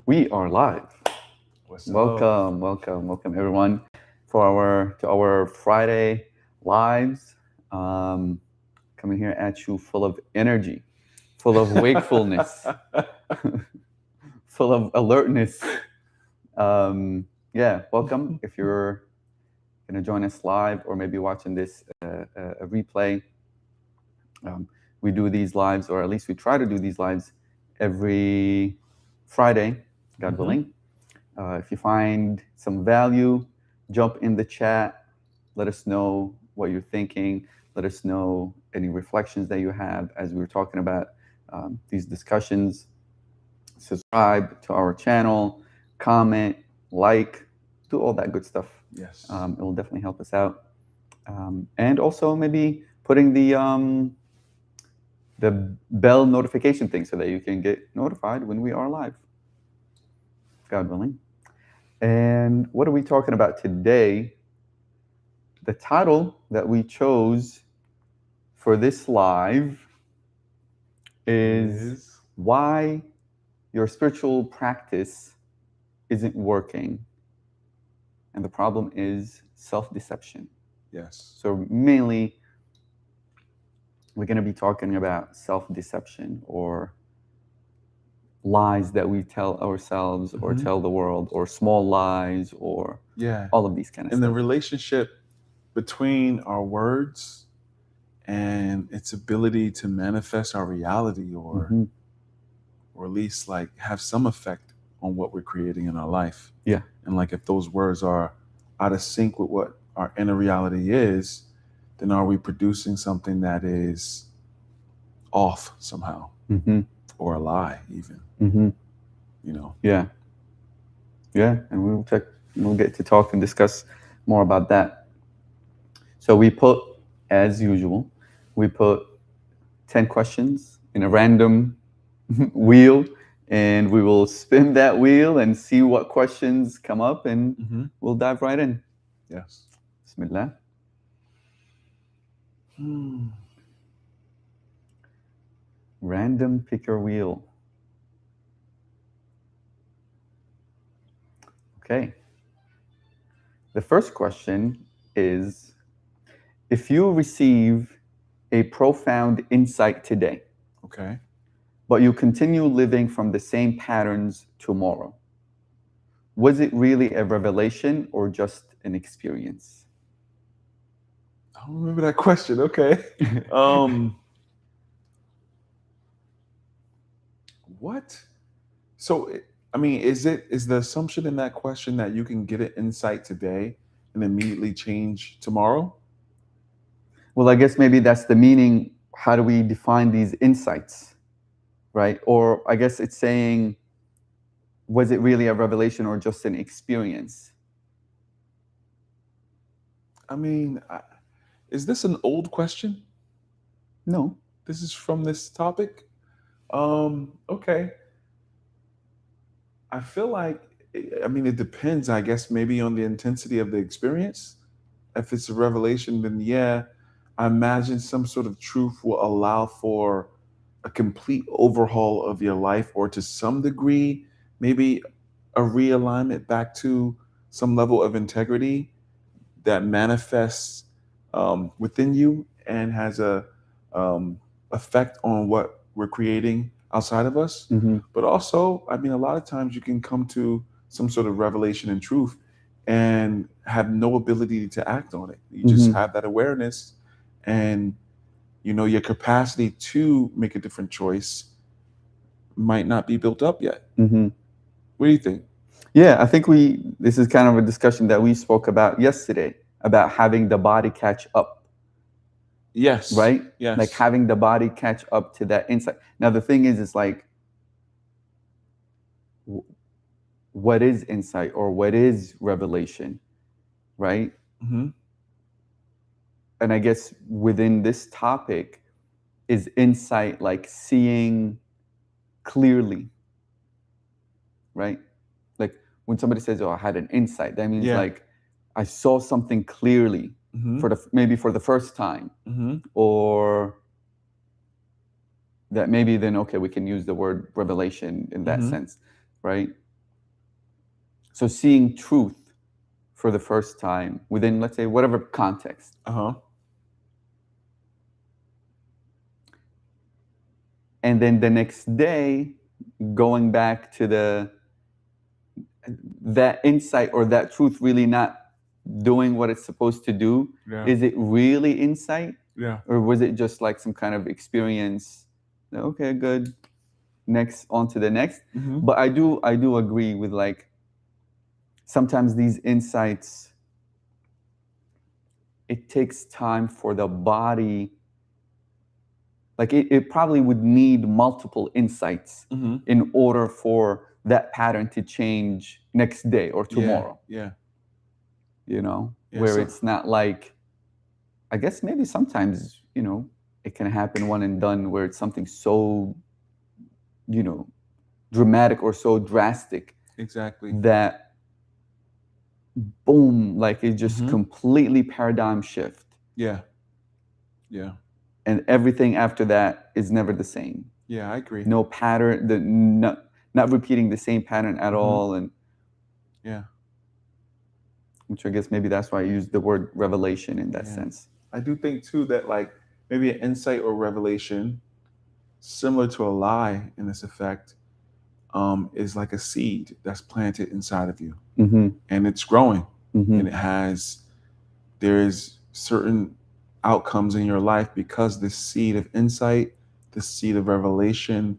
We are live. What's up? Welcome everyone to our Friday lives. Um, Coming here at you full of energy, full of wakefulness, full of alertness. Welcome. If you're gonna join us live or maybe watching this a replay, um, we do these lives, or at least we try to do these lives every Friday, God Mhm. willing. If you find some value, jump in the chat. Let us know what you're thinking. Let us know any reflections that you have as we were talking about these discussions. Subscribe to our channel, comment, like, do all that good stuff. Yes. It will definitely help us out. And also maybe putting the bell notification thing so that you can get notified when we are live, God willing. And what are we talking about today? The title that we chose for this live is Is Why Your Spiritual Practice Isn't Working. And the problem is self-deception. yes. So mainly we're going to be talking about self-deception or lies that we tell ourselves or Mhm. tell the world, or small lies, or Yeah. all of these kind of And the stuff. relationship between our words and its ability to manifest our reality Mm-hmm. or at least like have some effect on what we're creating in our life. Yeah. And like if those words are out of sync with what our inner reality is, then are we producing something that is off somehow Mm-hmm. or a lie even, Mm-hmm. you know? Yeah. Yeah. And we'll get to talk and discuss more about that. So we put, as usual, we put 10 questions in a random wheel, and we will spin that wheel and see what questions come up, and Mm-hmm. we'll dive right in. Yes. Bismillah. Hmm. Random pick your wheel. Okay. The first question is, if you receive a profound insight today, Okay. but you continue living from the same patterns tomorrow, was it really a revelation or just an experience? I don't remember that question. Okay. Um, what? So, I mean, is the assumption in that question that you can get an insight today and immediately change tomorrow? Well, I guess maybe that's the meaning. How do we define these insights, right? Or I guess it's saying, was it really a revelation or just an experience? I mean, is this an old question? No. This is from this topic. Okay. I feel like, I mean, it depends, I guess, maybe on the intensity of the experience. If it's a revelation, then yeah, I imagine some sort of truth will allow for a complete overhaul of your life, or to some degree, maybe a realignment back to some level of integrity that manifests within you and has a effect on what we're creating outside of us. Mm-hmm. But also, I mean, a lot of times you can come to some sort of revelation and truth and have no ability to act on it. You just Mm-hmm. have that awareness, and your capacity to make a different choice might not be built up yet. Mm-hmm. What do you think? Yeah, I think this is kind of a discussion that we spoke about yesterday, about having the body catch up, Yes. right? Like Yes. having the body catch up to that insight. Now, the thing is, it's like, what is insight or what is revelation, right? Hmm. And I guess within this topic, is insight like seeing clearly, right? Like when somebody says, "Oh, I had an insight," that means Yeah. like I saw something clearly Hmm. maybe for the first time, Hmm. or that maybe then okay, we can use the word revelation in that Hmm. sense, right? So seeing truth for the first time within, let's say, whatever context. Uh-huh. And then the next day, going back to that insight or that truth really not doing what it's supposed to do. Yeah. Is it really insight? Yeah. Or was it just like some kind of experience? Okay, good. Next, on to the next. Mm-hmm. But I do agree with, like, sometimes these insights, it takes time for the body. Like it probably would need multiple insights Mm-hmm. in order for that pattern to change next day or tomorrow. Yeah. Yeah. Yeah, Where it's not like, I guess maybe sometimes, it can happen one and done, where it's something so, dramatic or so drastic exactly. that boom, like it just Mhm. completely paradigm shift. Yeah. Yeah. And everything after that is never the same. Yeah, I agree. No pattern, not repeating the same pattern at all. And Yeah. which I guess maybe that's why I use the word revelation in that Yeah. sense. I do think too that, like, maybe an insight or revelation, similar to a lie in this effect, is like a seed that's planted inside of you, Mm-hmm. and it's growing, Mm-hmm. and there is certain outcomes in your life because this seed of insight, this seed of revelation,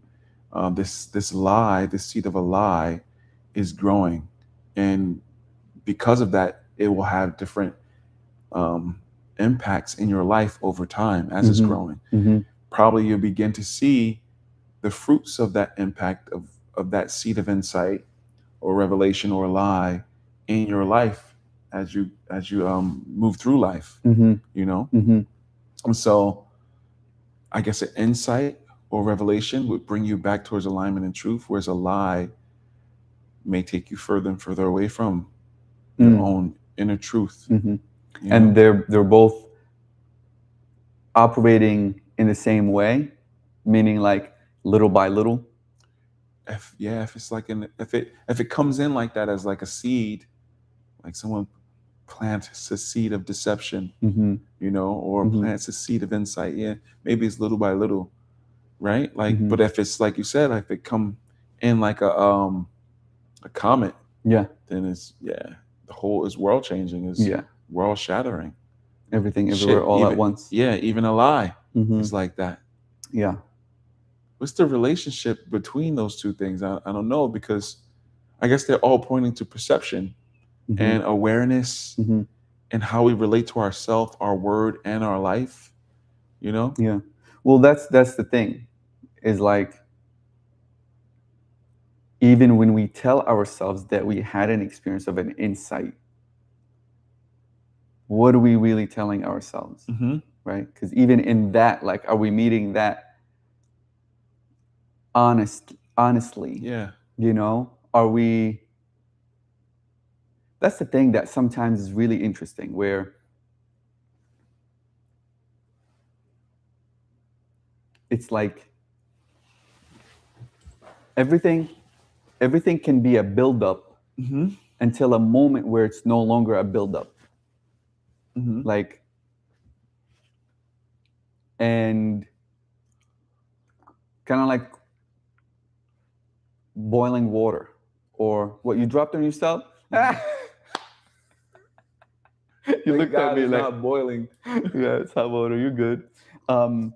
this seed of a lie, is growing, and because of that, it will have different impacts in your life over time as it's Mm-hmm. growing. Mm-hmm. Probably you'll begin to see the fruits of that impact of that seed of insight or revelation or lie in your life as you move through life. Mm-hmm. Mm-hmm. And so I guess an insight or revelation would bring you back towards alignment and truth, whereas a lie may take you further and further away from your own inner truth. Mm-hmm. And they're both operating in the same way, meaning like little by little. If it's like if it comes in like that as like a seed, like someone plants a seed of deception, or plants a seed of insight. Yeah, maybe it's little by little, right? Like, but if it's like you said, like if it come in like a comet, then it's the whole is world changing, is world shattering, everything everywhere all even, at once. Yeah, even a lie is like that. Yeah. What's the relationship between those two things? I don't know, because I guess they're all pointing to perception and awareness and how we relate to ourself, our word, and our life. Yeah. Well, that's the thing, is like, even when we tell ourselves that we had an experience of an insight, what are we really telling ourselves? Right? Because even in that, like, are we meeting that honestly? Yeah. Are we? That's the thing that sometimes is really interesting, where it's like everything can be a buildup until a moment where it's no longer a buildup. Like, and kind of like boiling water, or what you dropped on yourself. You looked at me like, not boiling. yeah, it's hot water. You're good. Boiling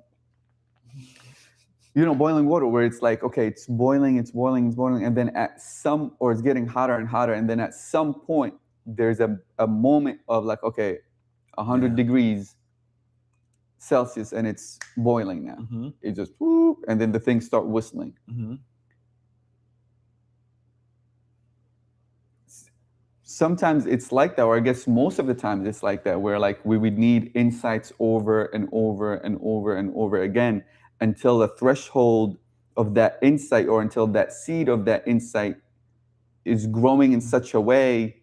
water, where it's like, okay, it's boiling, and then or it's getting hotter and hotter, and then at some point there's a moment of like, okay, 100 degrees Celsius, and it's boiling now. It just whoop, and then the things start whistling. Sometimes it's like that, or I guess most of the time it's like that, where like we would need insights over and over and over and over again, until the threshold of that insight, or until that seed of that insight is growing in such a way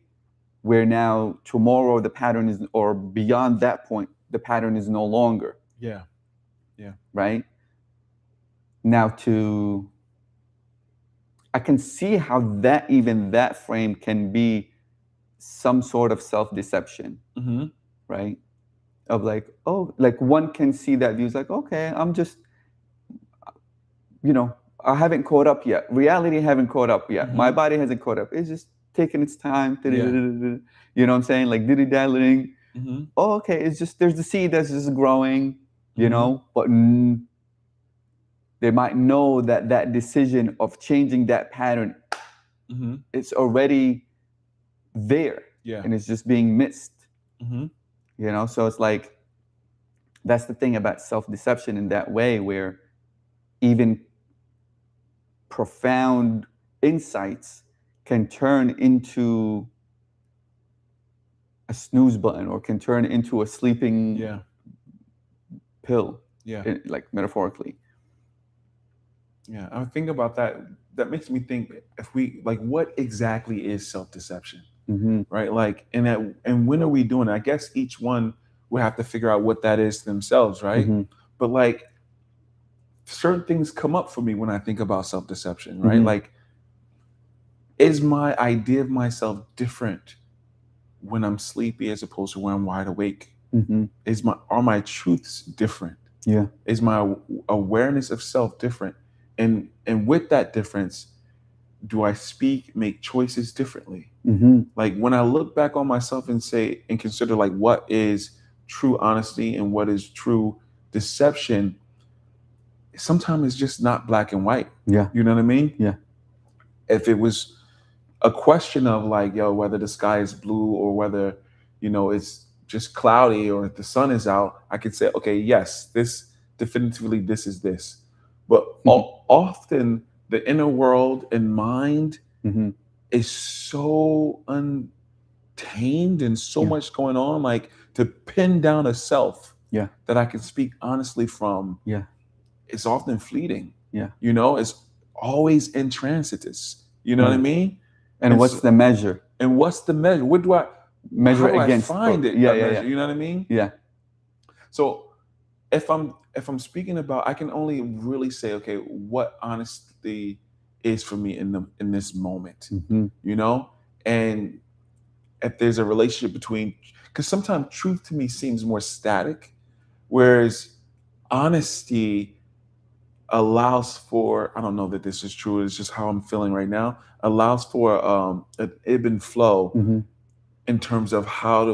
where now tomorrow the pattern is, or beyond that point, the pattern is no longer. Yeah. Right? Now I can see how that frame can be some sort of self-deception, Mm-hmm. right? Of like, oh, like one can see that view. It's like, okay, I'm just, you know, I haven't caught up yet. Reality haven't caught up yet. My Mm-hmm. body hasn't caught up. It's just taking its time. Yeah. You know what I'm saying? Like dilly-dallying. Mm-hmm. Oh, okay, it's just there's the seed that's just growing, Mm-hmm. but they might know that that decision of changing that pattern, Mm-hmm. it's already there Yeah. and it's just being missed, Mm-hmm. So it's like that's the thing about self-deception in that way, where even profound insights can turn into a snooze button or can turn into a sleeping Yeah. pill, Yeah. like metaphorically. Yeah. I think about that. That makes me think, if we like, what exactly is self-deception? Mm-hmm. Right? Like, and when are we doing it? I guess each one will have to figure out what that is themselves, right? Mm-hmm. But like, certain things come up for me when I think about self-deception, right? Mm-hmm. Like, is my idea of myself different when I'm sleepy as opposed to when I'm wide awake? Mm-hmm. Are my truths different? Yeah. Is my awareness of self different? And with that difference, do I make choices differently? Mm-hmm. Like, when I look back on myself and say and consider like what is true honesty and what is true deception, sometimes it's just not black and white. Yeah. You know what I mean? Yeah. If it was a question of like, yo, whether the sky is blue or whether, it's just cloudy or if the sun is out, I could say, okay, yes, this definitively, this is this. But often the inner world and mind Mm-hmm. is so untamed and so Yeah. much going on, like to pin down a self Yeah. that I can speak honestly from. Yeah. It's often fleeting. Yeah. It's always intransitus. You know what I Yeah. mean? And what's the measure? And what's the measure? Measure How do I against find both. it? Yeah. A Yeah. measure. Yeah. You know what I mean? Yeah. So if I'm speaking about, I can only really say, okay, what honesty is for me in this moment. Mm-hmm. And if there's a relationship between, because sometimes truth to me seems more static, whereas honesty allows for, I don't know that this is true, it's just how I'm feeling right now, allows for an ebb and flow Mm-hmm. in terms of how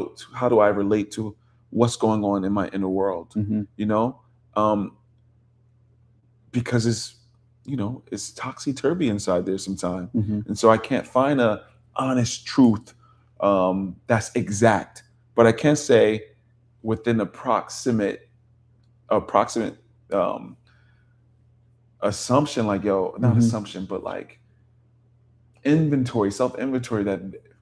do I relate to what's going on in my inner world, Mm-hmm. um, because it's topsy turvy inside there sometimes, Mm-hmm. and so I can't find a honest truth that's exact, but I can say within approximate um, assumption, like, yo, not Mm-hmm. assumption, but like self inventory, that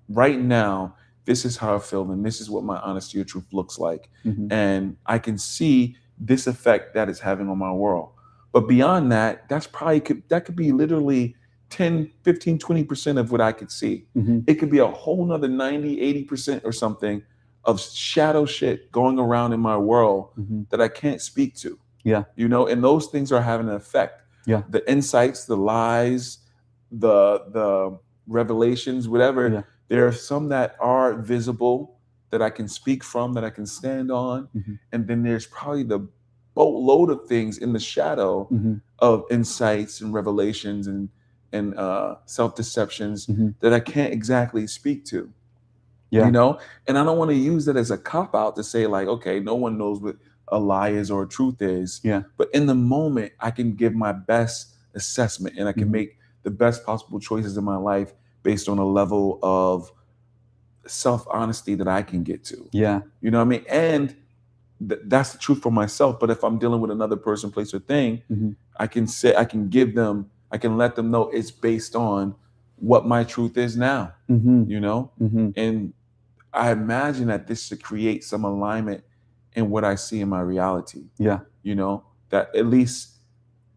right now this is how I feel and this is what my honesty or truth looks like, Mm-hmm. and I can see this effect that it's having on my world. But beyond that, that could be literally 10, 15, 20% of what I could see. Mm-hmm. It could be a whole nother 90, 80% or something of shadow shit going around in my world Mm-hmm. that I can't speak to. Yeah. And those things are having an effect. Yeah. The insights, the lies, the revelations, whatever. Yeah. There are some that are visible that I can speak from, that I can stand on. Mm-hmm. And then there's probably the boatload of things in the shadow Mm-hmm. of insights and revelations and self-deceptions Mm-hmm. that I can't exactly speak to. Yeah. And I don't want to use that as a cop out to say like, okay, no one knows what a lie is or a truth is. Yeah. But in the moment, I can give my best assessment and I can Mm-hmm. make the best possible choices in my life based on a level of self honesty that I can get to. Yeah. You know what I mean? And that's the truth for myself. But if I'm dealing with another person, place, or thing, Mm-hmm. I can let them know it's based on what my truth is now. Mm-hmm. Mm-hmm. And I imagine that this should create some alignment in what I see in my reality. Yeah. That at least,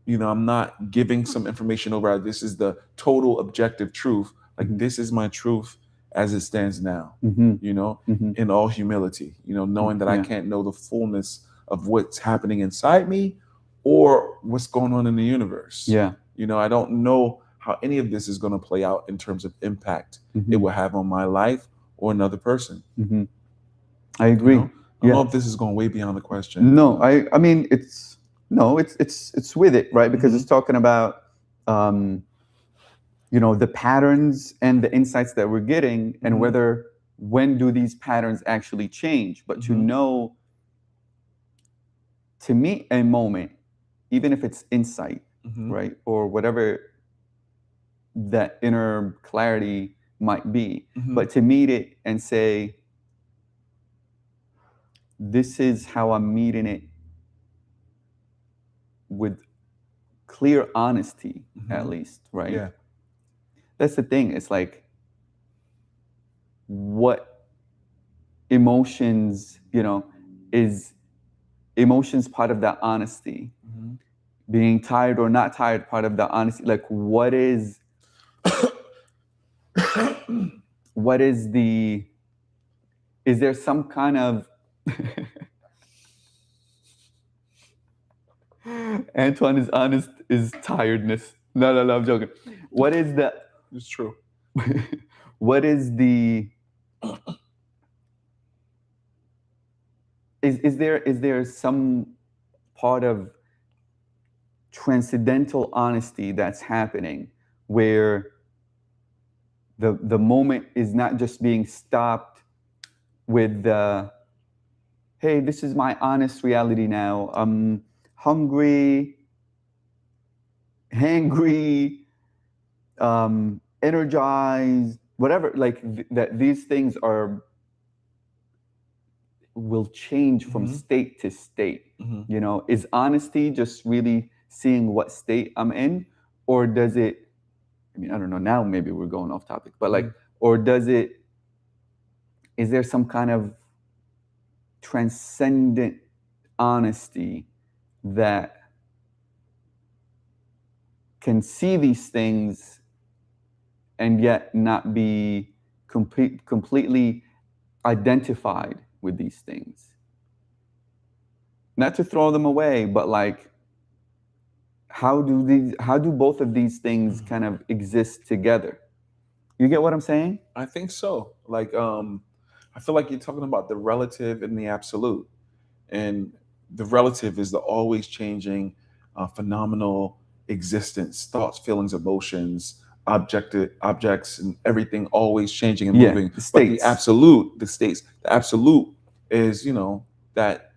I'm not giving some information over. This is the total objective truth. Like, Mhm. this is my truth as it stands now, Mm-hmm. Mm-hmm. in all humility, knowing that I Yeah. can't know the fullness of what's happening inside me or what's going on in the universe. Yeah. I don't know how any of this is going to play out in terms of impact it Mhm. will have on my life or another person. Mhm. I You agree. know, I don't know Yeah. if this is going way beyond the question. No, I mean it's no, it's with it, right? Because Hmm. it's talking about um, the patterns and the insights that we're getting, and Hmm. whether when do these patterns actually change. But to Hmm. know, to meet a moment, even if it's insight, Hmm. right, or whatever that inner clarity might be, Hmm. but to meet it and say, this is how I'm meeting it, with clear honesty, at Hmm. least, right? Yeah. That's the thing. It's like, what emotions, is emotions part of that honesty? Hmm. Being tired or not tired part of the honesty? Like, what is the, is there some kind of Antoine is honest is tiredness. No, no, no, I'm joking. What is the It's true. what is the is there some part of transcendental honesty that's happening, where the moment is not just being stopped with the, hey, this is my honest reality now. I'm hungry, hangry, energized, whatever. Like that, these things are will change from Hmm. state to state. Hmm. Is honesty just really seeing what state I'm in, or does it? I mean, I don't know. Now maybe we're going off topic, but like, or does it? Is there some kind of transcendent honesty that can see these things and yet not be completely identified with these things? Not to throw them away, but like, how do both of these things Hmm. kind of exist together? You get what I'm saying? I think so. Like, I feel like you're talking about the relative and the absolute. And the relative is the always changing, phenomenal existence, thoughts, feelings, emotions, objects, and everything always changing and Yeah, moving. the But the states. absolute, the states, the absolute is, that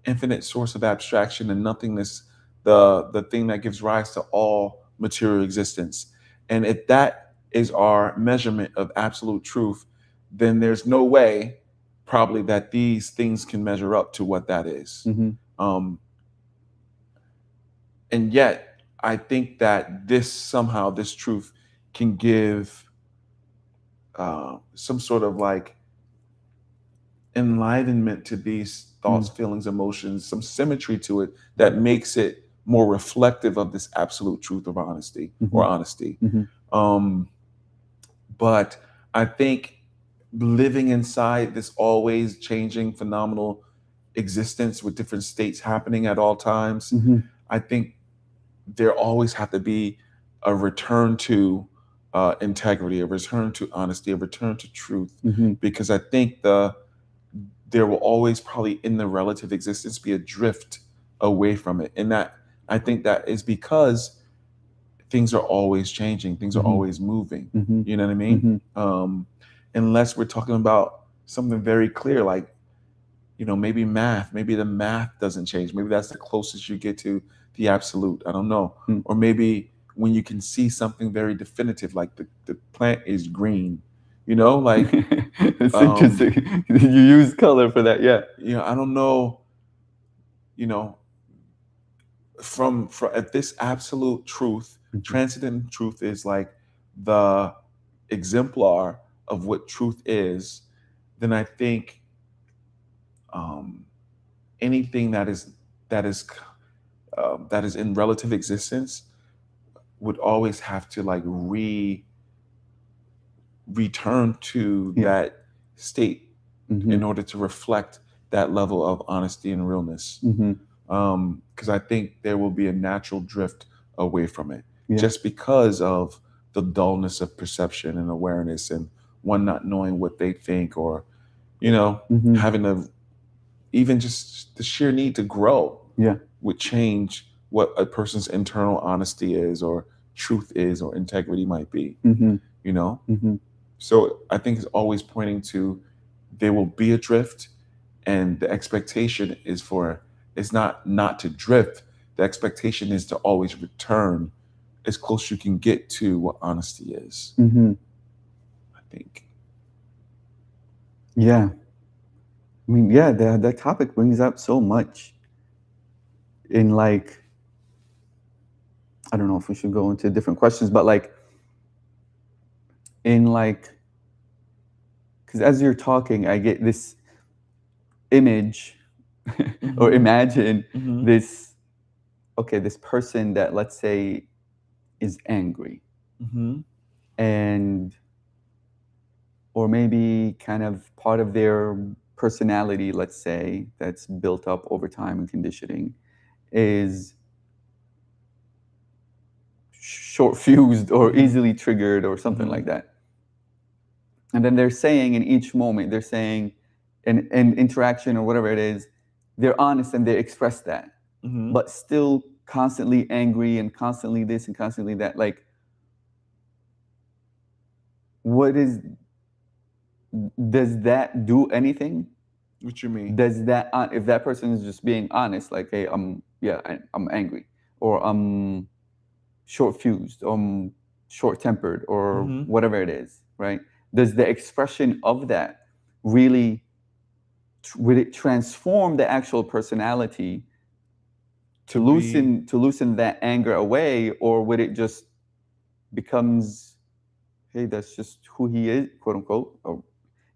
infinite source of abstraction and nothingness, the thing that gives rise to all material existence. And if that is our measurement of absolute truth, then there's no way probably that these things can measure up to what that is. Hmm. Um, and yet, I think that this truth can give some sort of like enlightenment to these thoughts, feelings, emotions, some symmetry to it that makes it more reflective of this absolute truth of honesty or Hmm. honesty. Hmm. Um, but I think living inside this always changing, phenomenal existence with different states happening at all times, Hmm. I think there always have to be a return to integrity, a return to honesty, a return to truth, Hmm. because I think there will always probably in the relative existence be a drift away from it, and that I think that is because things are always changing, things are Hmm. always moving. Hmm. You know what I mean? Hmm. Um, unless we're talking about something very clear, like maybe math, maybe the math doesn't change. Maybe that's the closest you get to the absolute. I don't know. Or maybe when you can see something very definitive, like the plant is green, like, It's um, interesting. You use color for that, yeah. I don't know, you know, from if this absolute truth, Mhm. transcendent truth is like the exemplar of what truth is, then I think um, anything that is that is in relative existence would always have to like return to Yeah. that state Hmm. in order to reflect that level of honesty and realness. Hmm. Because I think there will be a natural drift away from it, Yeah. just because of the dullness of perception and awareness, and one not knowing what they think, or Mm-hmm. having a even just the sheer need to grow Yeah. would change what a person's internal honesty is, or truth is, or integrity might be. Mm-hmm. You know, Mm-hmm. so I think it's always pointing to there will be a drift, and the expectation is for it's not to drift. The expectation is to always return as close as you can get to what honesty is. Mm-hmm. I think. Yeah. I mean, yeah, that topic brings up so much in like, I don't know if we should go into different questions, but like in like, because as you're talking, I get this image or Mm-hmm. imagine Mm-hmm. this, okay, this person that let's say is angry Mm-hmm. and, or maybe kind of part of their personality, let's say, that's built up over time and conditioning is short fused or Mm-hmm. easily triggered or something Mm-hmm. like that. And then they're saying in each moment, they're saying in interaction or whatever it is, they're honest and they express that, Mm-hmm. but still constantly angry and constantly this and constantly that. Like, what is, does that do anything? What you mean? Does that, if that person is just being honest, like, hey, yeah, I'm angry, or I'm short fused, short tempered, or Mm-hmm. whatever it is, right? Does the expression of that really, would it transform the actual personality To be to loosen that anger away, or would it just becomes, hey, that's just who he is, quote unquote, or,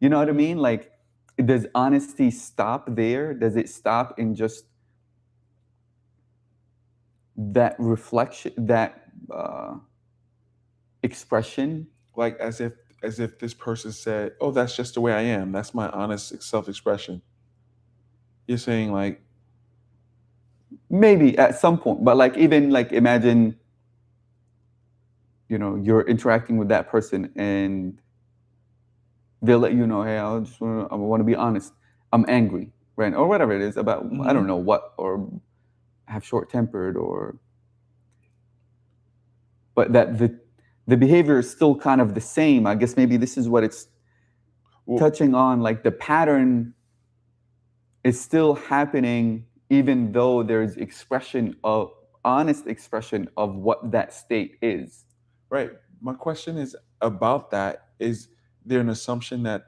you know what I mean? Like, does honesty stop there? Does it stop in just that reflection, that expression? like as if this person said, "Oh, that's just the way I am. That's my honest self-expression." You're saying like, Maybe at some point, but like, even like, imagine, you're interacting with that person and they'll let you know, hey, I want to be honest, I'm angry, right? Or whatever it is about, I mm-hmm. don't know what, or have short tempered, or, but that the behavior is still kind of the same. I guess maybe this is what it's Well, touching on, like the pattern is still happening even though there's expression of, honest expression of what that state is. right. My question is about that. Is there an assumption that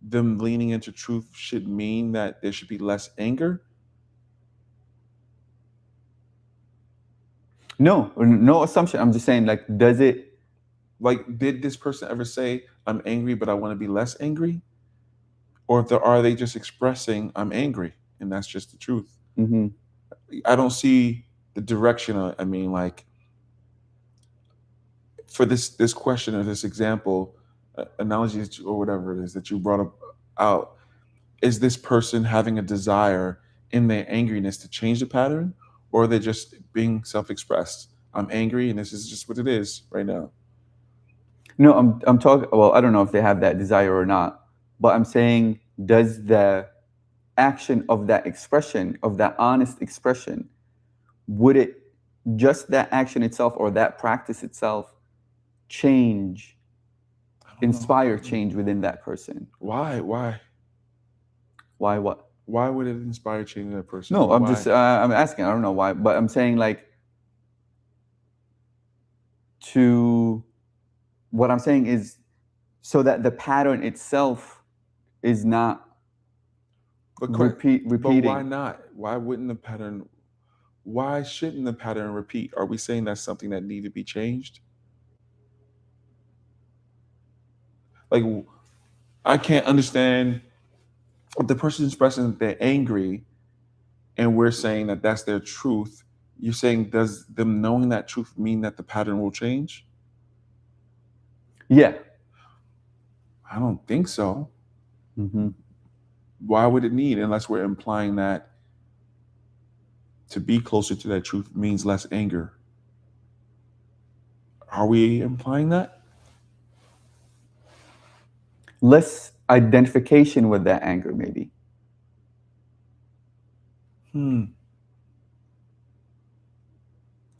them leaning into truth should mean that there should be less anger? No assumption. I'm just saying, like, does it? Like, did this person ever say, "I'm angry, but I want to be less angry"? Or if are they just expressing, "I'm angry," and that's just the truth? Mm-hmm. I don't see the direction. I mean, like, for this question or this example, analogy or whatever it is that you brought up out, is this person having a desire in their angriness to change the pattern, or are they just being self-expressed? I'm angry, and this is just what it is right now. No, I'm talking. Well, I don't know if they have that desire or not, but I'm saying, does the action of that expression, of that honest expression, would it, just that action itself or that practice itself, change, I don't know. inspire change within that person? Why? Why what? Why would it inspire change in that person? No, I'm just Why? I'm asking. I don't know why, but I'm saying, like, to, what I'm saying is, so that the pattern itself is not But but why repeating. not? Why wouldn't the pattern? Why shouldn't the pattern repeat? Are we saying that's something that need to be changed? Like, I can't understand if the person expressing that they're angry, and we're saying that that's their truth. You're saying, does them knowing that truth mean that the pattern will change? Yeah. I don't think so. Mm-hmm. Why would it need, unless we're implying that to be closer to that truth means less anger? Are we implying that? Less identification with that anger, maybe. Hmm.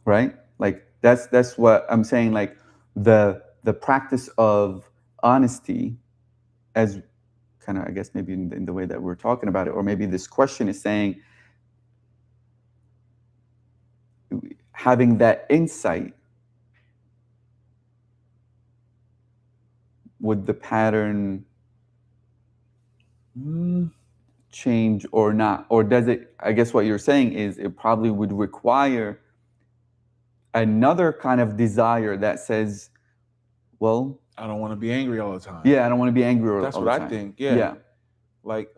Right? Like that's what I'm saying. Like the practice of honesty, as kind of, I guess, maybe in the way that we're talking about it, or maybe this question is saying, having that insight, would the pattern Mm, change or not? Or does it, I guess what you're saying is it probably would require another kind of desire that says, well, I don't want to be angry all the time. yeah, I don't want to be angry That's all what the I time. think. Yeah. Yeah. Like,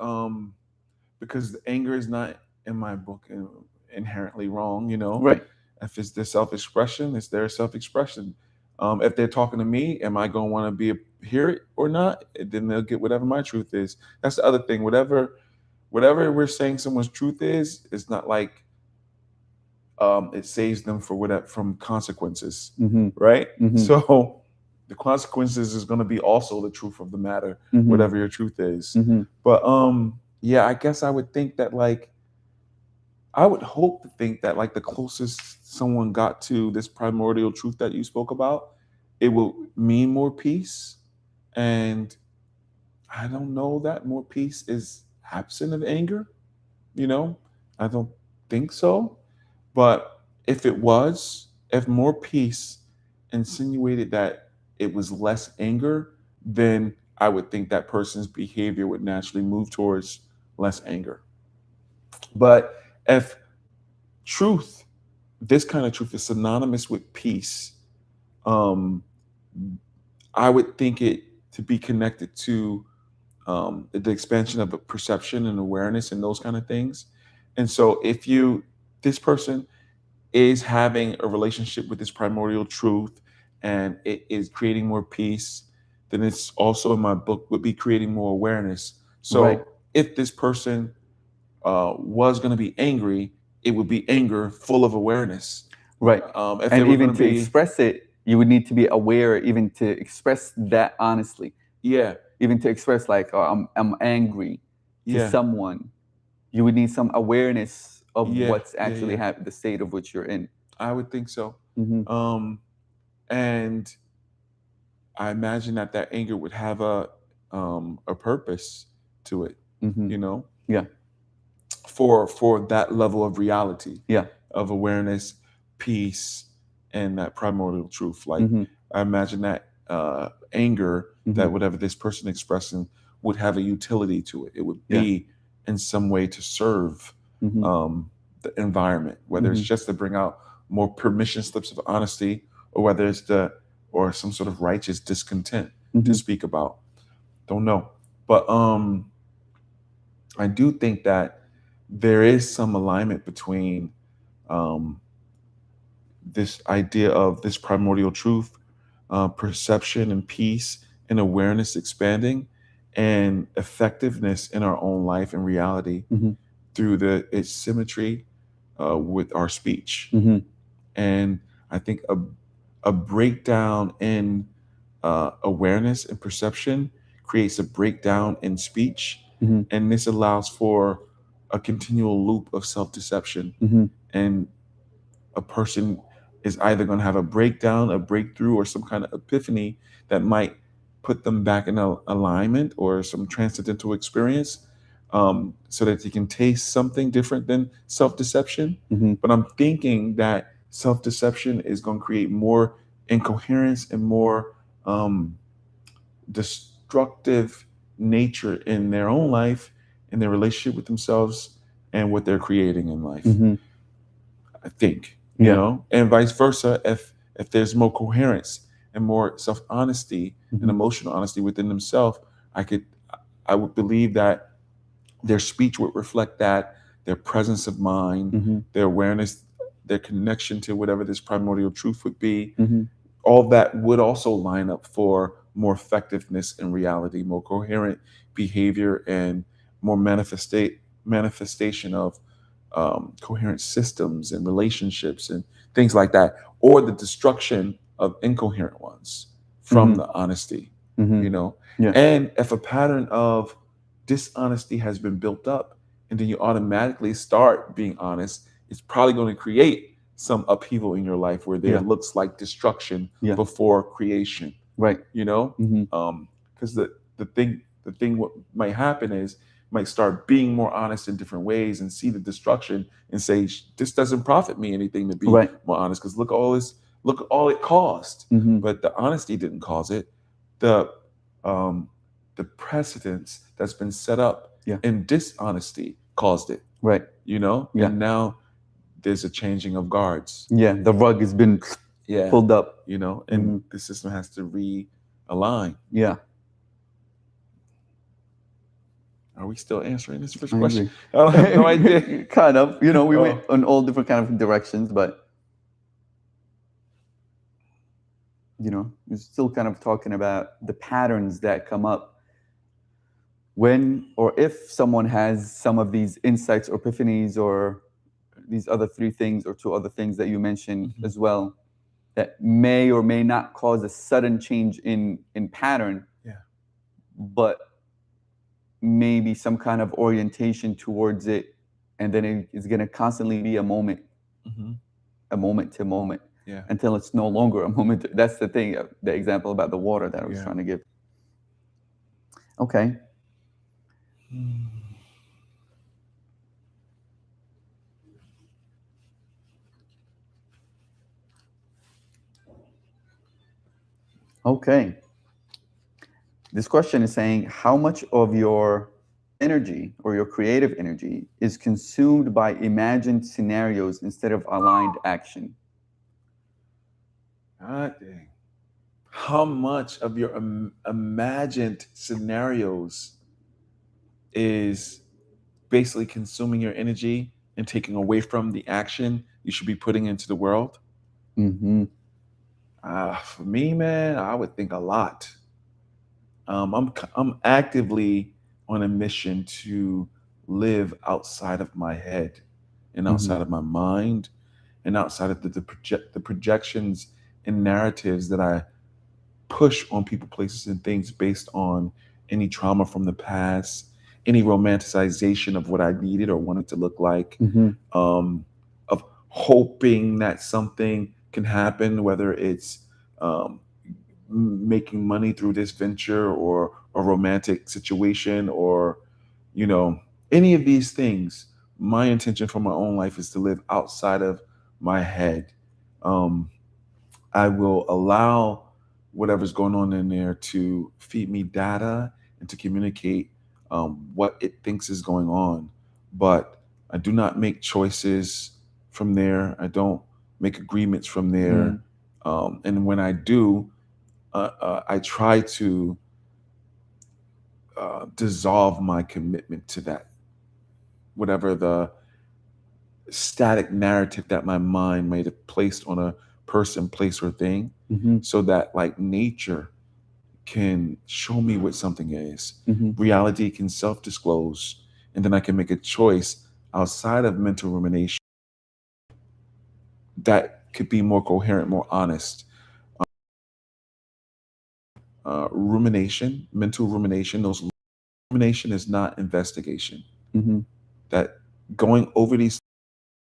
because the anger is not in my book inherently wrong, you know. Right. If it's their self-expression, it's their self-expression. If they're talking to me, am I gonna want to hear it or not? Then they'll get whatever my truth is. That's the other thing. Whatever we're saying someone's truth is, it's not like it saves them for whatever from consequences, Mm-hmm. right? Mm-hmm. So the consequences is going to be also the truth of the matter, Mm-hmm. whatever your truth is. Mm-hmm. But yeah, I guess I would think that, like, I would hope to think that, like, the closest someone got to this primordial truth that you spoke about, it will mean more peace. And I don't know that more peace is absent of anger, you know? I don't think so. But if it was, if more peace insinuated that it was less anger, then I would think that person's behavior would naturally move towards less anger. But if truth, this kind of truth is synonymous with peace, um, I would think it to be connected to the expansion of a perception and awareness and those kind of things. And so if this person is having a relationship with this primordial truth and it is creating more peace, then it's also in my book would be creating more awareness. Right. So if this person was going to be angry, it would be anger full of awareness. Right. If they And were going even to to be, express it, you would need to be aware, even to express that honestly. yeah, Even to express, like, oh, I'm angry to yeah, someone, you would need some awareness of yeah, what's yeah, actually yeah, the state of which you're in. I would think so. Mm-hmm. Um, and I imagine that that anger would have a purpose to it, Mm-hmm. you know, Yeah. for that level of reality, Yeah. of awareness, peace, and that primordial truth. Like, Mm-hmm. I imagine that anger Mm-hmm. that whatever this person expressing would have a utility to it. It would Yeah. be in some way to serve Mm-hmm. the environment, whether it's Mm-hmm. just to bring out more permission slips of honesty, or whether it's or some sort of righteous discontent Mm-hmm. to speak about. Don't know, but I do think that there is some alignment between um, this idea of this primordial truth, perception and peace and awareness expanding, and effectiveness in our own life and reality Mm-hmm. through its symmetry with our speech. Mm-hmm. And I think a breakdown in awareness and perception creates a breakdown in speech. Mm-hmm. And this allows for a continual loop of self deception. Mm-hmm. And a person is either going to have a breakdown, a breakthrough, or some kind of epiphany that might put them back in alignment, or some transcendental experience, so that they can taste something different than self deception. Mm-hmm. But I'm thinking that self deception is going to create more incoherence and more um, destructive nature in their own life, in their relationship with themselves, and what they're creating in life. Mm-hmm. I think, Yeah. and vice versa. If there's more coherence and more self honesty Mm-hmm. and emotional honesty within themselves, I would believe that their speech would reflect that, their presence of mind, Mm-hmm. their awareness, their connection to whatever this primordial truth would be. Mm-hmm. All that would also line up for more effectiveness in reality, more coherent behavior, and more manifestation of coherent systems and relationships and things like that, or the destruction of incoherent ones from Mhm. the honesty, you Mhm. know? Yeah. And if a pattern of dishonesty has been built up and then you automatically start being honest, it's probably going to create some upheaval in your life where there Yeah. looks like destruction Yeah. before creation, Right. you know? Mhm. Because the thing what might happen is you might start being more honest in different ways and see the destruction and say this doesn't profit me anything to be Right. more honest because look at all it caused, Mhm. but the honesty didn't cause it. The um the precedence that's been set up Yeah. in dishonesty caused it, Right. Yeah. and now there's a changing of guards. Yeah. The rug has been Yeah, pulled up. and Mhm. the system has to realign. Yeah. Are we still answering this first I question? agree. I don't have no idea. Kind of. We went Oh, in all different kind of directions, but we're still kind of talking about the patterns that come up when or if someone has some of these insights or epiphanies or these other three things or two other things that you mentioned mhm. as well that may or may not cause a sudden change in pattern, Yeah. but maybe some kind of orientation towards it, and then it's going to constantly be Hmm. a moment to moment, Yeah. until it's no longer a moment. That's the thing, the example about the water that I was Yeah. trying to give. Okay. Mm. Okay. This question is saying, how much of your energy or your creative energy is consumed by imagined scenarios instead of aligned action? God dang. How much of your imagined scenarios is basically consuming your energy and taking away from the action you should be putting into the world? Mm-hmm. For me, man, I would think a lot. I'm actively on a mission to live outside of my head and Mm-hmm. outside of my mind and outside of the projections and narratives that I push on people, places, and things based on any trauma from the past, any romanticization of what I needed or wanted to look like, Mm-hmm. of hoping that something can happen, whether it's um, making money through this venture or a romantic situation or, you know, any of these things. My intention for my own life is to live outside of my head. Um, I will allow whatever's going on in there to feed me data and to communicate what it thinks is going on. But I do not make choices from there. I don't make agreements from there. And when I do, I try to dissolve my commitment to that, whatever the static narrative that my mind might have placed on a person, place, or thing, Mm-hmm. so that like nature can show me what something is. Mm-hmm. Reality can self disclose, and then I can make a choice outside of mental rumination that could be more coherent, more honest. Rumination, mental rumination, those rumination is not investigation. Mm-hmm. That going over these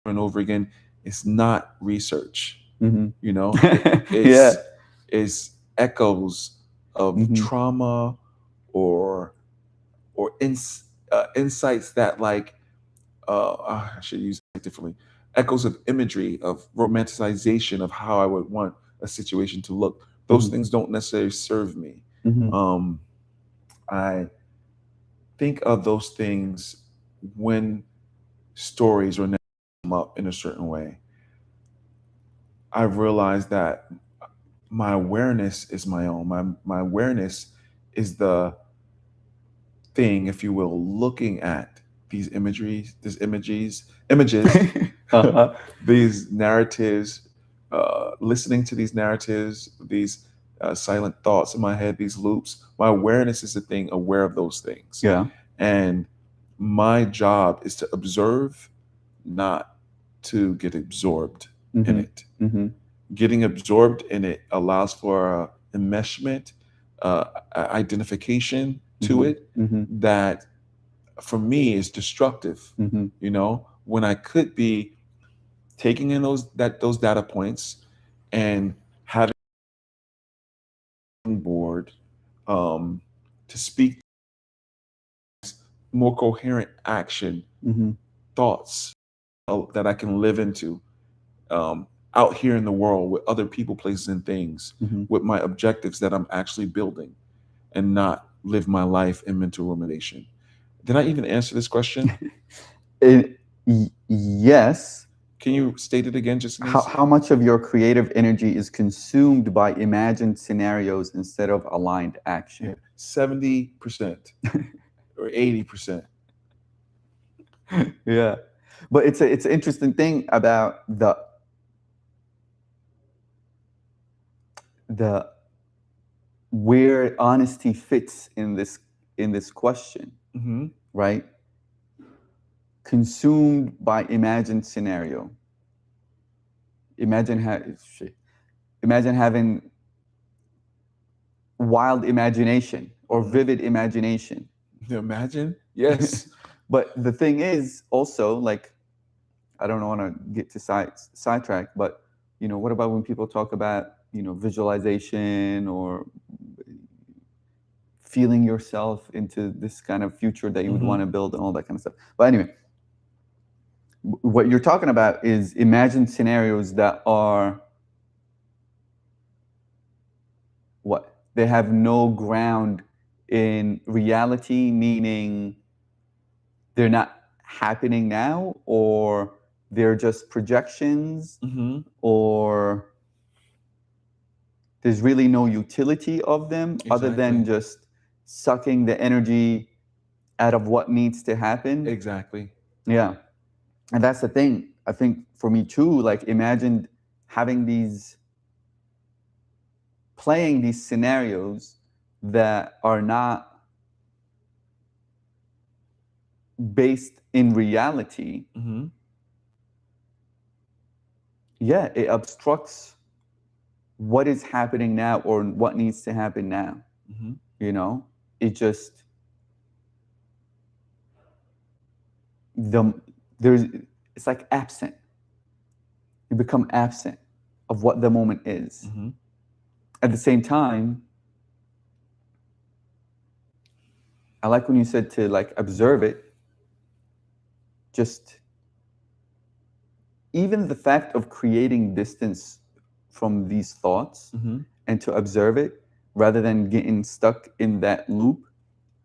over and over again is not research. Mm-hmm. You know, Yeah. it's echoes of Mm-hmm. trauma or insights that like I should use it differently. Echoes of imagery, of romanticization of how I would want a situation to look. Those Mm-hmm. things don't necessarily serve me. Mm-hmm. Um, I think of those things when stories or narratives come up in a certain way. I've realized that my awareness is my own. My awareness is the thing, if you will, looking at images, Uh-huh. these narratives, listening to these narratives, these silent thoughts in my head, these loops. My awareness is the thing, aware of those things. Yeah. And my job is to observe, not to get absorbed in Mm-hmm. it. Mm-hmm. getting absorbed in it allows for enmeshment, identification to Mm-hmm. it Mm-hmm. that for me is destructive. Mm-hmm. You know, when I could be taking in those data points and having board um, to speak more coherent action, Mm-hmm. thoughts that I can live into um, out here in the world with other people, places, and things, Mm-hmm. with my objectives that I'm actually building, and not live my life in mental rumination. Did I even answer this question? Yes. Can you state it again, just in How, case? how much of your creative energy is consumed by imagined scenarios instead of aligned action? Yeah, 70% or 80%. Yeah, but it's an interesting thing about the where honesty fits in this question, Mm-hmm. right? Consumed by imagined scenario. Imagine imagine having wild imagination or Mm-hmm. vivid imagination. Imagine, yes. But the thing is also, like, I don't want to get to sidetrack, but what about when people talk about visualization or feeling yourself into this kind of future that you would Mm-hmm. want to build and all that kind of stuff. But anyway, what you're talking about is imagined scenarios that are what? They have no ground in reality, meaning they're not happening now, or they're just projections, Mm-hmm. or there's really no utility of them other than Exactly. just sucking the energy out of what needs to happen. Exactly. Yeah. And that's the thing. I think for me too, like imagine having playing these scenarios that are not based in reality. Mm-hmm. Yeah, it obstructs what is happening now or what needs to happen now. Mm-hmm. You know, it just the there's it's like absent. You become absent of what the moment is. Mm-hmm. At the same time, I like when you said to like observe it. Just even the fact of creating distance from these thoughts Mm-hmm. and to observe it rather than getting stuck in that loop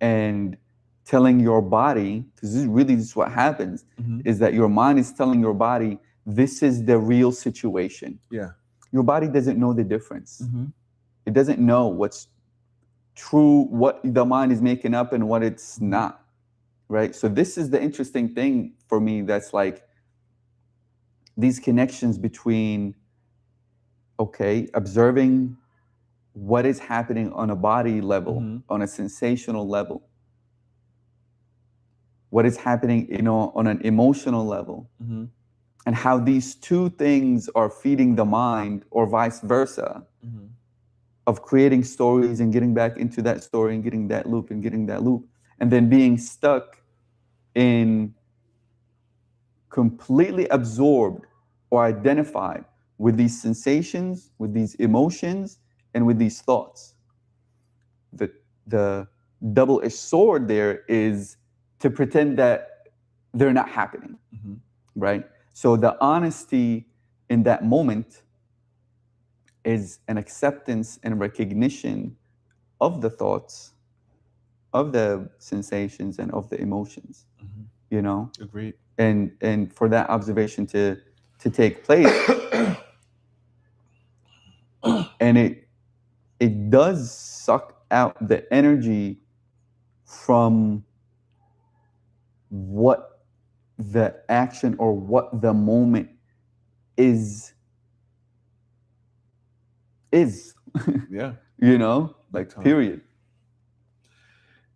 and telling your body, because this is what happens, Mm-hmm. is that your mind is telling your body this is the real situation. Yeah. Your body doesn't know the difference. Mm-hmm. It doesn't know what's true, what the mind is making up and what it's Mm-hmm. not, right? So this is the interesting thing for me, that's like these connections between, okay, observing what is happening on a body level, Mm-hmm. on a sensational level, what is happening on an emotional level, Mm-hmm. and how these two things are feeding the mind or vice versa, Mm-hmm. of creating stories and getting back into that story and getting that loop and getting that loop, and then being stuck in completely absorbed or identified with these sensations, with these emotions, and with these thoughts. The double-edged sword there is to pretend that they're not happening, Mm-hmm. right? So the honesty in that moment is an acceptance and recognition of the thoughts, of the sensations, and of the emotions, Mm-hmm. you know? Agreed. And for that observation to take place, and it does suck out the energy from what the action or what the moment is is Yeah. Big like time. period.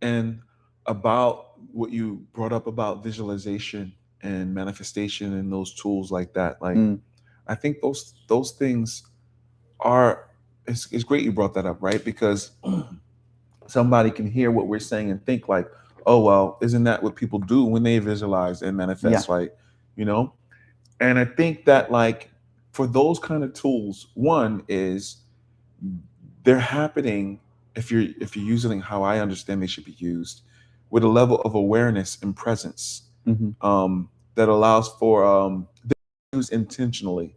And about what you brought up about visualization and manifestation and those tools like that, like Mm, I think those things are it's great you brought that up, right? Because somebody can hear what we're saying and think like, oh well, isn't that what people do when they visualize and Yeah. manifest, like, you know? And I think that, like, for those kind of tools, one is they're happening, if you're using how I understand they should be used, with a level of awareness and presence, Mm-hmm. that allows for they're used intentionally.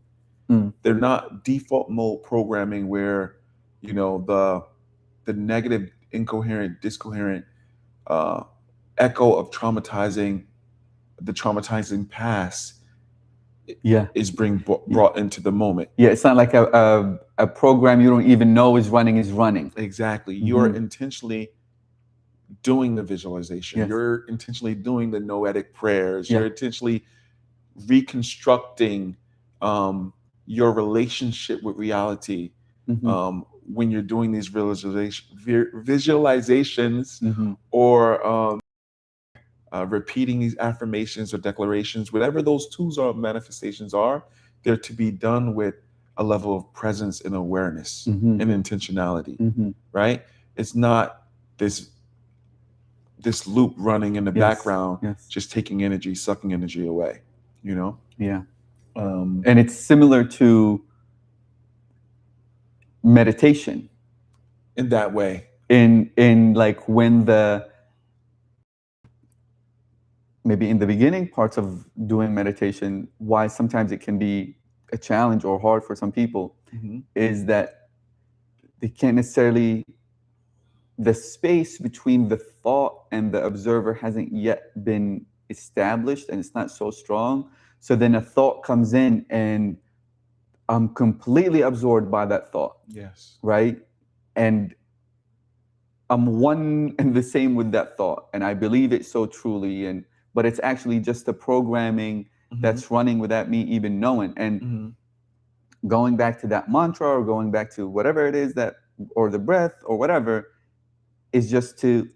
Mm. They're not default mode programming where, the negative, incoherent, discoherent uh, echo of the traumatizing past Yeah. is being brought into the moment. Yeah. It's not like a program you don't even know is running. Exactly. You're Mm-hmm. intentionally doing the visualization. Yes. You're intentionally doing the noetic prayers. Yeah. You're intentionally reconstructing um, your relationship with reality Mm-hmm. when you're doing these visualizations, Mm-hmm. or repeating these affirmations or declarations, whatever those tools or manifestations are. They're to be done with a level of presence and awareness Mm-hmm. and intentionality, Mm-hmm. right? It's not this this loop running in the Yes. background, Yes. just taking energy, sucking energy away, you know? Yeah. Um, And it's similar to meditation in that way. in like when the maybe in the beginning parts of doing meditation, why sometimes it can be a challenge or hard for some people Mhm. is that they can't necessarily, the space between the thought and the observer hasn't yet been established and it's not so strong. So then a thought comes in and I'm completely absorbed by that thought, Yes. right? And I'm one and the same with that thought, and I believe it so truly. And but it's actually just the programming Mhm. that's running without me even knowing. And Mhm. going back to that mantra or going back to whatever it is that, or the breath or whatever, is just to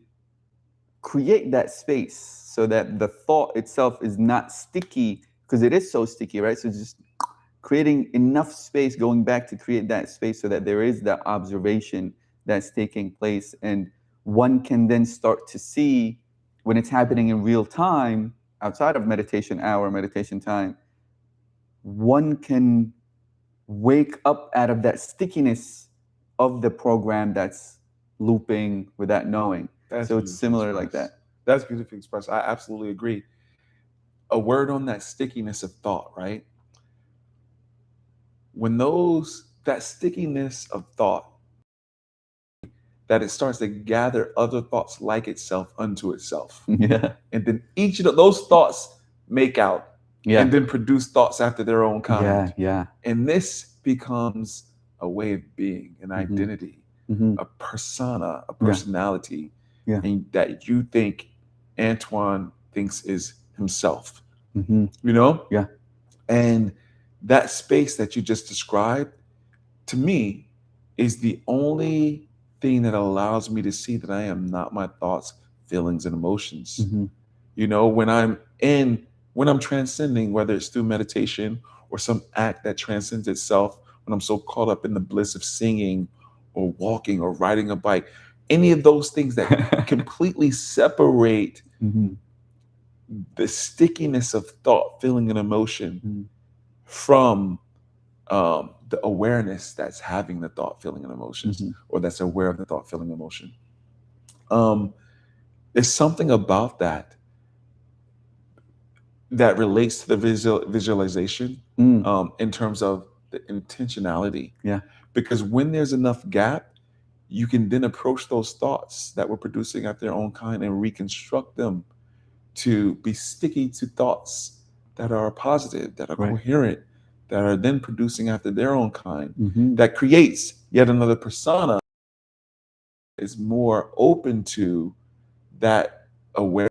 create that space so that the thought itself is not sticky because it is so sticky, right? So just creating enough space, going back to create that space so that there is that observation that's taking place. And one can then start to see when it's happening in real time outside of meditation hour, meditation time, one can wake up out of that stickiness of the program that's looping without knowing. That's So it's beautifully similar like expressed. that. That's beautifully expressed. I absolutely agree. A word on that stickiness of thought, right? When that stickiness of thought, that it starts to gather other thoughts like itself unto itself. Yeah. And then each of those thoughts make out Yeah. and then produce thoughts after their own kind. Yeah. Yeah. And this becomes a way of being, an Mm-hmm. identity, Mm-hmm. a persona, a Yeah. personality, Yeah. and that you think Antoine thinks is himself, Mm-hmm. you know? Yeah. And that space that you just described, to me, is the only thing that allows me to see that I am not my thoughts, feelings, and emotions. Mm-hmm. You know, when I'm transcending, whether it's through meditation or some act that transcends itself, when I'm so caught up in the bliss of singing or walking or riding a bike, any of those things that completely separate Mm-hmm. the stickiness of thought, feeling, and emotion Mm-hmm. from the awareness that's having the thought, feeling, and emotions, Mm-hmm. or that's aware of the thought, feeling, emotion. Um, there's something about that relates to the visualization, Mm. in terms of the intentionality. Yeah. Because when there's enough gap, you can then approach those thoughts that we're producing at their own kind and reconstruct them to be sticky to thoughts that are positive, that are Right. coherent, that are then producing after their own kind, Mm-hmm. that creates yet another persona that is more open to that awareness.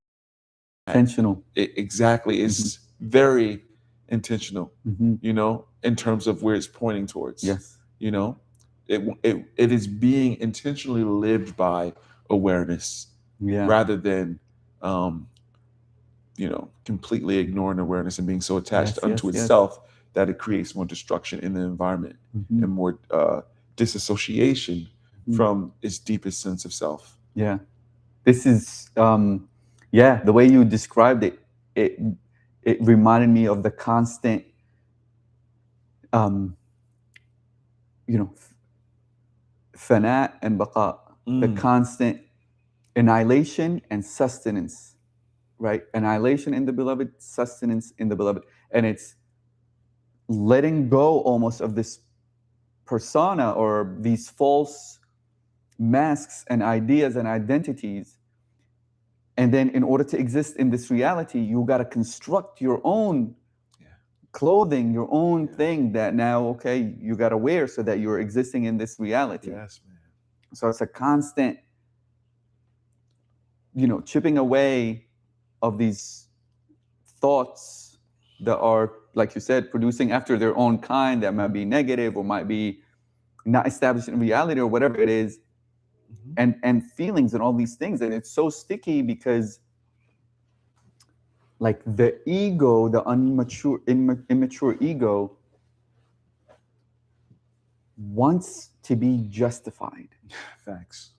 Intentional. Exactly. Mm-hmm. It's very intentional, Mm-hmm. in terms of where it's pointing towards. Yes. You know, it is being intentionally lived by awareness Yeah. rather than, completely ignoring awareness and being so attached Yes. Yes. unto Yes. itself that it creates more destruction in the environment Mhm. and more disassociation Mhm. from its deepest sense of self. Yeah. This is, yeah, the way you described it, it, it reminded me of the constant, um, you know, fana and baqa, the Mm. constant annihilation and sustenance, right? Annihilation in the beloved, sustenance in the beloved. And it's letting go almost of this persona or these false masks and ideas and identities. And then in order to exist in this reality, you got to construct your own Yeah. clothing, your own Yeah. thing that now, okay, you got to wear so that you're existing in this reality. Yes, man. So it's a constant, chipping away of these thoughts that are, like you said, producing after their own kind that might be negative or might be not established in reality or whatever it is, Mhm. and feelings and all these things. And it's so sticky because like the ego, the immature ego wants to be justified. Facts.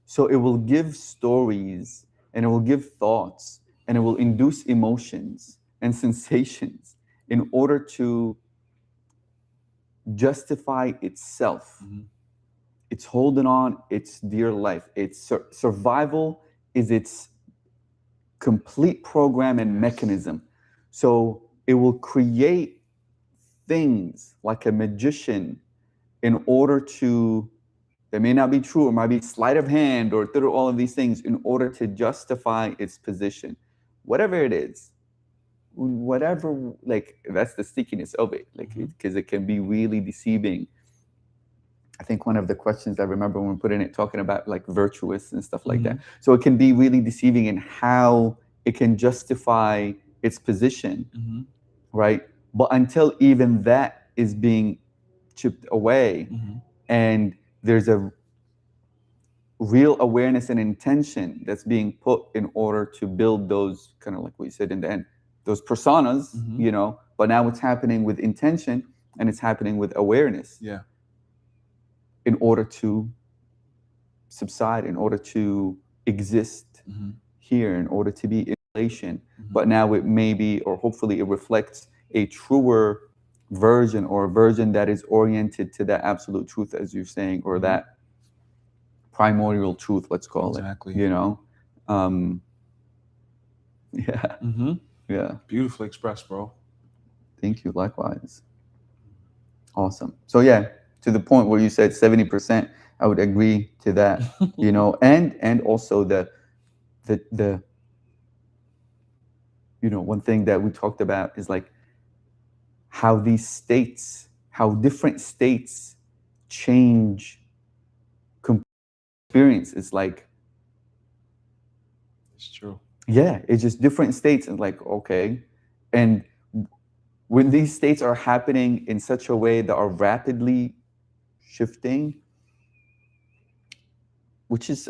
So it will give stories and it will give thoughts and it will induce emotions and sensations in order to justify itself. Mhm. It's holding on its dear life. Its survival is its complete program and Yes. mechanism. So it will create things like a magician in order to, that may not be true or might be sleight of hand or through all of these things in order to justify its position, whatever it is, whatever, like that's the stickiness of it, like Mhm. because it can be really deceiving. I think one of the questions I remember when we put in it talking about like virtuous and stuff like that. Mhm. So it can be really deceiving in how it can justify its position, Mhm. right? But until even that is being chipped away Mhm. and there's a real awareness and intention that's being put in order to build those kind of like what you said in the end, those personas, Mhm. but now it's happening with intention and it's happening with awareness Yeah. in order to subside, in order to exist Mhm. here, in order to be in relation. Mhm. But now it may be, or hopefully it reflects a truer version or a version that is oriented to that absolute truth, as you're saying, or Mhm. that primordial truth, let's call Exactly. it. Um, yeah, Mhm. yeah. Beautifully expressed, bro. Thank you. Likewise. Awesome. So yeah, to the point where you said 70%, I would agree to that. And also the one thing that we talked about is like how these states, how different states change experience. It's like, It's true. yeah, it's just different states and like, okay. And when these states are happening in such a way that are rapidly shifting, which is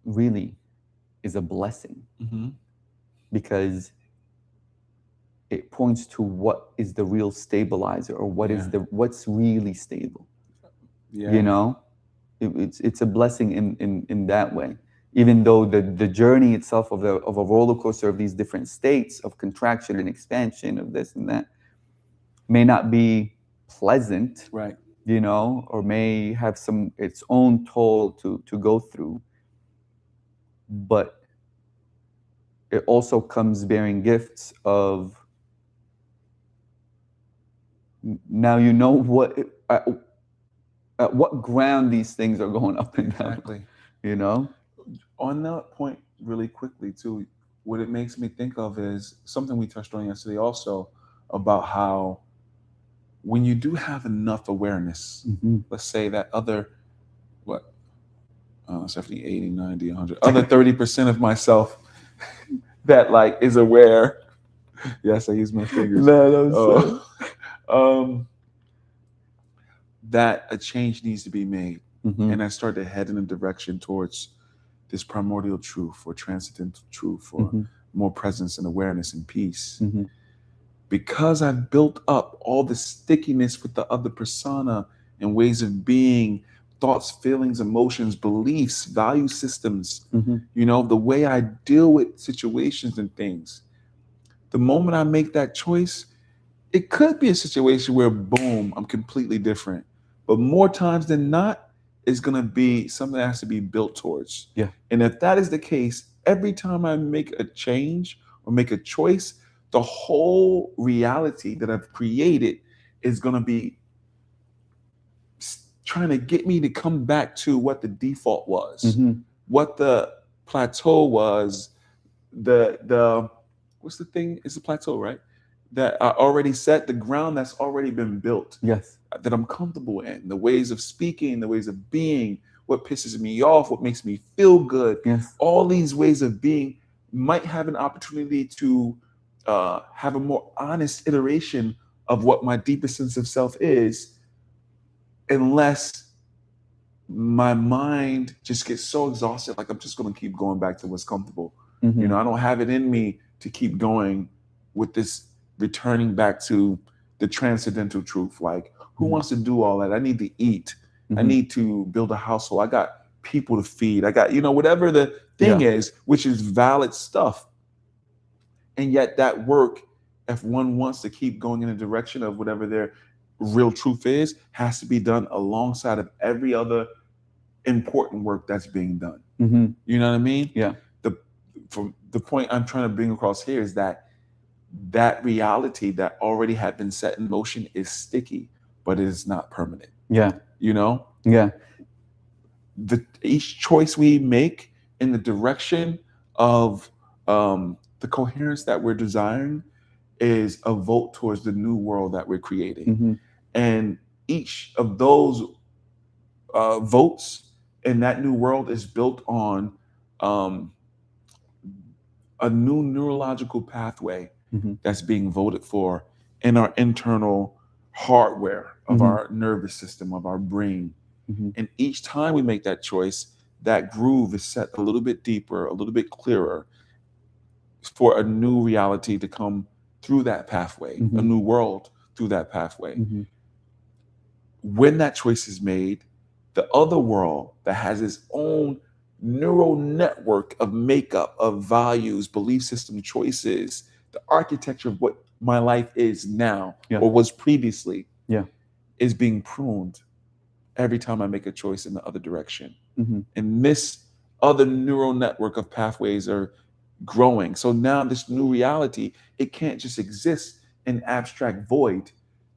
really is a blessing Mhm. because it points to what is the real stabilizer or Yeah. what's really stable. Yeah. You know, it's a blessing in that way. Even though the journey itself of a roller coaster of these different states of contraction and expansion of this and that may not be pleasant, Right. or may have some its own toll to go through, but it also comes bearing gifts of now what at what ground these things are going up and down. Exactly. you know On that point, really quickly too, what it makes me think of is something we touched on yesterday also about how when you do have enough awareness, Mhm. let's say that other what 70, 80, 90, 100, other 30% of myself that like is aware. Yes, I use my fingers. No, Oh, um, that a change needs to be made, and Mhm. I start to head in a direction towards this primordial truth or transcendental truth or Mhm. more presence and awareness and peace. Mhm. because I've built up all the stickiness with the other persona and ways of being, thoughts, feelings, emotions, beliefs, value systems, Mm-hmm. the way I deal with situations and things. The moment I make that choice, it could be a situation where, boom, I'm completely different. But more times than not, it's going to be something that has to be built towards. Yeah. And if that is the case, every time I make a change or make a choice, the whole reality that I've created is going to be trying to get me to come back to what the default was, Mm-hmm. what the plateau was, the what's the thing? It's a plateau, right? That I already set, the ground that's already been built, Yes. that I'm comfortable in, the ways of speaking, the ways of being, what pisses me off, what makes me feel good. Yes. All these ways of being might have an opportunity to have a more honest iteration of what my deepest sense of self is, unless my mind just gets so exhausted, like I'm just going to keep going back to what's comfortable. Mm-hmm. I don't have it in me to keep going with this, returning back to the transcendental truth. Like, who Mm-hmm. wants to do all that? I need to eat. I Mm-hmm. need to build a household. I got people to feed. I got, whatever the thing Yeah. is, which is valid stuff. And yet, that work, if one wants to keep going in the direction of whatever their real truth is, has to be done alongside of every other important work that's being done. Mm-hmm. You know what I mean? Yeah. The from the point I'm trying to bring across here is that that reality that already had been set in motion is sticky, but it is not permanent. Yeah. You know, Yeah. each choice we make in the direction of the coherence that we're desiring is a vote towards the new world that we're creating. Mm-hmm. And each of those votes in that new world is built on um, a new neurological pathway Mm-hmm. that's being voted for in our internal hardware of Mm-hmm. our nervous system, of our brain. Mm-hmm. And each time we make that choice, that groove is set a little bit deeper, a little bit clearer for a new reality to come through that pathway, Mm-hmm. a new world through that pathway. Mm-hmm. When that choice is made, the other world that has its own neural network of makeup, of values, belief system choices, the architecture of what my life is now Yeah. or was previously, Yeah. is being pruned every time I make a choice in the other direction. Mm-hmm. And this other neural network of pathways are growing. So now this new reality, it can't just exist in abstract void.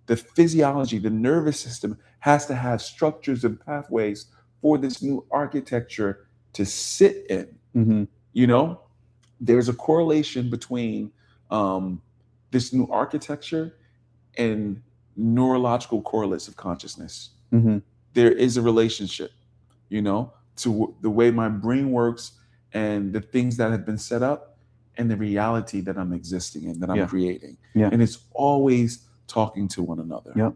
The physiology, the nervous system has to have structures and pathways for this new architecture to sit in. Mm-hmm. There's a correlation between um, this new architecture and neurological correlates of consciousness. Mm-hmm. There is a relationship, to the way my brain works and the things that have been set up and the reality that I'm existing in, that I'm Yeah. creating. Yeah. And it's always talking to one another. Yep.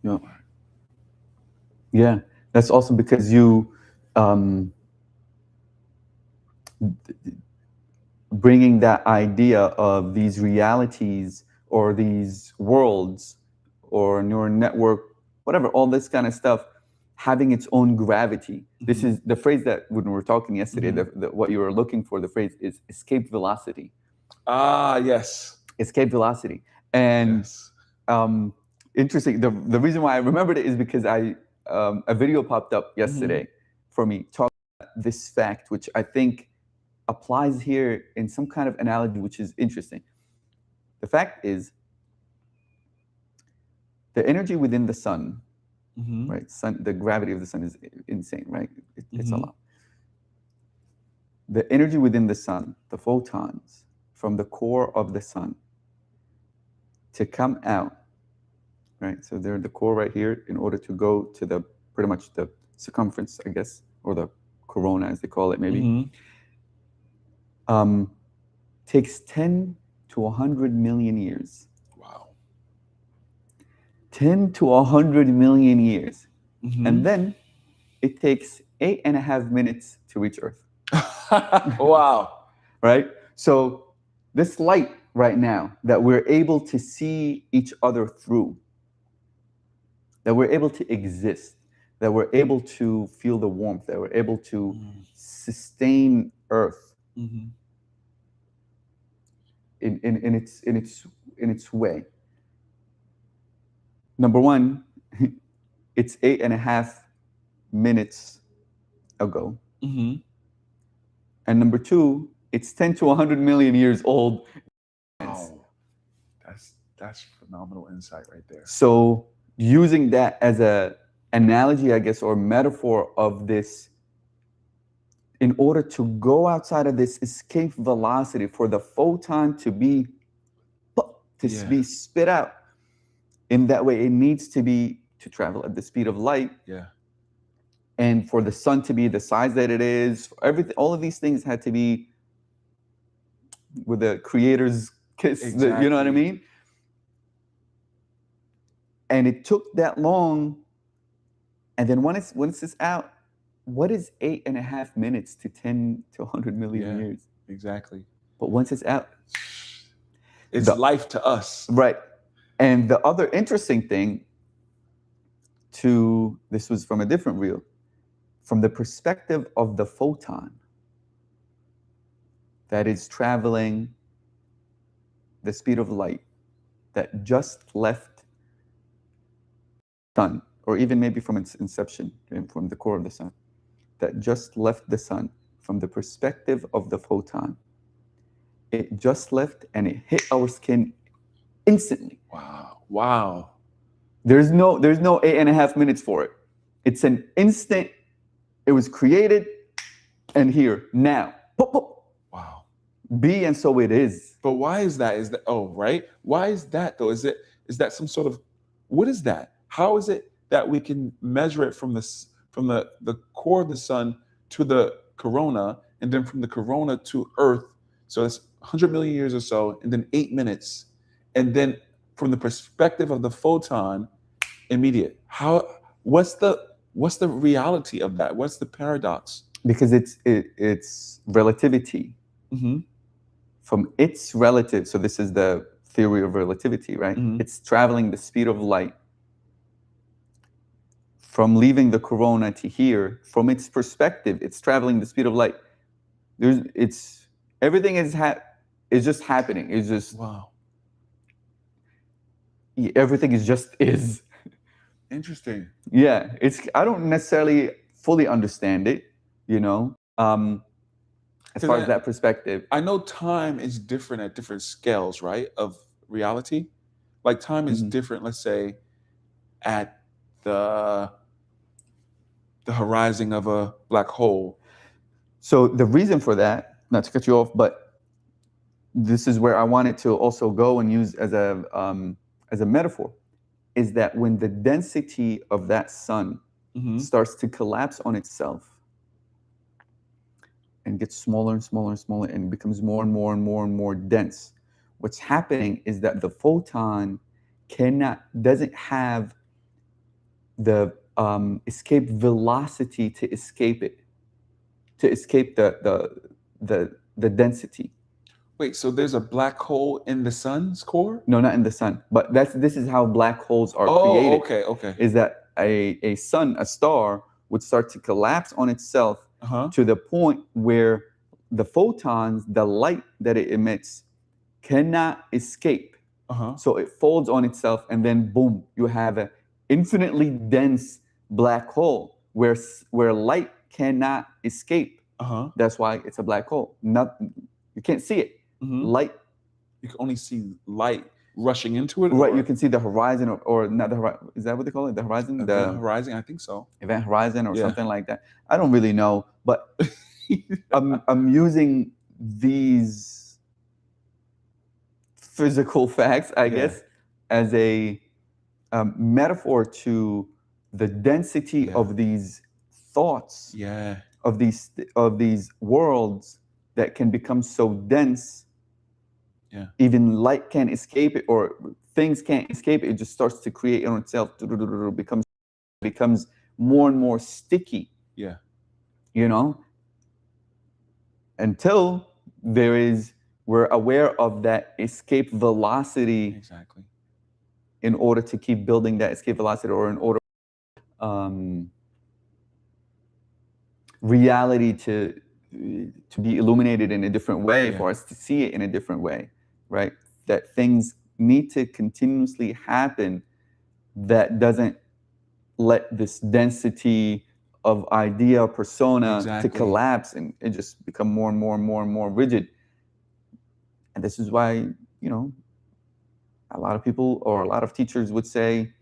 Yep. Yeah. That's awesome because you bringing that idea of these realities or these worlds or neural network, whatever, all this kind of stuff, having its own gravity. This is the phrase that when we were talking yesterday, what you were looking for, the phrase is escape velocity. Ah, yes. Escape velocity. And Yes. interesting. The reason why I remembered it is because a video popped up yesterday for me talking about this fact, which I think applies here in some kind of analogy, which is interesting. The fact is, the energy within the sun, right? The gravity of the sun is insane, right? It's a lot. The energy within the sun, the photons from the core of the sun, to come out, right? So they're the core right here in order to go to the pretty much the circumference, I guess, or the corona as they call it, maybe. Takes 10 to 100 million years. Wow. 10 to 100 million years. And then it takes 8.5 minutes to reach Earth. Wow. Right? So this light right now that we're able to see each other through, that we're able to exist, that we're able to feel the warmth, that we're able to sustain Earth Mm-hmm. in its way. Number one, it's 8.5 minutes ago. Mm-hmm. And number two, it's 10 to 100 million years old. Oh, that's phenomenal insight right there. So using that as a analogy, I guess, or metaphor of this, in order to go outside of this escape velocity for the photon to be be spit out, in that way it needs to travel at the speed of light. Yeah. And for the sun to be the size that it is, everything, all of these things had to be with the creator's kiss. You know what I mean? And it took that long. And then once it's out, what is 8.5 minutes to 10 to 100 million years? Exactly. But once it's out, it's life to us. Right. And the other interesting thing this was from a different reel, from the perspective of the photon that is traveling the speed of light, that just left sun, or even maybe from its inception, from the core of the sun, that just left the sun, from the perspective of the photon, it just left and it hit our skin instantly. Wow. There's no 8.5 minutes for it. It's an instant. It was created, and here now. Pop, pop. Wow. Be and so it is. But why is that? Right? Why is that though? Is that some sort of, what is that? How is it that we can measure it from the core of the sun to the corona, and then from the corona to Earth? So it's 100 million years or so, and then 8 minutes, and then from the perspective of the photon, immediate. What's the reality of that? What's the paradox? Because it's relativity. Mm-hmm. From its relative, so this is the theory of relativity, right? Mm-hmm. It's traveling the speed of light from leaving the corona to here. From its perspective, it's traveling the speed of light. Everything is just happening. It's just everything is. Interesting. Yeah, I don't necessarily fully understand it, as far as that perspective. I know time is different at different scales, right, of reality. Like time is different, let's say, at the horizon of a black hole. So the reason for that, not to cut you off, but this is where I wanted to also go and use as a metaphor, is that when the density of that sun starts to collapse on itself and gets smaller and smaller and smaller and becomes more and more and more and more dense, what's happening is that the photon doesn't have the escape velocity to escape the density. Wait, so there's a black hole in the sun's core? No, not in the sun. But this is how black holes are created. Okay. Is that a star would start to collapse on itself to the point where the photons, the light that it emits, cannot escape. So it folds on itself, and then boom, you have an infinitely dense black hole where light cannot escape. That's why it's a black hole. You can't see it. Light. You can only see light rushing into it. Right. You can see the horizon, or not the horizon. Is that what they call it? The horizon. The horizon. I think so. Event horizon or something like that. I don't really know, but I'm using these physical facts, I guess, as a metaphor to the density of these thoughts. Of these worlds that can become so dense. Even light can't escape it, or things can't escape it. It just starts to create on itself. Becomes more and more sticky. Until there is we're aware of that escape velocity Exactly. in order to keep building that escape velocity, or in order um, reality to be illuminated in a different way, Yeah. for us to see it in a different way, right? That things need to continuously happen that doesn't let this density of idea persona to Exactly. collapse and it just become more and more and more and more rigid. And this is why, you know, a lot of people or a lot of teachers would say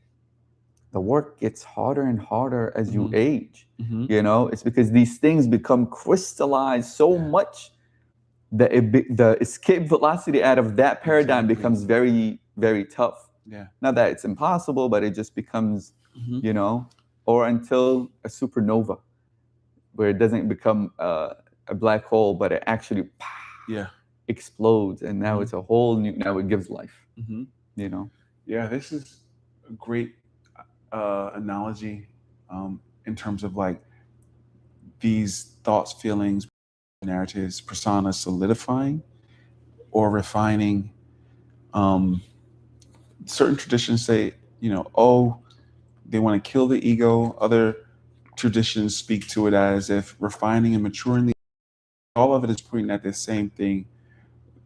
the work gets harder and harder as you Mhm. age. Mhm. You know, it's because these things become crystallized so Yeah. much that the escape velocity out of that paradigm Exactly. becomes very, very tough. Yeah. Not that it's impossible, but it just becomes, Mhm. you know, or until a supernova, where it doesn't become a black hole, but it actually Yeah. explodes, and now Mhm. it's a whole new. Now it gives life. Mhm. You know. Yeah, this is a great analogy in terms of like these thoughts, feelings, narratives, personas solidifying or refining. Um, Certain traditions say, oh, they want to kill the ego. Other traditions speak to it as if refining and maturing the. All of it is pointing at the same thing.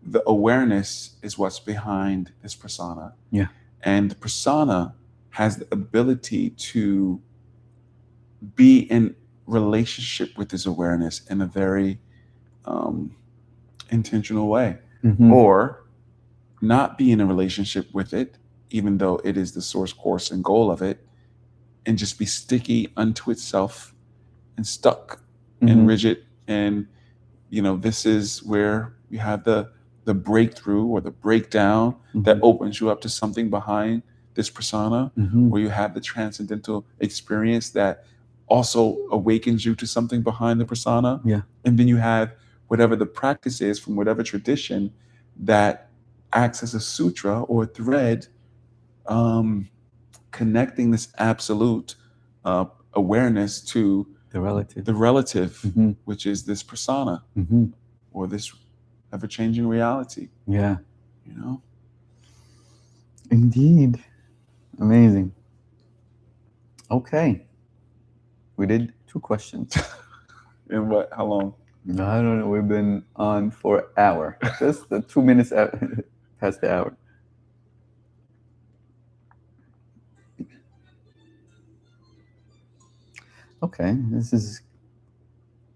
The awareness is what's behind this persona. Yeah. And the persona has the ability to be in relationship with this awareness in a very um, intentional way, Mm-hmm. or not be in a relationship with it, even though it is the source, course, and goal of it, and just be sticky unto itself and stuck and rigid. And this is where you have the breakthrough or the breakdown that opens you up to something behind this persona, where you have the transcendental experience that also awakens you to something behind the persona. Yeah. And then you have whatever the practice is from whatever tradition that acts as a sutra or a thread, um, connecting this absolute uh, awareness to The relative. the relative, Mm-hmm. which is this persona Mm-hmm. or this ever changing reality. Yeah. You know, Indeed. Amazing. Okay. We did 2 questions. and what? How long? I don't know. We've been on for an hour. Just the 2 minutes past the hour. Okay. This is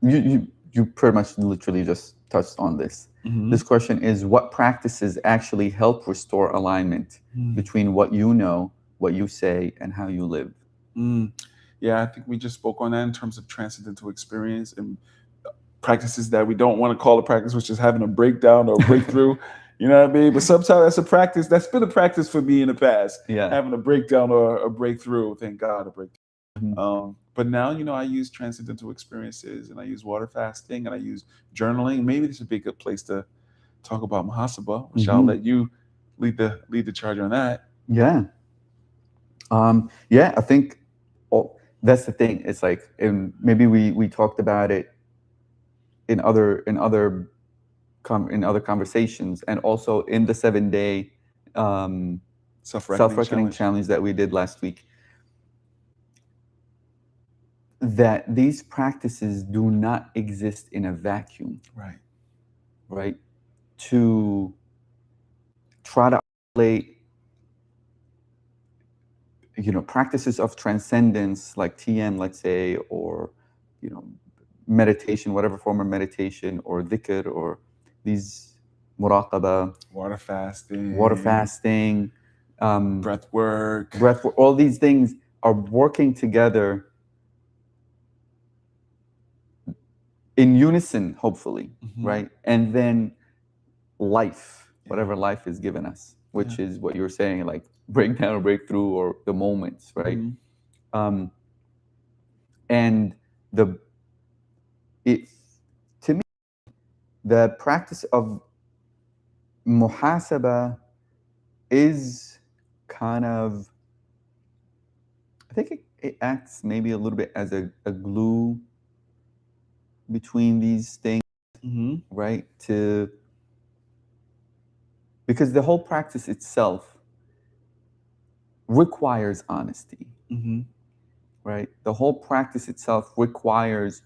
you pretty much literally just touched on this. Mhm. This question is, what practices actually help restore alignment between what you know, what you say, and how you live? Yeah, I think we just spoke on that in terms of transcendental experience and practices that we don't want to call a practice, which is having a breakdown or a breakthrough. You know what I mean? But sometimes that's a practice. That's been a practice for me in the past. Yeah. Having a breakdown or a breakthrough. Thank God, a breakthrough. Mhm. But now, I use transcendental experiences and I use water fasting and I use journaling. Maybe this would be a good place to talk about muhasaba, which I'll let you lead the charge on that. Yeah. Yeah, I think that's the thing. It's like, and maybe we talked about it in other conversations, and also in the 7-day self-reckoning challenge that we did last week, that these practices do not exist in a vacuum, right? To try to isolate, practices of transcendence like TM, let's say, or, meditation, whatever form of meditation, or dhikr, or these muraqaba, Water fasting, breath work. all these things are working together in unison, hopefully, right? And then life, whatever life is given us, which is what you're saying, like breakdown or breakthrough or the moments, right? And the it to me, the practice of muhasaba is kind of, I think it acts maybe a little bit as a glue between these things, right? To because the whole practice itself requires honesty, Mm-hmm. right? The whole practice itself requires,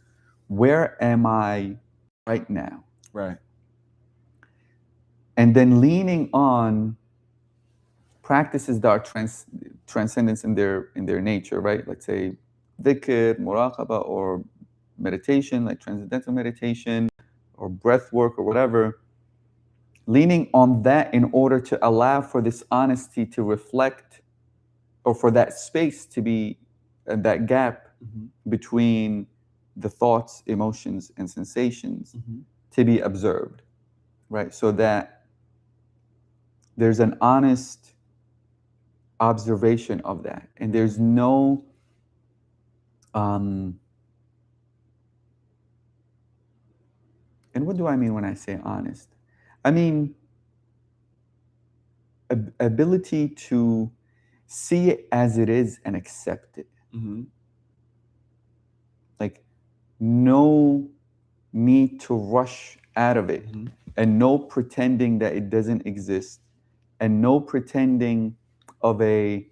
where am I right now? Right. And then leaning on practices that are transcendence in their nature, right? Let's say dhikr, muraqaba, or meditation, like transcendental meditation, or breath work, or whatever. Leaning on that in order to allow for this honesty to reflect, or for that space to be, that gap Mm-hmm. between the thoughts, emotions, and sensations Mm-hmm. to be observed, right? So that there's an honest observation of that, and there's no and what do I mean when I say honest? I mean ability to see it as it is and accept it. Mm-hmm. Like, no need to rush out of it, Mm-hmm. and no pretending that it doesn't exist, and no pretending of an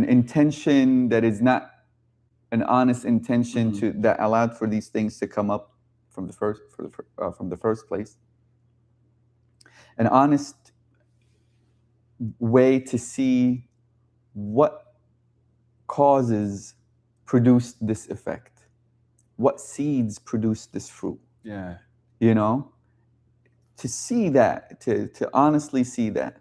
intention that is not an honest intention, Mm-hmm. to that allowed for these things to come up from the first place. An honest way to see what causes produced this effect, what seeds produced this fruit. Yeah. You know, to see that, to honestly see that.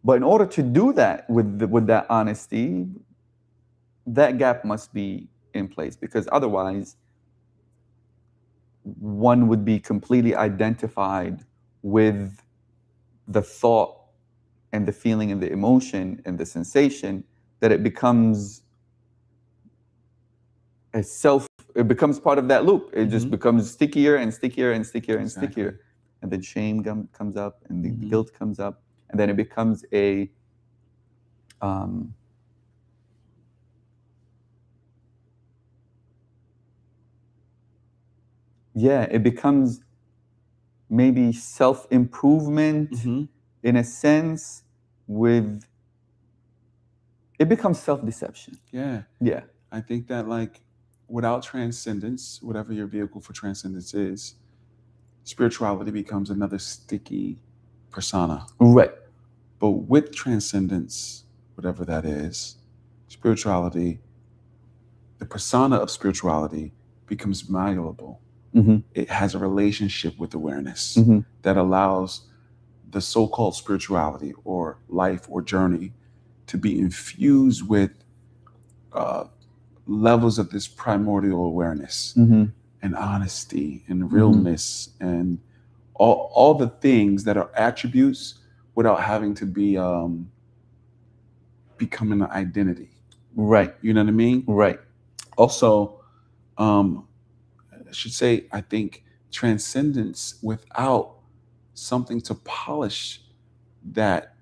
But in order to do that with that honesty, that gap must be in place, because otherwise one would be completely identified with the thought and the feeling and the emotion and the sensation, that it becomes a self, it becomes part of that loop. It just Mm-hmm. becomes stickier and stickier and stickier and Exactly. stickier. And then shame comes up, and the Mm-hmm. guilt comes up, and then it becomes um, it becomes maybe self-improvement Mm-hmm. in a sense, with it becomes self-deception. Yeah. Yeah. I think that, like, without transcendence, whatever your vehicle for transcendence is, spirituality becomes another sticky persona. Right. But with transcendence, whatever that is, spirituality, the persona of spirituality becomes malleable. Mm-hmm. It has a relationship with awareness Mm-hmm. that allows the so-called spirituality or life or journey to be infused with uh, levels of this primordial awareness Mm-hmm. and honesty and realness and all the things that are attributes without having to be becoming an identity. Right. You know what I mean? Right. Also, I should say, I think transcendence without something to polish that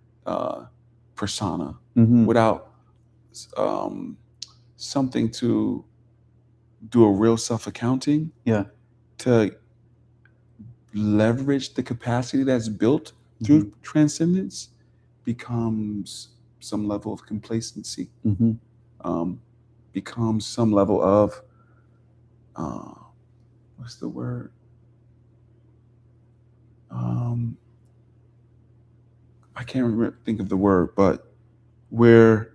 persona, Mm-hmm. without um, something to do a real self accounting, Yeah. to leverage the capacity that's built through transcendence, becomes some level of complacency, Mm-hmm. becomes some level of uh, what's the word? Um, I can't think of the word, but where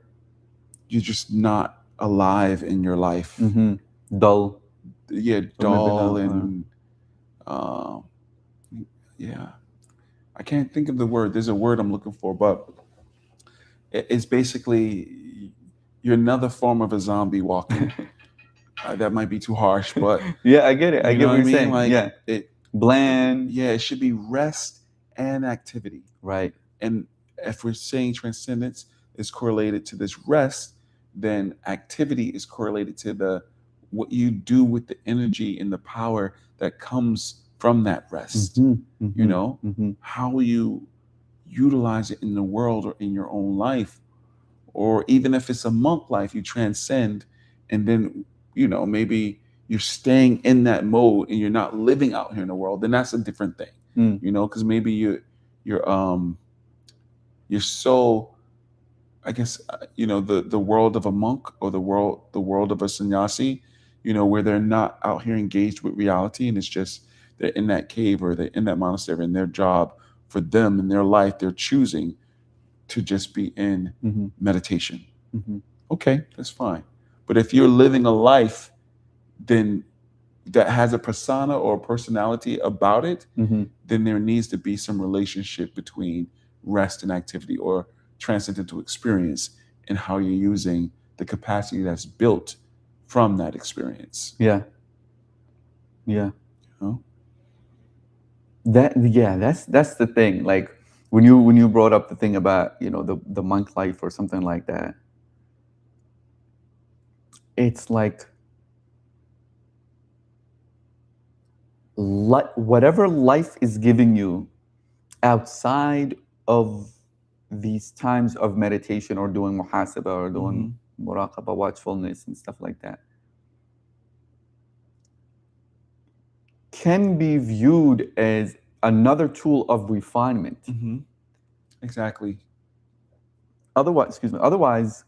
you're just not alive in your life. Mm-hmm. Dull. Yeah, Or maybe dull not, and uh, yeah, I can't think of the word. There's a word I'm looking for, but it's basically you're another form of a zombie walking. That might be too harsh, but yeah, I get it. I you get know what what I you're mean. saying. Like Yeah. it, Bland. yeah, it should be rest and activity. Right. And if we're saying transcendence is correlated to this rest, then activity is correlated to the what you do with the energy and the power that comes from that rest. Mm-hmm. Mm-hmm. You know, Mm-hmm. how you utilize it in the world or in your own life, or even if it's a monk life, you transcend, and then maybe you're staying in that mode and you're not living out here in the world, then that's a different thing. Mm. Because maybe you're you're so, I guess, the world of a monk, or the world of a sannyasi, where they're not out here engaged with reality, and it's just they're in that cave or they're in that monastery, and their job for them in their life, they're choosing to just be in Mm-hmm. meditation. Mm-hmm. Okay, that's fine. But if you're living a life then that has a persona or a personality about it, Mm-hmm. then there needs to be some relationship between rest and activity, or transcendental experience, and how you're using the capacity that's built from that experience. Yeah. Yeah. You know? That's the thing. Like when you brought up the thing about the monk life or something like that, it's like whatever life is giving you outside of these times of meditation or doing muhasaba or doing muraqaba, watchfulness and stuff like that, can be viewed as another tool of refinement. Mm-hmm. Exactly. Otherwise,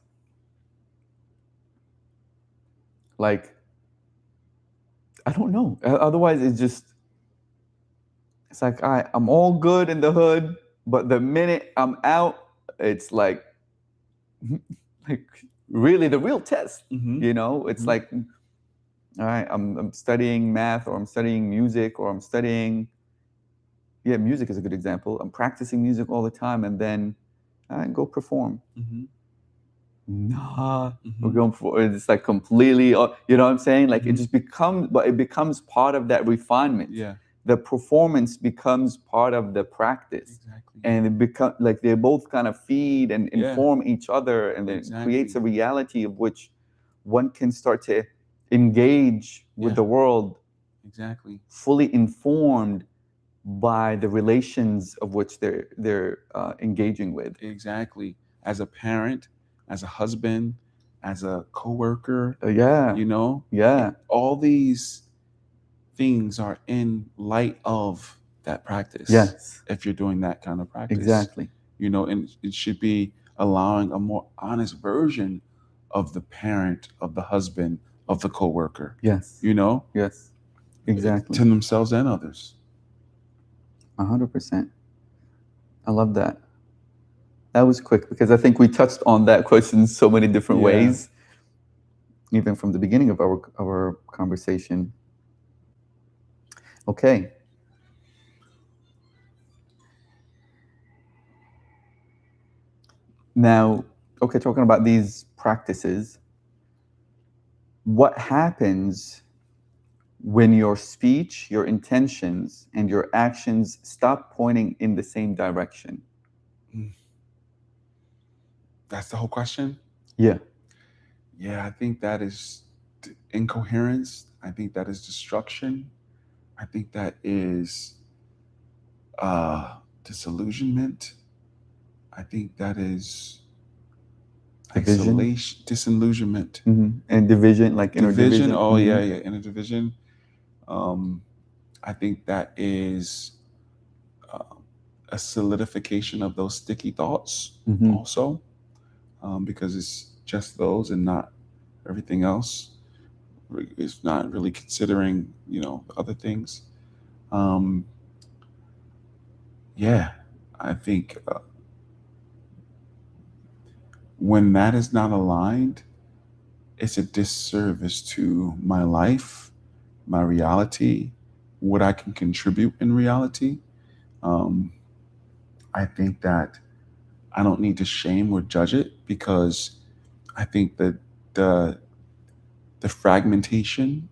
like, I don't know. Otherwise, it's like I'm all good in the hood, but the minute I'm out, it's like like really the real test. Mm-hmm. It's Mhm. like, all right, I'm studying math, or I'm studying music, or I'm studying, yeah, music is a good example. I'm practicing music all the time, and then I go perform. Mm-hmm. Nah, we're Mm-hmm. going for it's like completely, you know what I'm saying? Like it Mhm. just becomes, but it becomes part of that refinement. Yeah. The performance becomes part of the practice, Exactly. and it become like they both kind of feed and Yeah. inform each other, and then it creates a Exactly. reality of which one can start to engage with Yeah. the world Exactly. fully informed by the relations of which they're engaging with. Exactly. As a parent, as a husband, as a coworker, Yeah, yeah, all these things are in light of that practice. yes, If you're doing that kind of practice, exactly. and it should be allowing a more honest version of the parent, of the husband, of the coworker, Yes, you know, yes, exactly. to themselves and others. 100%. I love that. That was quick because I think we touched on that question in so many different Yeah. ways, even from the beginning of our conversation. Okay. Now, okay, talking about these practices, what happens when your speech, your intentions, and your actions stop pointing in the same direction? That's the whole question. Yeah. Yeah, I think that is incoherence. I think that is destruction. I think that is uh, disillusionment. I think that is Division. isolation, disillusionment, And division, like inner division. division. Oh yeah, yeah, inner division. I think that is uh, a solidification of those sticky thoughts, also, because it's just those and not everything else. It's not really considering, other things. Um, yeah, I think when that is not aligned, it's a disservice to my life, my reality, what I can contribute in reality. Um, I think that I don't need to shame or judge it, because I think that the the fragmentation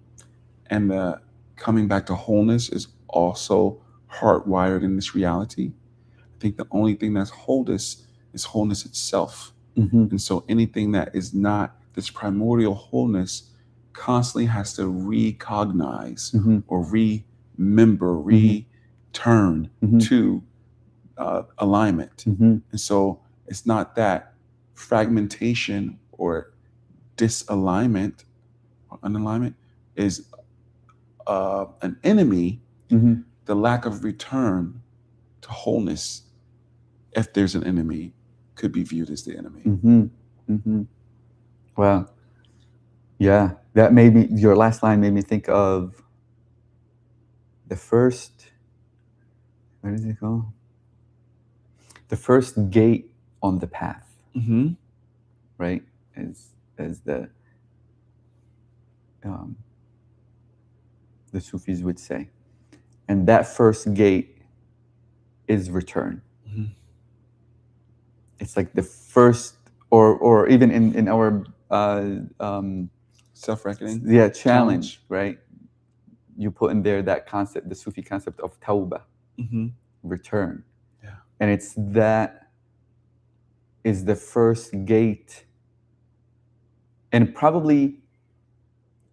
and the coming back to wholeness is also hardwired in this reality. I think the only thing that's wholeness is wholeness itself. And so anything that is not this primordial wholeness constantly has to recognize or remember, return to alignment. And so it's not that fragmentation or disalignment or unalignment is an enemy, Mm-hmm. the lack of return to wholeness, if there's an enemy, could be viewed as the enemy. Mm-hmm. Mm-hmm. Wow. Yeah, that made me. Your last line made me think of the first. What is it called? The first gate on the path, Mm-hmm. right? As um, the Sufis would say, and that first gate is return. Mm-hmm. It's like the first, or even in our Self-reckoning. challenge, right? You put in there that concept, the Sufi concept of tawbah, Mm-hmm. return, Yeah. and it's that is the first gate, and probably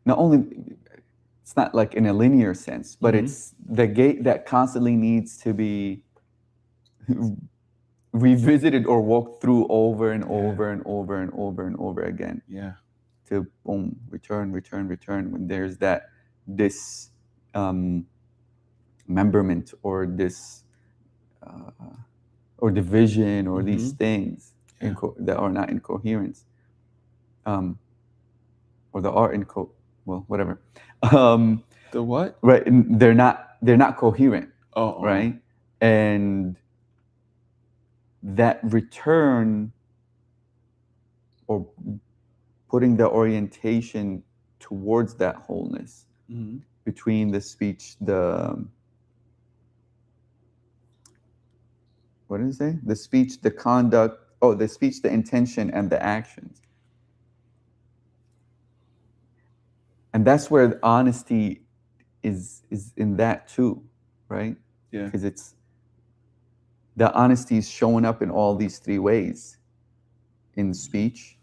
not only, it's not like in a linear sense, but Mm-hmm. it's the gate that constantly needs to be revisited or walked through over and over and over and over and over again, Yeah. to boom, return, return, return, when there's that this memberment, or this uh, or division, or these Mm-hmm. things Yeah. that are not in coherence, or that are in well, whatever, The what? right? And they're not coherent, Oh. right? And that return, or putting the orientation towards that wholeness, Mm-hmm. between the speech, what did it say? The speech, the conduct, the speech, the intention, and the actions. And that's where the honesty is in that too, right? Yeah. Because it's the honesty is showing up in all these three ways: in speech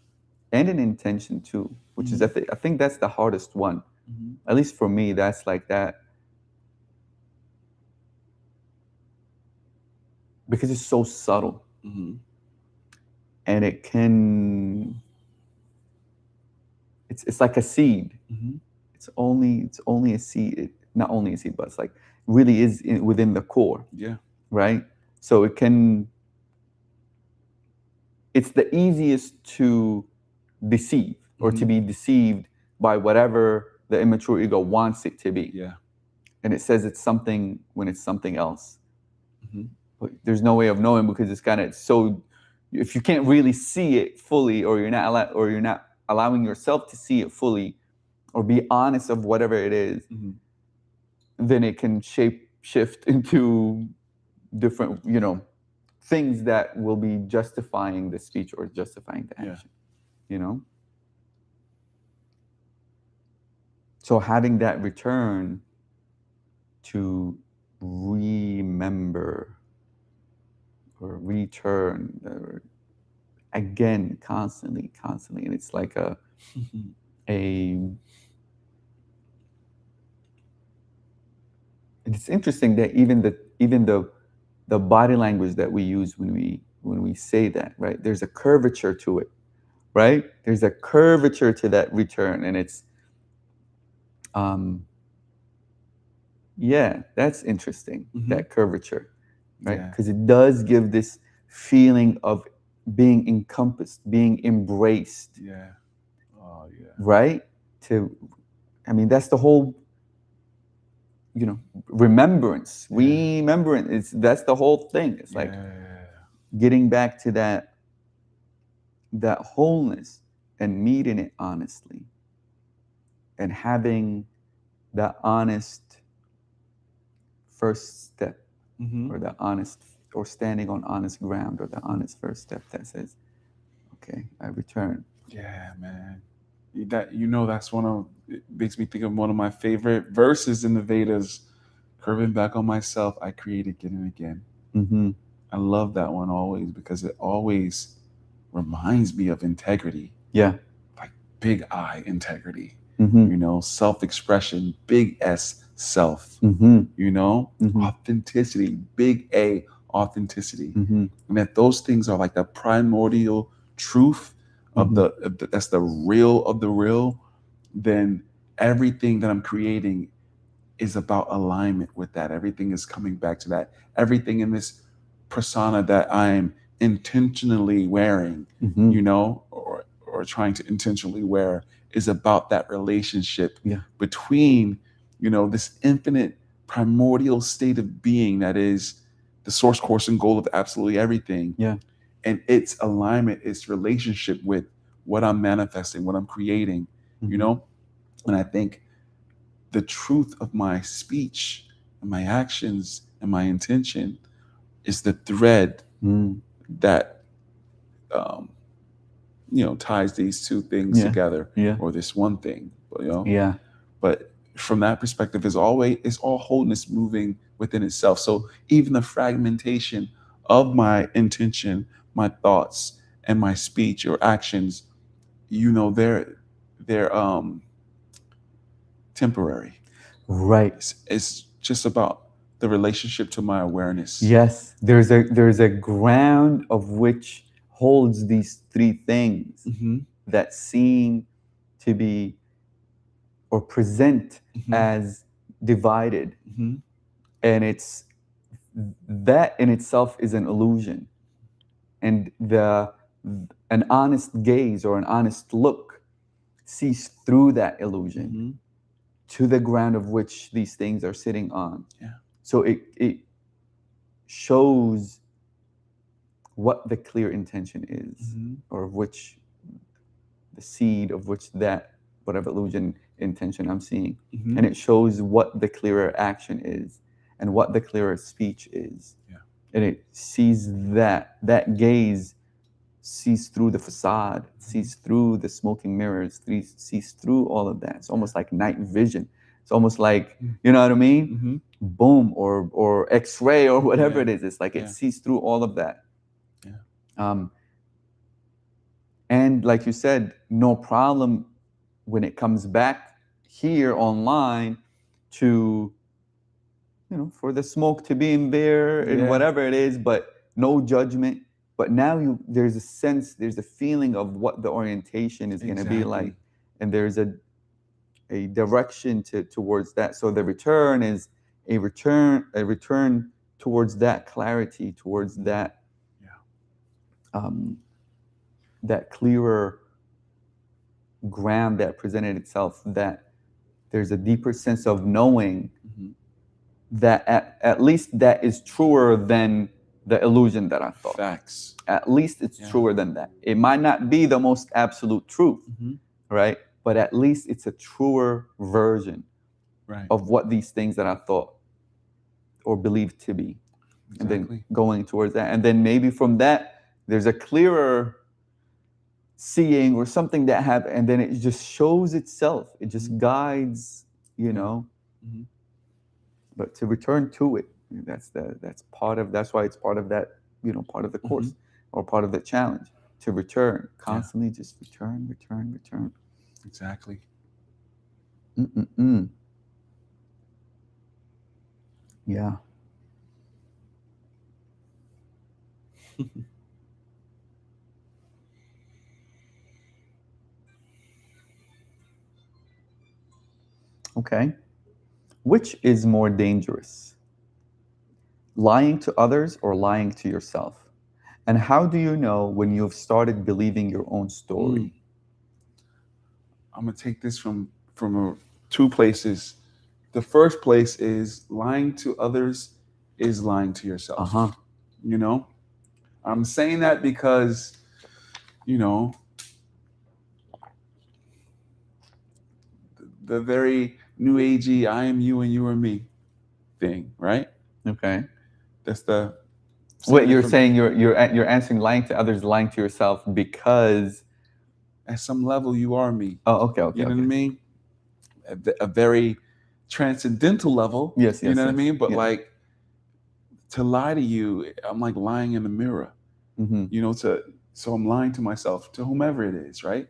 and in intention too, which is, I think that's the hardest one. Mm-hmm. At least for me, that's like that, because it's so subtle, Mm-hmm. and it's like a seed. Mm-hmm. It's only a seed. Not only a seed, but it's like really is within the core, Yeah. right? So it's the easiest to deceive, or to be deceived by whatever the immature ego wants it to be. Yeah. And it says it's something when it's something else. Mm-hmm. But there's no way of knowing, because it's kind of so, if you can't really see it fully, or you're not allowing yourself to see it fully, or be honest of whatever it is, Mm-hmm. then it can shift into different, things that will be justifying the speech, or justifying the action. So having that return to remember, or return, or again, constantly, and it's like a it's interesting that even the body language that we use when we say that, right? There's a curvature to it, right? There's a curvature to that return, and it's yeah, that's interesting. That curvature, right? Yeah. Because it does give this feeling of being encompassed, being embraced, Yeah. Oh yeah. right? That's the whole, remembrance. Remembrance. That's the whole thing. It's like getting back to that wholeness, and meeting it honestly, and having that honest first step, Mm-hmm. or the honest, or standing on honest ground, or the honest first step that says, okay, I return. Yeah, man. That's it makes me think of one of my favorite verses in the Vedas. Curving back on myself, I create again and again. Mm-hmm. I love that one always, because it always reminds me of integrity. Yeah. Like big I integrity. Mm-hmm. Self-expression, big S self. Mm-hmm. Mm-hmm. Authenticity, big A authenticity. Mm-hmm. And that those things are like the primordial truth of that's the real of the real, then everything that I'm creating is about alignment with that. Everything is coming back to that. Everything in this persona that I'm intentionally wearing, Mm-hmm. or trying to intentionally wear, is about that relationship Yeah. between, this infinite primordial state of being that is the source, course, and goal of absolutely everything, Yeah. and its alignment, its relationship with what I'm manifesting, what I'm creating, you Mm-hmm. know? And I think the truth of my speech and my actions and my intention is the thread Mm. that, um, ties these two things Yeah. together, Yeah. or this one thing, Yeah. but from that perspective, it's all wholeness moving within itself. So even the fragmentation of my intention, my thoughts, and my speech or actions, they're temporary. Right. It's just about the relationship to my awareness. Yes. There's a ground of which holds these three things Hmm. that seem to be or present Hmm. as divided, Hmm. and it's that in itself is an illusion, and the an honest gaze or an honest look sees through that illusion Hmm. to the ground of which these things are sitting on. Yeah. So it shows what the clear intention is, Hmm. or of which the seed of which that whatever illusion intention I'm seeing. Hmm. And it shows what the clearer action is and what the clearer speech is. Yeah. And it sees that gaze sees through the facade, sees through the smoking mirrors, sees through all of that. It's almost like night vision. It's almost like, you know what I mean? Hmm. Boom, or X-ray or whatever Yeah. it is. It's like it Yeah. sees through all of that. Yeah. Um, and like you said, no problem when it comes back here online to, for the smoke to be in there and Yeah. whatever it is, but no judgment. But now there's a sense, there's a feeling of what the orientation is going to be like, Exactly. and there's a direction towards that. So the return is a return towards that clarity, towards that Yeah. um, that clearer ground that presented itself. That there's a deeper sense of knowing Hmm. that at least that is truer than the illusion that I thought. Facts. At least it's Yeah. truer than that. It might not be the most absolute truth, Hmm. right? But at least it's a truer version Right. of what these things that I thought or believed to be. And then Exactly. going towards that. And then maybe from that, there's a clearer seeing or something that happened. And then it just shows itself. It just guides, Hmm. but to return to it, that's why it's part of that, part of the course or part of the challenge, to return constantly. Just return. Exactly. Mm-mm-mm. Yeah. Okay. Which is more dangerous, lying to others or lying to yourself? And how do you know when you've started believing your own story? I'm gonna take this from two places. The first place is lying to others is lying to yourself. Uh-huh. You know, I'm saying that because, you know, the very new agey "I am you and you are me" thing, right? Okay. That's the Wait, saying it you're from saying you're answering lying to others, lying to yourself because. at some level you are me. Oh, okay, okay, You know okay. what I mean? A very transcendental level. Yes, You yes, know what I yes. mean? But Yeah. like, to lie to you, I'm like lying in the mirror. Mm-hmm. So I'm lying to myself, to whomever it is, right?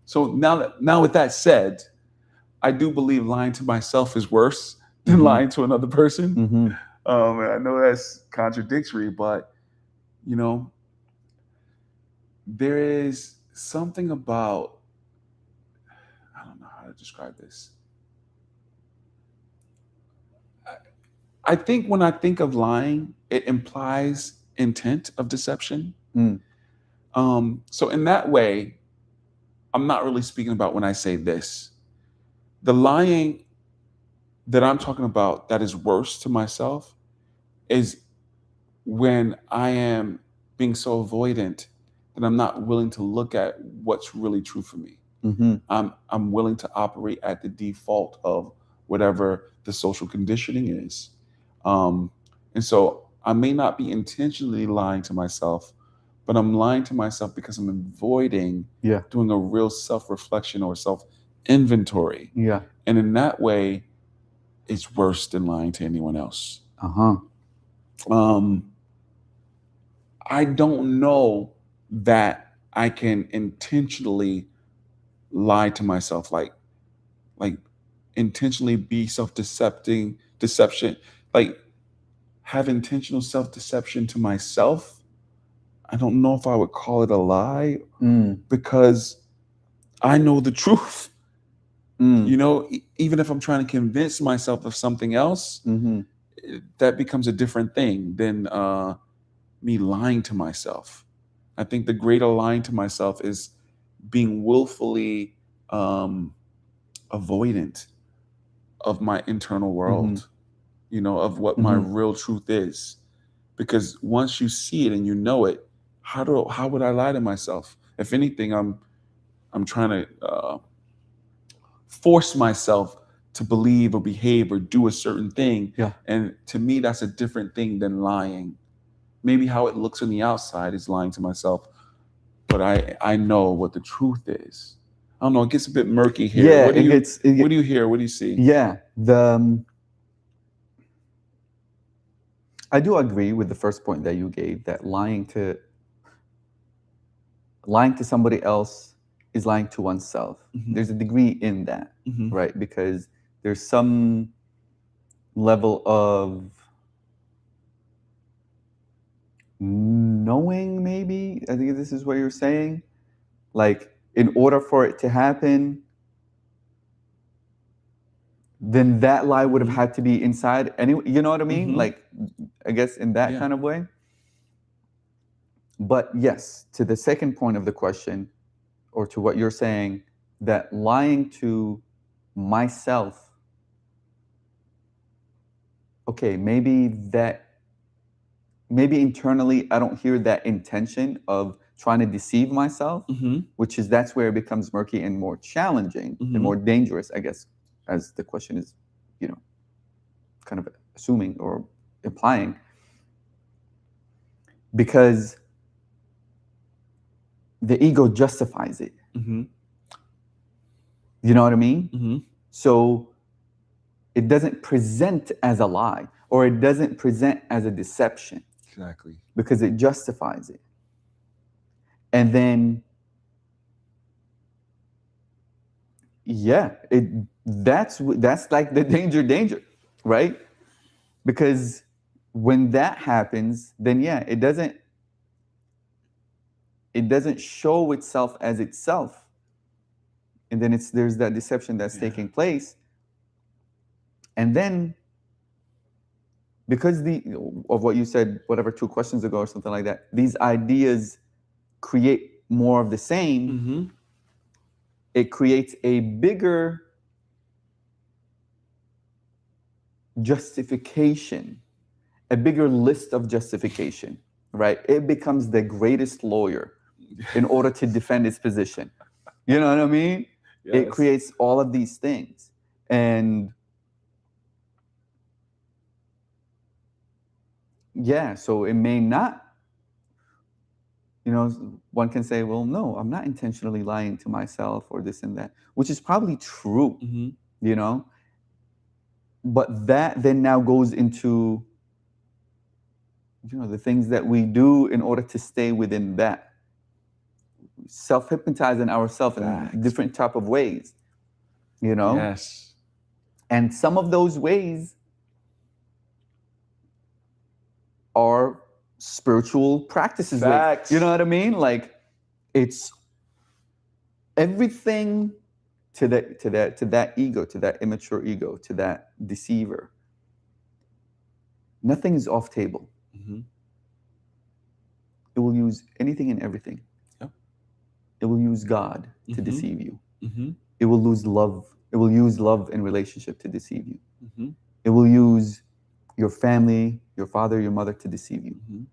So now with that said, I do believe lying to myself is worse than lying to another person. Mm-hmm. And I know that's contradictory, but you know, there is something about, I don't know how to describe this. I think when I think of lying, it implies intent of deception. Mm. So in that way, I'm not really speaking about when I say this. The lying that I'm talking about that is worse to myself is when I am being so avoidant that I'm not willing to look at what's really true for me. Mm-hmm. I'm willing to operate at the default of whatever the social conditioning is. Um, and so I may not be intentionally lying to myself, but I'm lying to myself because I'm avoiding Yeah. doing a real self reflection or self inventory. Yeah. And in that way, it's worse than lying to anyone else. Uh-huh. Um, I don't know that I can intentionally lie to myself, like intentionally be deception, like have intentional self deception to myself. I don't know if I would call it a lie Mm. because I know the truth. Mm. Even if I'm trying to convince myself of something else, Mm-hmm. that becomes a different thing than me lying to myself. I think the greater lying to myself is being willfully um, avoidant of my internal Mm-hmm. world, of what my Mm-hmm. real truth is. Because once you see it and you know it, how would I lie to myself? If anything, I'm trying to force myself to believe or behave or do a certain thing. Yeah. And to me, that's a different thing than lying. Maybe how it looks on the outside is lying to myself, but I know what the truth is. I don't know. It gets a bit murky here. Yeah. What do you It what do you hear? What do you see? yeah. I do agree with the first point that you gave, that lying to somebody else is lying to oneself. Mhm. There's a degree in that, Mhm. right? Because there's some level of knowing, maybe. I think this is what you're saying. Like, in order for it to happen, then that lie would have Mhm. had to be inside anyway. You know what I mean? Mhm. Like, I guess in that Yeah. kind of way. But yes, to the second point of the question, or to what you're saying, that lying to myself, okay, maybe internally I don't hear that intention of trying to deceive myself, Mhm. that's where it becomes murky and more challenging and more Mhm. dangerous, I guess, as the question is, you know, kind of assuming or implying, because the ego justifies it. Mhm. You know what I mean? Mhm. So it doesn't present as a lie, or it doesn't present as a deception, Exactly. because it justifies it. And then, yeah, that's like the danger, right? Because when that happens, then yeah, it doesn't show itself as itself, and then there's that deception that's Yeah. taking place. And then, because of what you said, whatever, 2 questions ago or something like that, these ideas create more of the same. Mhm. It creates a bigger justification, a bigger list of justification, right? It becomes the greatest lawyer in order to defend its position. You know what I mean? It Yes. creates all of these things. And yeah, so it may not, one can say, well, no, I'm not intentionally lying to myself or this and that, which is probably true, Mhm. you know? But that then now goes into, the things that we do in order to stay within that, self-hypnotizing ourselves in Facts. different type of ways, Yes. and some of those ways are spiritual practices ways. Facts. You know what I mean? Like, it's everything to that ego, to that immature ego, to that deceiver. Nothing is off table. Mm-hmm. It will use anything and everything. Yep. It will use God to Mm-hmm. deceive you. Mm-hmm. It will lose love. It will use love and relationship to deceive you. Mm-hmm. It will use your family, your father, your mother to deceive you. Mm-hmm.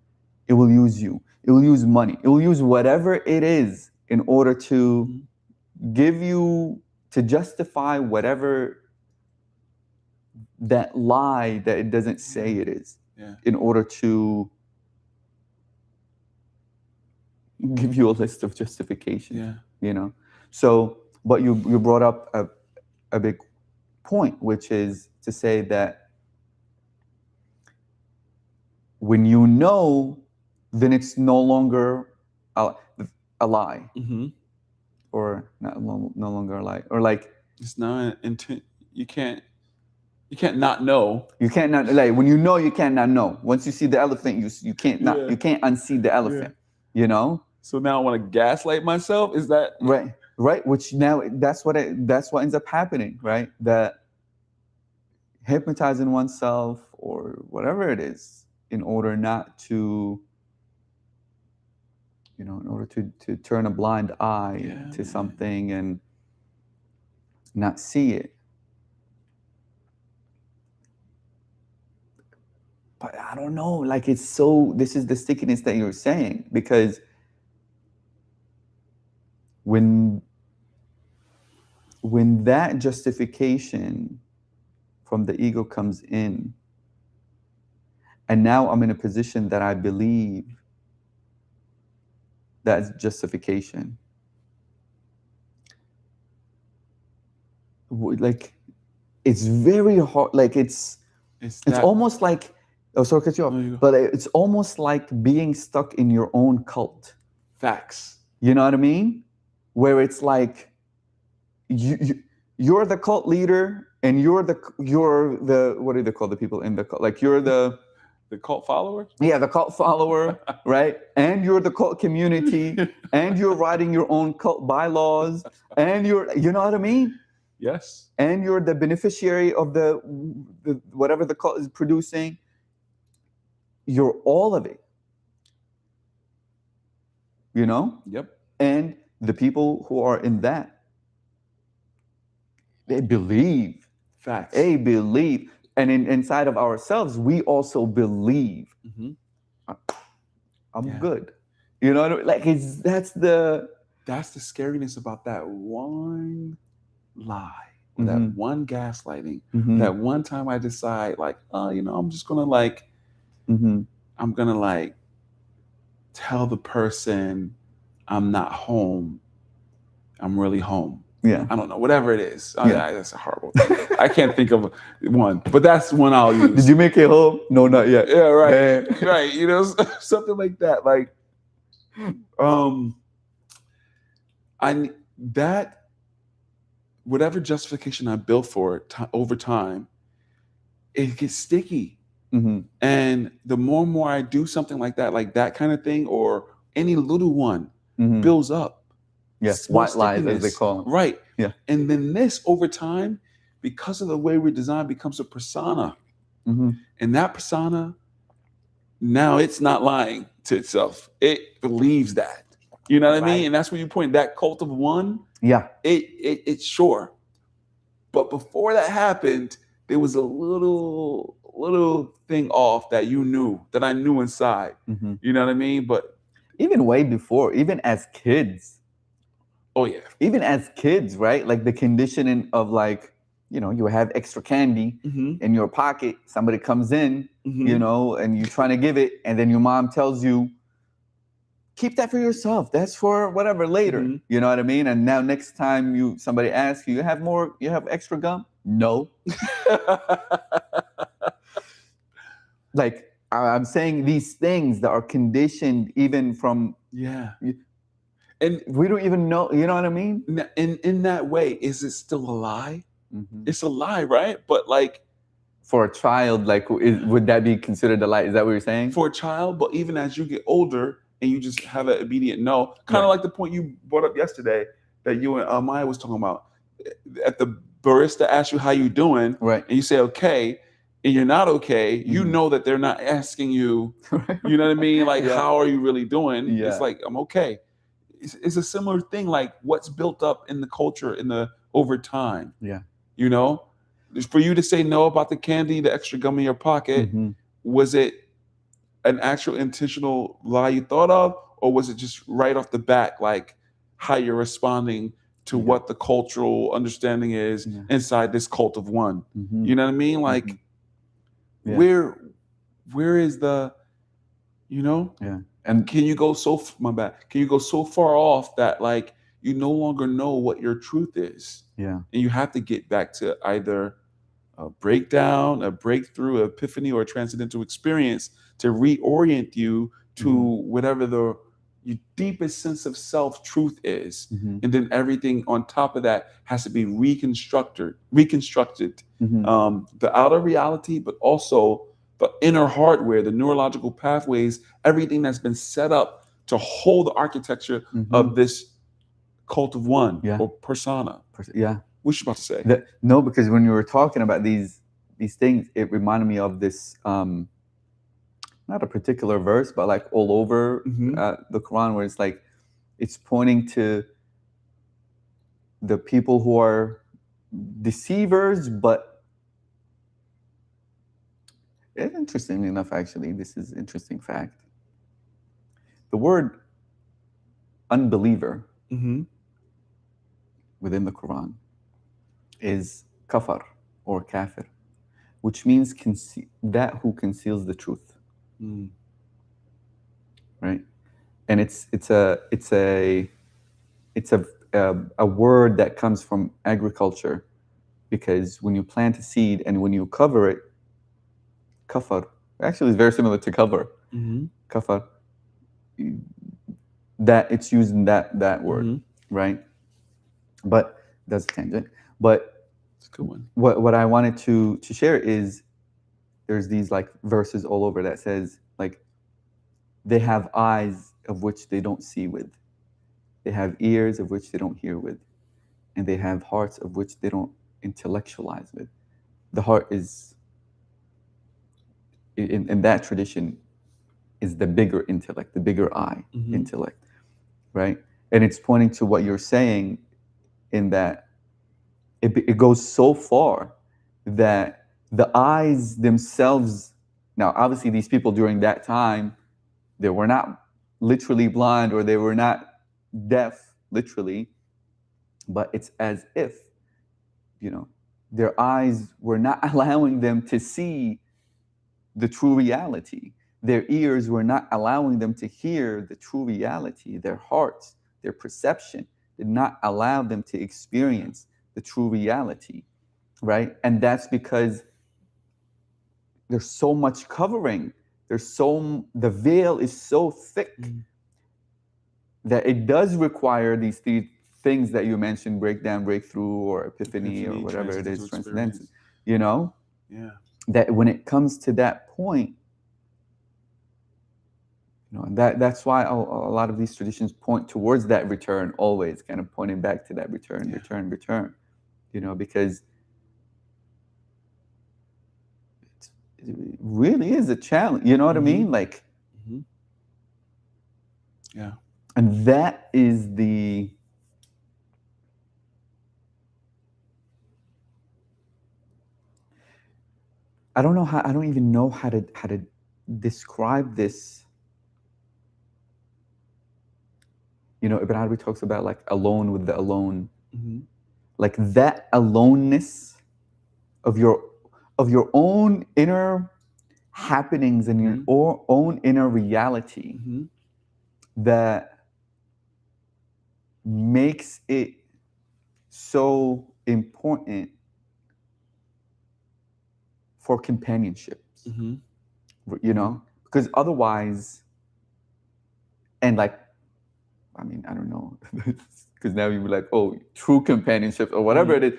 It will use you. It will use money. It will use whatever it is in order to give you, to justify whatever that lie that it doesn't say it is, Yeah. in order to give you a list of justifications. Yeah. You know? So, but you brought up a big point, which is to say that when you know, then it's no longer a lie, Mm-hmm. or no longer a lie, or like It's not intent. You can't not know. you can't not, like, when you know, you can't not know. Once you see the elephant, you can't not, Yeah. you can't unsee the elephant. You know? So now I want to gaslight myself. Is that right? Which now that's what ends up happening, right? That hypnotizing oneself or whatever it is, in order not to, in order to turn a blind eye to something and not see it. But I don't know, like, this is the stickiness that you're saying, because when that justification from the ego comes in, and now I'm in a position that I believe that's justification, like, it's very hard, like it's almost like, oh, sorry to cut you off, but it's almost like being stuck in your own cult. Facts. You know what I mean? Where it's like you're the cult leader, and you're the what do they call the people in the cult? Like, you're the cult follower? Yeah, the cult follower, right? And you're the cult community, and you're writing your own cult bylaws, and you know what I mean? Yes. And you're the beneficiary of the whatever the cult is producing. You're all of it. You know? Yep. And the people who are in that, they believe. Facts. They believe. And inside of ourselves, we also believe. Mm-hmm. I'm good. You know what I mean? Like, that's the scariness about that one lie, or Mm-hmm. that one gaslighting, Mm-hmm. that one time I decide, like, I'm just gonna like, Mm-hmm. I'm gonna like tell the person I'm not home, I'm really home. Yeah. I don't know, whatever it is. That's a horrible thing. I can't think of one, but that's one I'll use. Did you make it home? No, not yet. Yeah, right. Right. You know, something like that. Like, whatever justification I built for it over time, it gets sticky. Mm-hmm. And the more and more I do something like that kind of thing, or any little one, Mm-hmm. builds up. Yes, white lies, as they call them. Right. Yeah. And then this, over time, because of the way we're designed, becomes a persona. Mm-hmm. And that persona, now it's not lying to itself. It believes that. You know what I mean? And that's where you point, that cult of one. Yeah. It's sure. But before that happened, there was a little thing off that you knew, that I knew inside. Mm-hmm. You know what I mean? But even way before, even as kids. Oh yeah. Even as kids, right? Like, the conditioning of, like, you have extra candy in your pocket. Somebody comes in, and you're trying to give it, and then your mom tells you, keep that for yourself. That's for whatever later. Mm-hmm. You know what I mean? And now next time somebody asks you have extra gum? No. Like, I'm saying these things that are conditioned even from and we don't even know, you know what I mean? In that way, is it still a lie? Mm-hmm. It's a lie, right? But like, for a child, like, would that be considered a lie? Is that what you're saying? For a child, but even as you get older and you just have an immediate no, kind of like the point you brought up yesterday that you and Maya was talking about. At the barista asks you how you doing, right? And you say okay, and you're not okay, you Mhm. know that they're not asking you, Right. you know what I mean? Like, Yeah. how are you really doing? It's Yeah. like, I'm okay. It's a similar thing, like what's built up in the culture in the over time, Yeah. you know? For you to say no about the candy, the extra gum in your pocket, Mhm. was it an actual intentional lie you thought of, or was it just right off the bat, like how you're responding to Yeah. what the cultural understanding is Yeah. inside this cult of one? Mhm. You know what I mean? Like, Mhm. Yeah. where where is the, you know, Yeah. And can you go my bad, can you go so far off that like you no longer know what your truth is, yeah. and you have to get back to either a breakdown, a breakthrough, epiphany, or a transcendental experience to reorient you to Mhm. whatever the your deepest sense of self truth is. Mhm. And then everything on top of that has to be reconstructed. Mhm. The outer reality, but also the inner hardware, the neurological pathways, everything that's been set up to hold the architecture Mhm. of this cult of one Yeah. or persona. Yeah. What you about to say? No, because when you were talking about these things, it reminded me of this not a particular verse, but like all over Mm-hmm. the Quran, where it's like it's pointing to the people who are deceivers, but interestingly enough, actually, this is interesting fact. The word unbeliever Mm-hmm. within the Quran is kafar or kafir, which means that who conceals the truth, Mm. right? And it's a word that comes from agriculture, because when you plant a seed and when you cover it, kafar actually is very similar to cover, Mm-hmm. kafar, that it's using that word, Mm-hmm. right? But that's a tangent. But It's a good one. what I wanted to share is there's these like verses all over that says like they have eyes of which they don't see with, they have ears of which they don't hear with, and they have hearts of which they don't intellectualize with. The heart is in that tradition is the bigger intellect, the bigger eye Mm-hmm. intellect, right? And it's pointing to what you're saying in that it goes so far that the eyes themselves, now obviously these people during that time, they were not literally blind or they were not deaf literally, but it's as if, you know, their eyes were not allowing them to see the true reality. Their ears were not allowing them to hear the true reality. Their hearts, their perception did not allow them to experience the true reality, right? And that's because there's so much covering. The veil is so thick that it does require these three things that you mentioned: breakdown, breakthrough, or epiphany, or Epiphany, whatever it is, transcendental transcendence. experience. You know, Yeah. that when it comes to that point, and that's why a lot of these traditions point towards that return, always kind of pointing back to that return, Yeah. return. Because it really is a challenge. You know what I mean? Like, Mm-hmm. Yeah. and that is the I don't even know how to describe this. Ibn Arabi talks about like alone with the alone, Mm-hmm. like that aloneness of your own inner happenings and your Mm-hmm. own inner reality Mm-hmm. that makes it so important for companionships, Mm-hmm. because otherwise, and like, I mean, I don't know, because now you'd be like, oh, true companionship or whatever it is.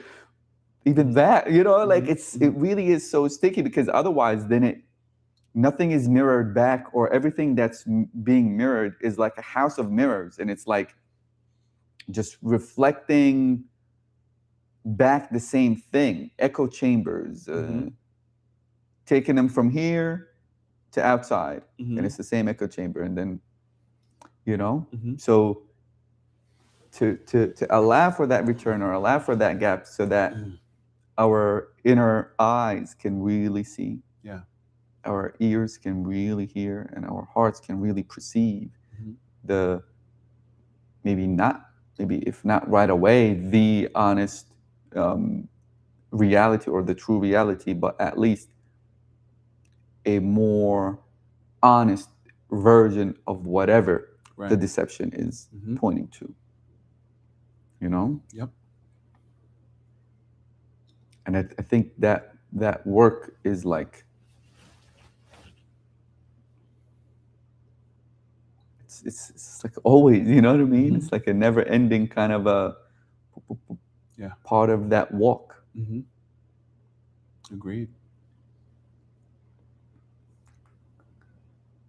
Even that, like it really is so sticky, because otherwise, then nothing is mirrored back, or everything that's being mirrored is like a house of mirrors, and it's like just reflecting back the same thing, echo chambers. Mm-hmm. taking them from here to outside, Mhm. and it's the same echo chamber. And then, Mhm. so to allow for that return or allow for that gap so that our inner eyes can really see, Yeah. our ears can really hear, and our hearts can really perceive Mhm. the maybe if not right away, the honest um, reality or the true reality, but at least a more honest version of whatever the Right. deception is Mhm. pointing to, you know? Yep. And I think that work is like, it's like always, you know what I mean? Mhm. It's like a never ending kind of a Yeah. part of that walk. Mhm. Agreed.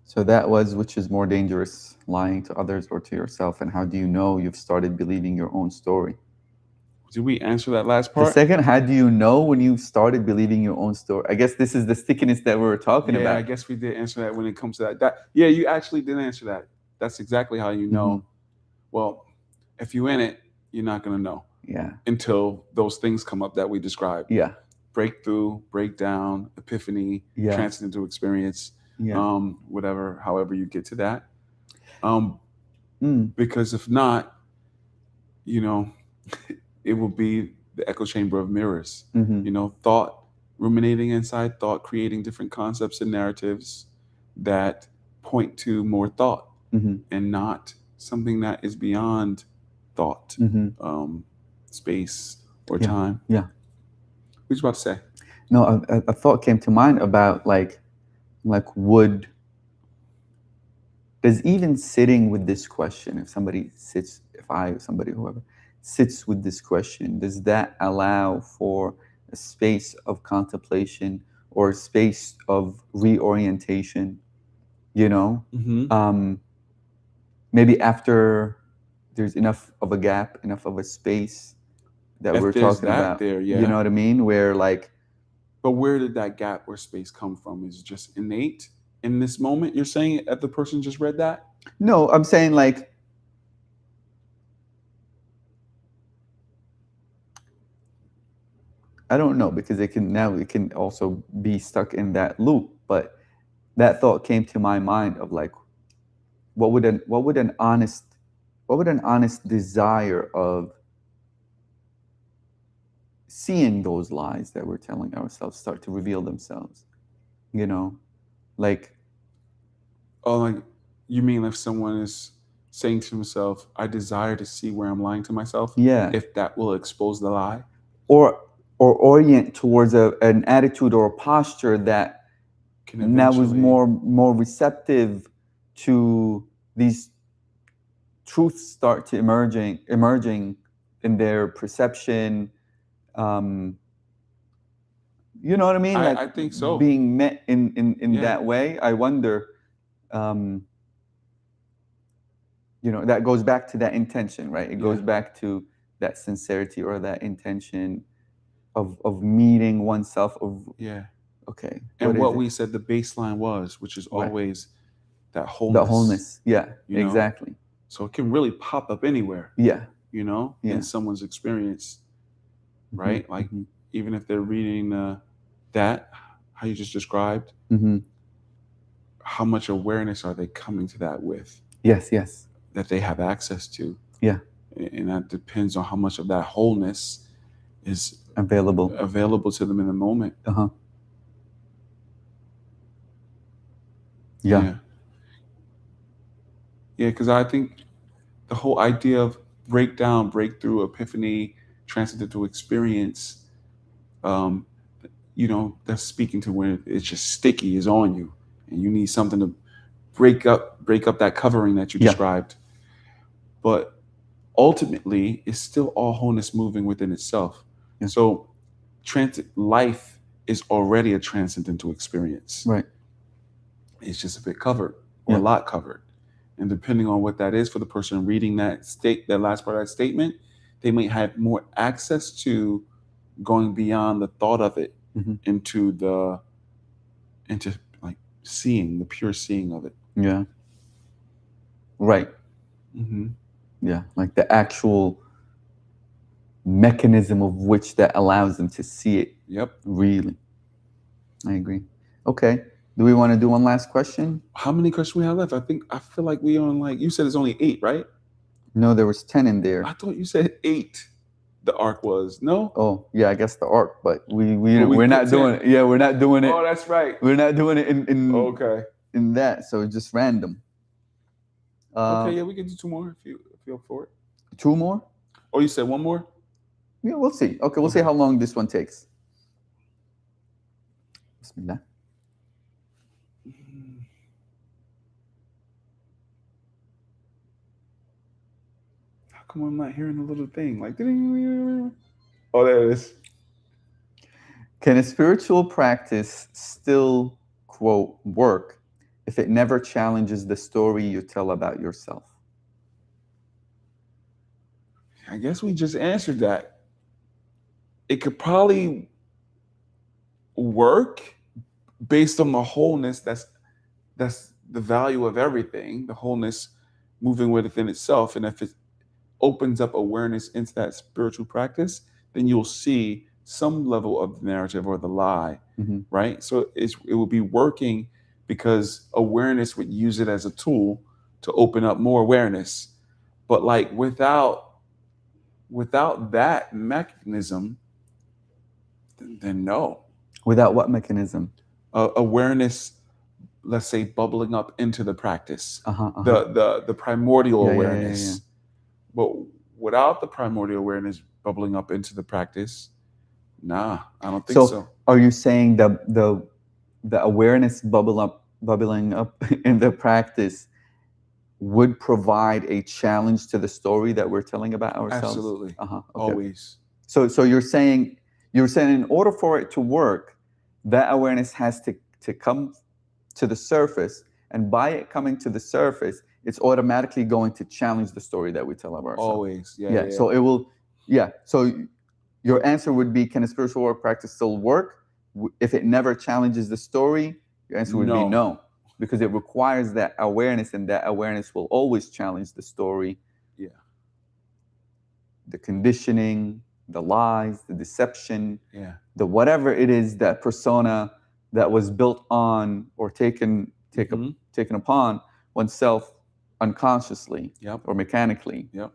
So that was, which is more dangerous, lying to others or to yourself? And how do you know you've started believing your own story? Did we answer that last The part? second, how do you know when you've started believing your own story? I guess this is the stickiness that we were talking Yeah, I about. guess we did answer that when it comes to that. Yeah, you actually did answer that. That's exactly how you Hmm. know. Well, if you're in it, you're not gonna know Yeah. until those things come up that we described. Yeah. Breakthrough, breakdown, epiphany, Yeah. transcendental experience, Yeah. whatever, however you get to that. Um, Mm. because if not, you know, it will be the echo chamber of mirrors. Hmm. Thought ruminating inside thought, creating different concepts and narratives that point to more thought Hmm. and not something that is beyond thought, Hmm. um, space, or Yeah. time. Yeah. What you about to say? No, a thought came to mind about would does even sitting with this question, if somebody sits, if I, somebody, whoever sits with this question, does that allow for a space of contemplation or a space of reorientation? You know, Mm-hmm. um, maybe after there's enough of a gap, enough of a space that If we're there's talking that about. there, You yeah. know what I mean? Where like, But where did that gap or space come from? Is it just innate in this moment? You're saying that the person just read that? no, I'm saying like, I don't know, because it can also be stuck in that loop. But that thought came to my mind of like, what would an honest desire of seeing those lies that we're telling ourselves start to reveal themselves? You know, like, Oh, like you mean if someone is saying to himself, I desire to see where I'm lying to myself, yeah, if that will expose the lie? or orient towards an attitude or a posture that Can now is eventually, more receptive to these truths start to emerging in their perception. um you know what I mean, like I think so. being met in Yeah. that way. I wonder, um that goes back to that intention, right? It Yeah. goes back to that sincerity or that intention of meeting oneself, of Yeah. okay, what And is what it? we said the baseline was, which is Right. always that The wholeness, wholeness, yeah, you know? exactly. So it can really pop up anywhere, Yeah. in Yeah. someone's experience, Hmm. right? Like Hmm. even if they're reading that, how you just described, Hmm. how much awareness are they coming to that with Yes. Yes. that they have access to? Yeah. And that depends on how much of that wholeness is Available. available to them in the moment. Uh-huh. Yeah. Yeah. Yeah. Because I think the whole idea of breakdown, breakthrough, epiphany, transcendental experience, um, that's speaking to when it's just sticky is on you and you need something to break up that covering that you Yeah. described. But ultimately, it's still all wholeness moving within itself. Yeah. So life is already a transcendental experience. Right. It's just a bit covered or a Yeah. lot covered. And depending on what that is for the person reading that last part of that statement, they may have more access to going beyond the thought of it Hmm. into the into like seeing, the pure seeing of it. Yeah. Right. Mm-hmm. Yeah. Like the actual mechanism of which that allows them to see it. Yep. Really. I agree. Okay. Do we want to do one last question? How many questions we have left? I feel like we on like, you said it's only 8, right? No, there was 10 in there. I thought you said 8. The arc was no. Oh, yeah, I guess the arc, but But we're put not 10. doing it. Yeah, we're not doing it. Oh, that's right. We're not doing it Okay. in that. So it's just random. Okay. Yeah, we can do 2 more if you're up for it. 2 more? Oh, you said 1 more? Yeah, we'll see. Okay, we'll see Okay. how long this one takes. Bismillah. How come I'm not hearing the little thing? Like, oh, there it is. Can a spiritual practice still, quote, work if it never challenges the story you tell about yourself? I guess we just answered that. It could probably work based on the wholeness that's the value of everything, the wholeness moving within itself. And if it opens up awareness into that spiritual practice, then you'll see some level of the narrative or the lie, Mm-hmm. right? So it will be working because awareness would use it as a tool to open up more awareness. But like without that mechanism, then no. Without what mechanism? Awareness, let's say, bubbling up into the practice, Uh-huh. the primordial Yeah, awareness. yeah. But without the primordial awareness bubbling up into the practice, nah, I don't think so. Are you saying the awareness bubbling up in the practice would provide a challenge to the story that we're telling about ourselves? Absolutely. Okay. Always. So you're saying in order for it to work, that awareness has to come to the surface, and by it coming to the surface, it's automatically going to challenge the story that we tell of ourselves. Always. Yeah. So it will. Yeah. So your answer would be, can a spiritual work practice still work if it never challenges the story? Your answer would be no, because it requires that awareness, and that awareness will always challenge the story. Yeah. The conditioning, the lies, the deception, yeah, the whatever it is, that persona that was built on or taken upon oneself unconsciously, Yep. or mechanically. Yep.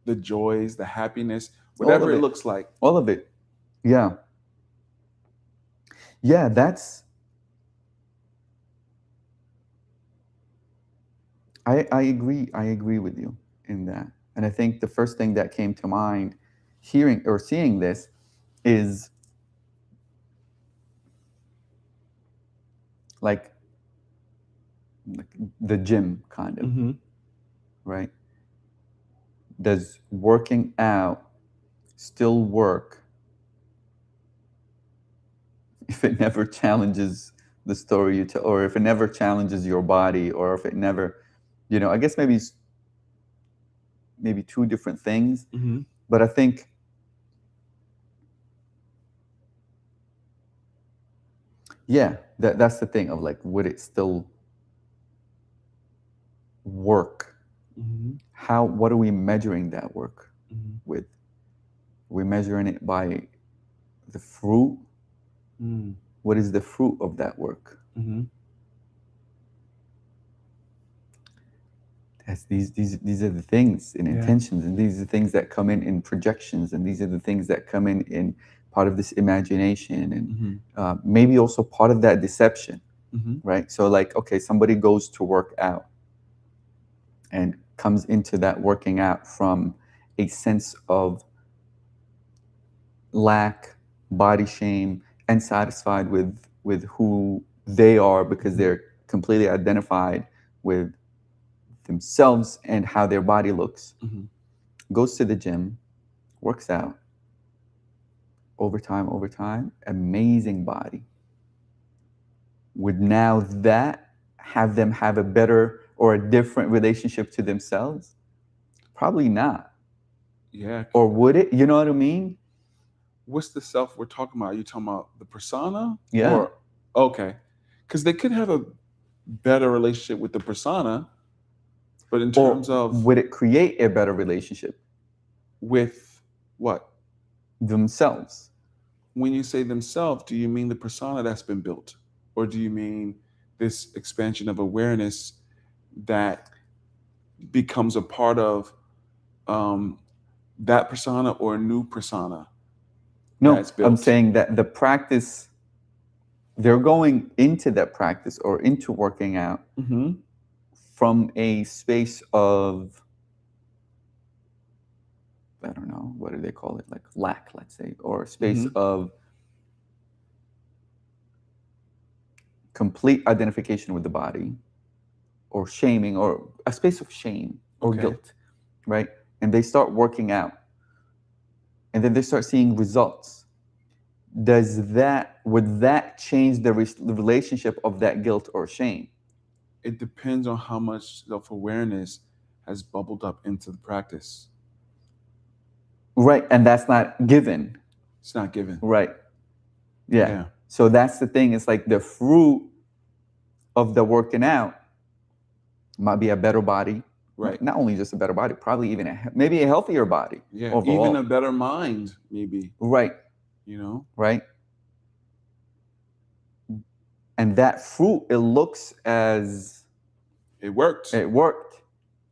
The joys, the happiness, whatever it looks like. All of it. Yeah. Yeah, that's... I agree with you in that. And I think the first thing that came to mind hearing or seeing this is like the gym kind of, Mm-hmm. right? Does working out still work if it never challenges the story you tell, or if it never challenges your body, or if it never, I guess maybe 2 different things. Mm-hmm. But I think, yeah, that's the thing of like, would it still work? Mm-hmm. What are we measuring that work with? Are we measuring it by the fruit? What is the fruit of that work? These are the things in intentions, and these are the things that come in projections, and these are the things that come in part of this imagination, and maybe also part of that deception, right? So like, okay, somebody goes to work out and comes into that working out from a sense of lack, body shame, and satisfied with who they are, because they're completely identified with themselves and how their body looks. Goes to the gym, works out, over time, amazing body. Would now that have them have a better or a different relationship to themselves? Probably not. Yeah. Or would it? You know what I mean? What's the self we're talking about? Are you talking about the persona? Yeah. Okay. because they could have a better relationship with the persona, but in Or terms of would it create a better relationship? with what? Themselves. When you say themselves, do you mean the persona that's been built, or do you mean this expansion of awareness that becomes a part of um, that persona or a new persona No, that's I'm built? saying that the practice, they're going into that practice or into working out Mm-hmm. from a space of, I don't know, what do they call it? Like lack, let's say, or a space Mm-hmm. of complete identification with the body, or shaming, or a space of shame or Okay. guilt, right? And they start working out, and then they start seeing results. Would that change the relationship of that guilt or shame? It depends on how much self-awareness has bubbled up into the practice. Right, and that's not given. It's not given. Right. Yeah. Yeah. So that's the thing. It's like the fruit of the working out might be a better body. Right. Not only just a better body, probably even maybe a healthier body. Yeah. Overall. Even a better mind, maybe. Right. You know. Right. And that fruit, it looks as it worked. It worked.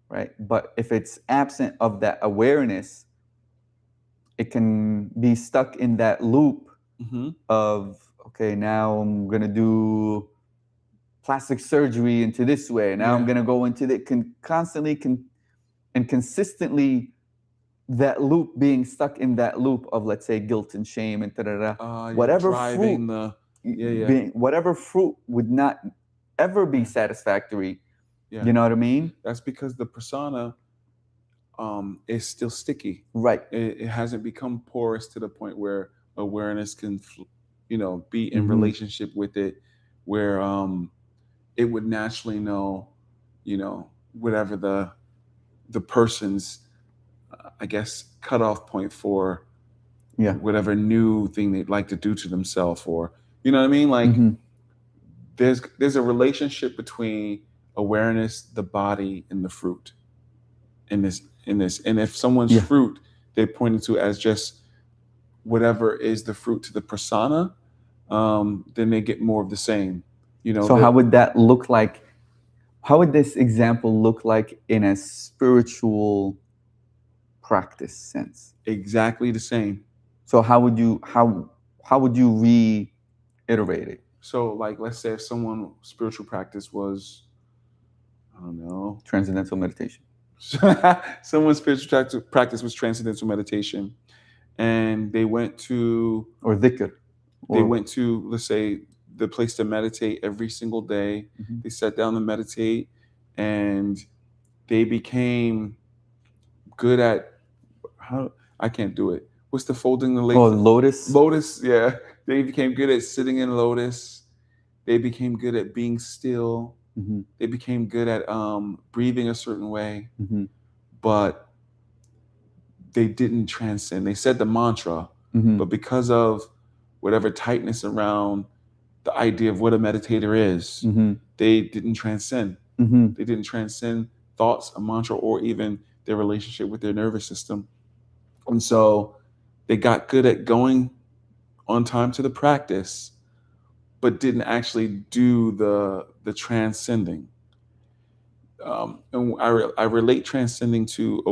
Right. But if it's absent of that awareness, it can be stuck in that loop Mm-hmm. of, okay, now I'm gonna do plastic surgery into this way. Now I'm gonna go into the constantly and consistently, that loop, being stuck in that loop of, let's say, guilt and shame and whatever driving fruit, the whatever fruit would not ever be satisfactory. You know what I mean? That's because the persona is still sticky. Right. It hasn't become porous to the point where awareness can, be in relationship with it, where it would naturally know, whatever the person's, I guess, cutoff point for whatever new thing they'd like to do to themselves, or you know what I mean? Like there's a relationship between awareness, the body, and the fruit in this. And if someone's fruit they pointed to as just whatever is the fruit to the persona, then they get more of the same. So how would that look like? How would this example look like in a spiritual practice sense? Exactly the same. So how would you reiterate it? So like, let's say if someone's spiritual practice was, I don't know, transcendental meditation. Someone's spiritual practice was transcendental meditation, and they went to, or dhikr. They went to, let's say, the place to meditate every single day. They sat down to meditate, and they became good at I can't do it. What's the folding the legs? Oh, lotus. Lotus, yeah. They became good at sitting in lotus. They became good at being still. They became good at breathing a certain way, but they didn't transcend. They said the mantra, but because of whatever tightness around the idea of what a meditator is, they didn't transcend. They didn't transcend thoughts, a mantra, or even their relationship with their nervous system. And so they got good at going on time to the practice, but didn't actually do the transcending. And I relate transcending to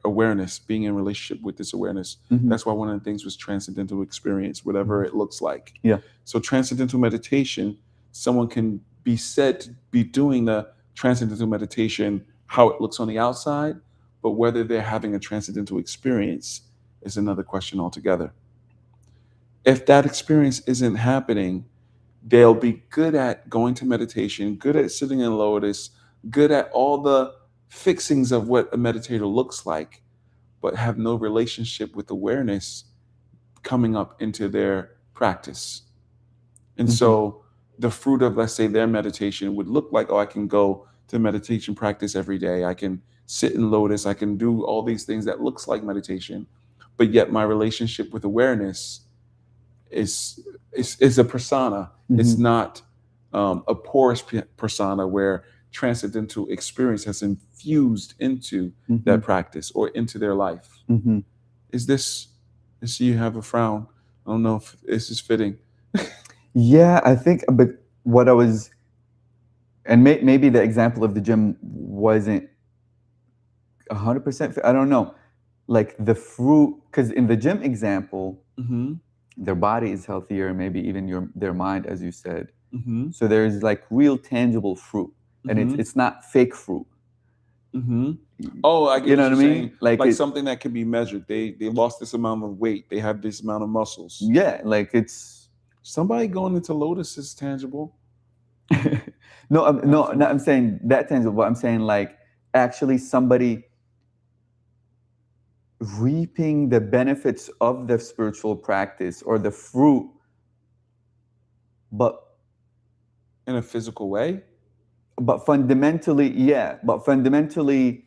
awareness, being in relationship with this awareness. That's why one of the things was transcendental experience, whatever it looks like. Yeah. So transcendental meditation, someone can be said to be doing the transcendental meditation how it looks on the outside, but whether they're having a transcendental experience is another question altogether. If that experience isn't happening, they'll be good at going to meditation, good at sitting in lotus, good at all the fixings of what a meditator looks like, but have no relationship with awareness coming up into their practice. And so the fruit of, let's say, their meditation would look like, oh, I can go to meditation practice every day. I can sit in lotus. I can do all these things that looks like meditation. But yet my relationship with awareness is a persona. It's not a porous persona where transcendental experience has infused into Mm-hmm. that practice or into their life. Mm-hmm. Is this? I see you have a frown. I don't know if this is fitting. Yeah, I think, but what I was, and maybe the example of the gym wasn't 100%. I don't know. Like the fruit, because in the gym example, Mm-hmm. their body is healthier, maybe even their mind, as you said. Mm-hmm. So there's like real tangible fruit, and Mm-hmm. it's not fake fruit. Mm-hmm. Oh, I get You know what what I you're saying. mean? Like Like it, something that can be measured. They lost this amount of weight. They have this amount of muscles. yeah, like it's Somebody going into Lotus is tangible. no, no, Absolutely. no. I'm saying that tangible. But I'm saying like actually somebody reaping the benefits of the spiritual practice or the fruit, but In a physical way. fundamentally, yeah, but fundamentally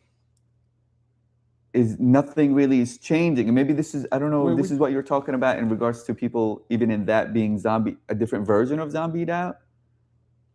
is nothing really is changing. And maybe this is, I don't know, Where this would is what you're talking about in regards to people even in that being zombie, a different version of zombied out.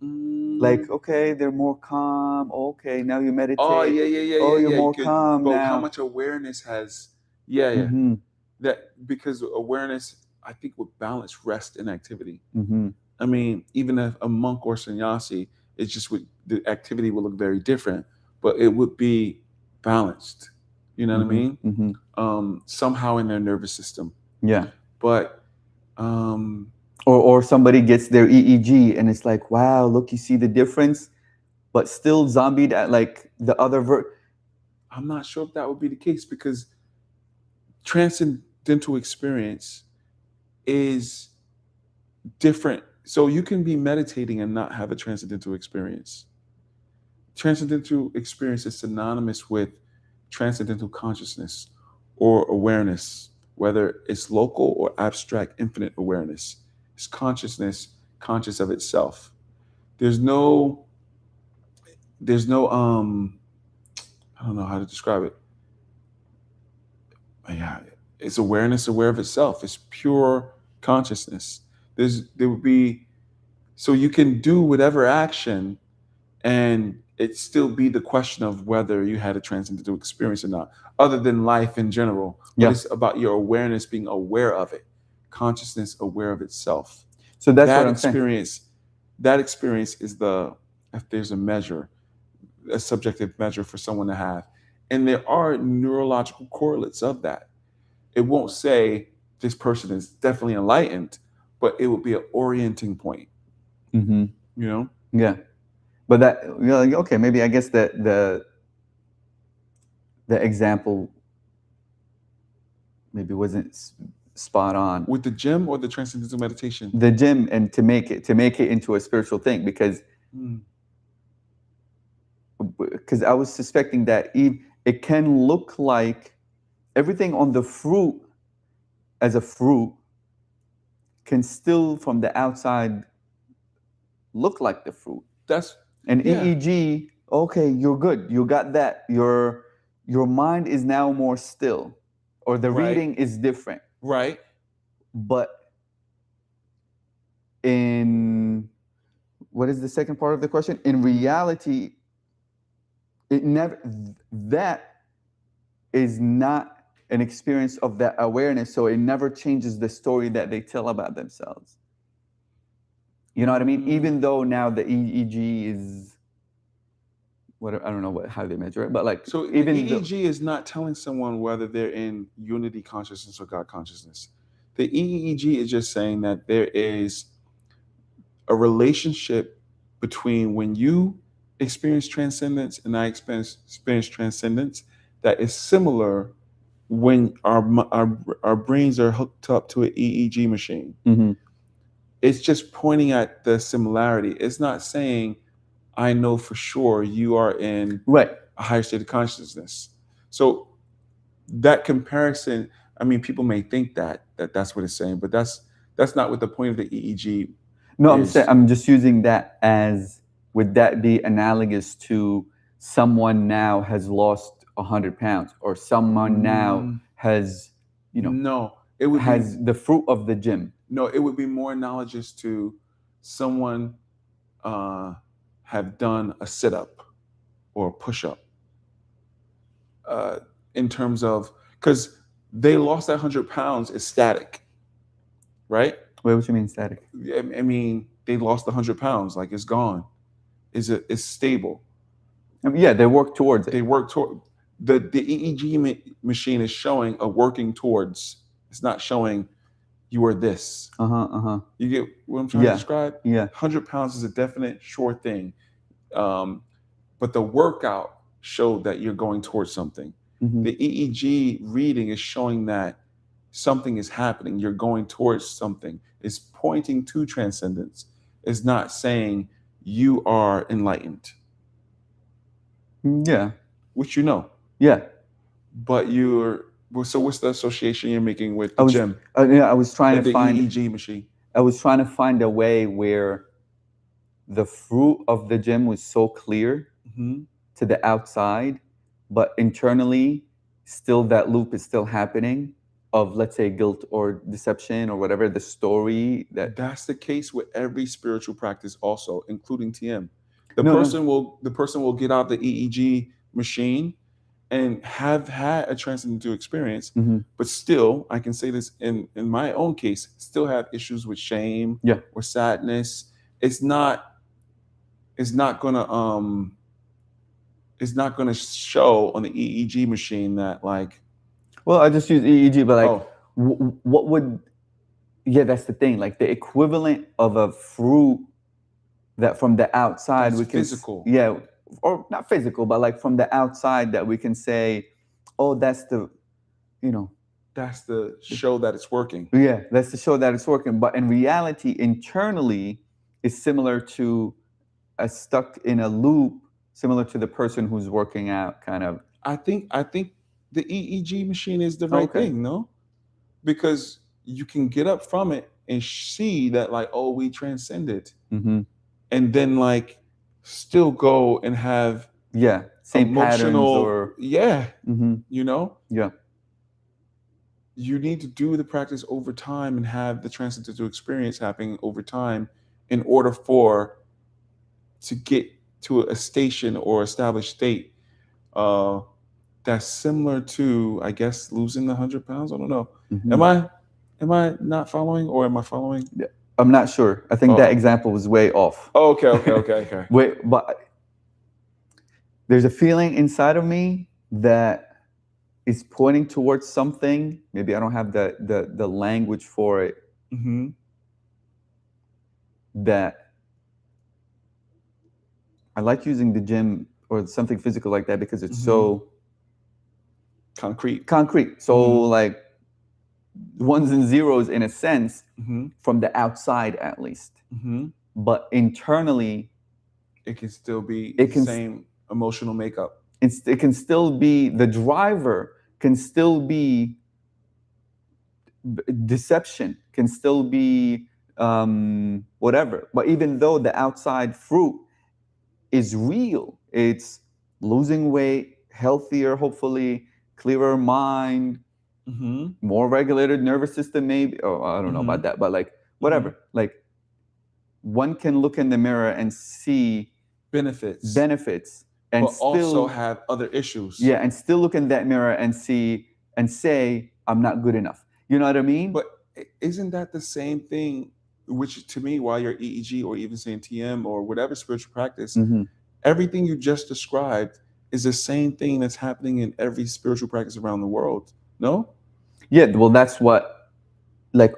mm, Like, okay, they're more calm. Okay, now you oh meditate. yeah, yeah, yeah, Oh, yeah, you're yeah. You more could, calm but how now. much awareness has? Yeah, yeah. Mm-hmm. That because awareness, I think, would balance rest and activity. Mm-hmm. I mean, even if a monk or sannyasi, it's just would the activity would look very different, but it would be balanced. You know what I Mm-hmm. mean? Mm-hmm. Somehow in their nervous system. Yeah. But um, Or somebody gets their EEG and it's like, wow, look, you see the difference, but still zombied at like the other I'm not sure if that would be the case because transcendental experience is different. So you can be meditating and not have a transcendental experience. Transcendental experience is synonymous with transcendental consciousness or awareness, whether it's local or abstract infinite awareness. It's consciousness conscious of itself. There's no there's no I don't know how to describe it. Yeah, it's awareness aware of itself. It's pure consciousness. There would be so you can do whatever action and it still be the question of whether you had a transcendental experience or not, other than life in general. But Yeah. it's about your awareness being aware of it, consciousness aware of itself. So that's what That I'm saying. experience, that experience is the if there's a measure, a subjective measure for someone to have. And there are neurological correlates of that. It won't say this person is definitely enlightened, but it would be an orienting point, Mm-hmm. you know? Yeah. But that, you know, like, okay, maybe I guess that the example maybe wasn't spot on. With the gym or the transcendental meditation? The gym, and to make it into a spiritual thing, because Mm. I was suspecting that it can look like everything on the fruit as a fruit can still from the outside look like the fruit. That's And yeah, EEG, okay, you're good. You got that. Your mind is now more still, or the right, reading is different. right. But in what is the second part of the question? In reality, it never that is not an experience of that awareness, so it never changes the story that they tell about themselves. You know what I mean? Even though now the EEG is what, I don't know how they measure it, but like So the even though, EEG is not telling someone whether they're in unity consciousness or God consciousness. The EEG is just saying that there is a relationship between when you experience transcendence and I experience transcendence that is similar when our brains are hooked up to an EEG machine. mm-hmm. It's just pointing at the similarity. It's not saying I know for sure you are in Right. a higher state of consciousness. So that comparison, I mean, people may think that that's what it's saying, but that's not what the point of the EEG No, I'm saying is. I'm just using that as, would that be analogous to someone now has lost 100 pounds, or someone now Mm, has, no, it would be has the fruit of the gym? no, it would be more analogous to someone have done a sit up or a push up, uh, in terms of, because they lost that 100 pounds is static, right? Wait, what you mean static? I mean, they lost the 100 pounds, like it's gone. It's stable. I mean, yeah, they work towards They it. work toward the EEG machine is showing a working towards. It's not showing you are this. You get what I'm trying to Yeah, describe? yeah. 100 pounds is a definite sure thing. Um, but the workout showed that you're going towards something. Mhm. The EEG reading is showing that something is happening. You're going towards something. It's pointing to transcendence. It's not saying you are enlightened, Yeah, which you know. yeah. But you're so. What's the association you're making with I the was, gym, yeah, I was trying to the find, EEG machine? I was trying to find a way where the fruit of the gym was so clear Hmm. to the outside, but internally, still that loop is still happening of, let's say, guilt or deception or whatever the story that. That's the case with every spiritual practice, also including TM. No, no. The person will get out the EEG machine and have had a transcendental experience, Hmm. but still, I can say this in my own case, still have issues with shame Yeah. or sadness. It's not it's not gonna it's not gonna show on the EEG machine that, like, Well, I just use EEG, but like, oh, what would? Yeah, that's the thing. Like the equivalent of a fruit that from the outside that's we can, physical. yeah, or not physical, but like from the outside that we can say, oh, that's the, you know, That's the show that it's working. yeah, that's to show that it's working. But in reality, internally, is similar to a stuck in a loop, similar to the person who's working out, kind of. I think the EEG machine is the right Okay. thing, no? Because you can get up from it and see that, like, oh, we transcended, Mm-hmm. and then, like, still go and have Yeah, same patterns emotional, or. yeah, Mm-hmm. you know, Yeah. you need to do the practice over time and have the transcendental experience happening over time in order for to get to a station or established state, uh, that's similar to, I guess, losing the 100 pounds. I don't know. Mm-hmm. Am I not following, or am I following? Yeah. I'm not sure. I think that Oh, example was way off. oh, okay. Wait, but there's a feeling inside of me that is pointing towards something. Maybe I don't have the language for it. Mm-hmm. That I like using the gym or something physical like that because it's so Concrete. concrete. So Mhm. like ones and zeros in a sense Mm-hmm. from the outside at least. Mm-hmm. But internally, It can still be it the can same emotional makeup. it can still be the driver can still be deception, can still be whatever. But even though the outside fruit is real, it's losing weight, healthier, hopefully, clearer mind, Mm-hmm. more regulated nervous system, maybe. Oh, I don't know about Mm-hmm. that, but like whatever. Like one can look in the mirror and see Benefits, benefits and but also still, have other issues. yeah, and still look in that mirror and see and say, I'm not good enough. You know what I mean? But isn't that the same thing? Which, to me, while you're EEG or even saying TM or whatever spiritual practice, Mhm. everything you just described is the same thing that's happening in every spiritual practice around the world. No? Yeah, well, that's what, like,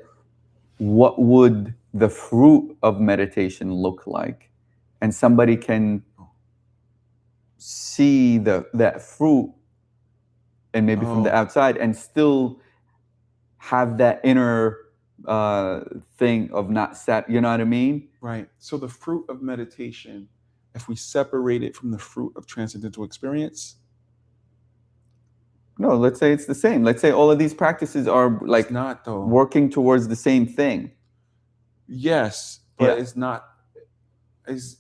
what would the fruit of meditation look like? And somebody can see that fruit and maybe from the Oh, outside and still have that inner uh thing of not sat, you know what I mean? right. So the fruit of meditation, if we separate it from the fruit of transcendental experience, No, let's say it's the same. Let's say all of these practices are it's like not, though. working towards the same thing. Yes, but Yeah. it's not.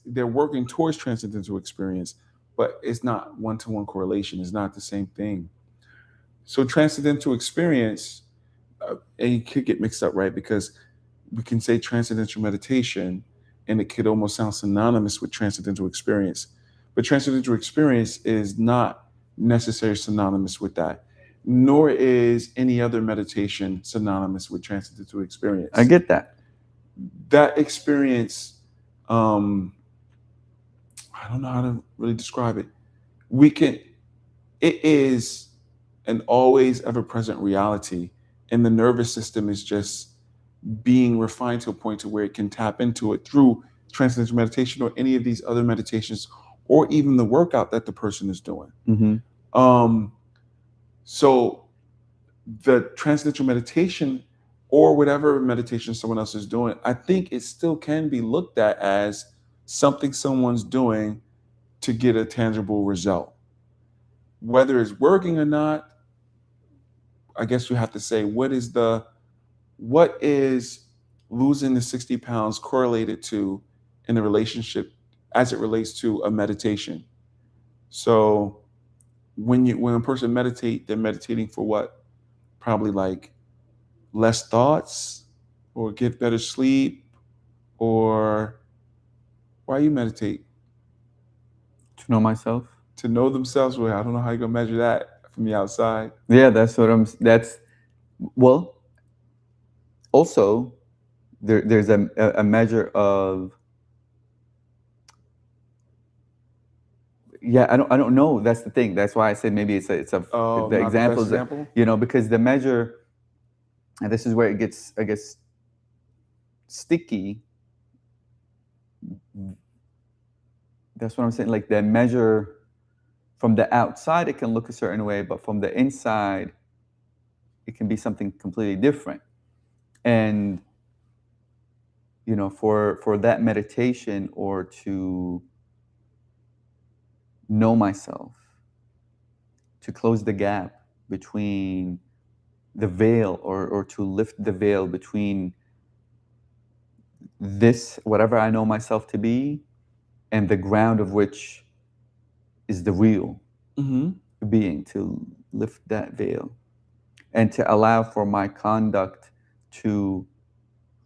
They're working towards transcendental experience, but it's not one-to-one correlation. It's not the same thing. So transcendental experience, and you could get mixed up, right? Because we can say transcendental meditation and it could almost sound synonymous with transcendental experience. But transcendental experience is not necessarily synonymous with that, nor is any other meditation synonymous with transcendental I experience. get that. That experience, um, I don't know how to really describe it. We can, it is an always ever present reality, and the nervous system is just being refined to a point to where it can tap into it through transcendental meditation or any of these other meditations, or even the workout that the person is doing. Mm-hmm. Um, so the transcendental meditation or whatever meditation someone else is doing, I think it still can be looked at as something someone's doing to get a tangible result. Whether it's working or not, I guess you have to say what is losing the 60 pounds correlated to in a relationship as it relates to a meditation. So when a person meditate, they're meditating for what? Probably like less thoughts or get better sleep, or why you meditate? To know myself. To know themselves. Well, I don't know how you're gonna measure that from the outside. Yeah, that's well. Also, there's a measure of, yeah, I don't know. That's the thing. That's why I said maybe it's a Oh, the not the best examples that, example. because the measure, and this is where it gets, I guess, sticky. That's what I'm saying. Like the measure from the outside, it can look a certain way, but from the inside, it can be something completely different. And for that meditation, or to know myself, to close the gap between the veil, or to lift the veil between this, whatever I know myself to be, and the ground of which is the real Mm-hmm. being, to lift that veil and to allow for my conduct to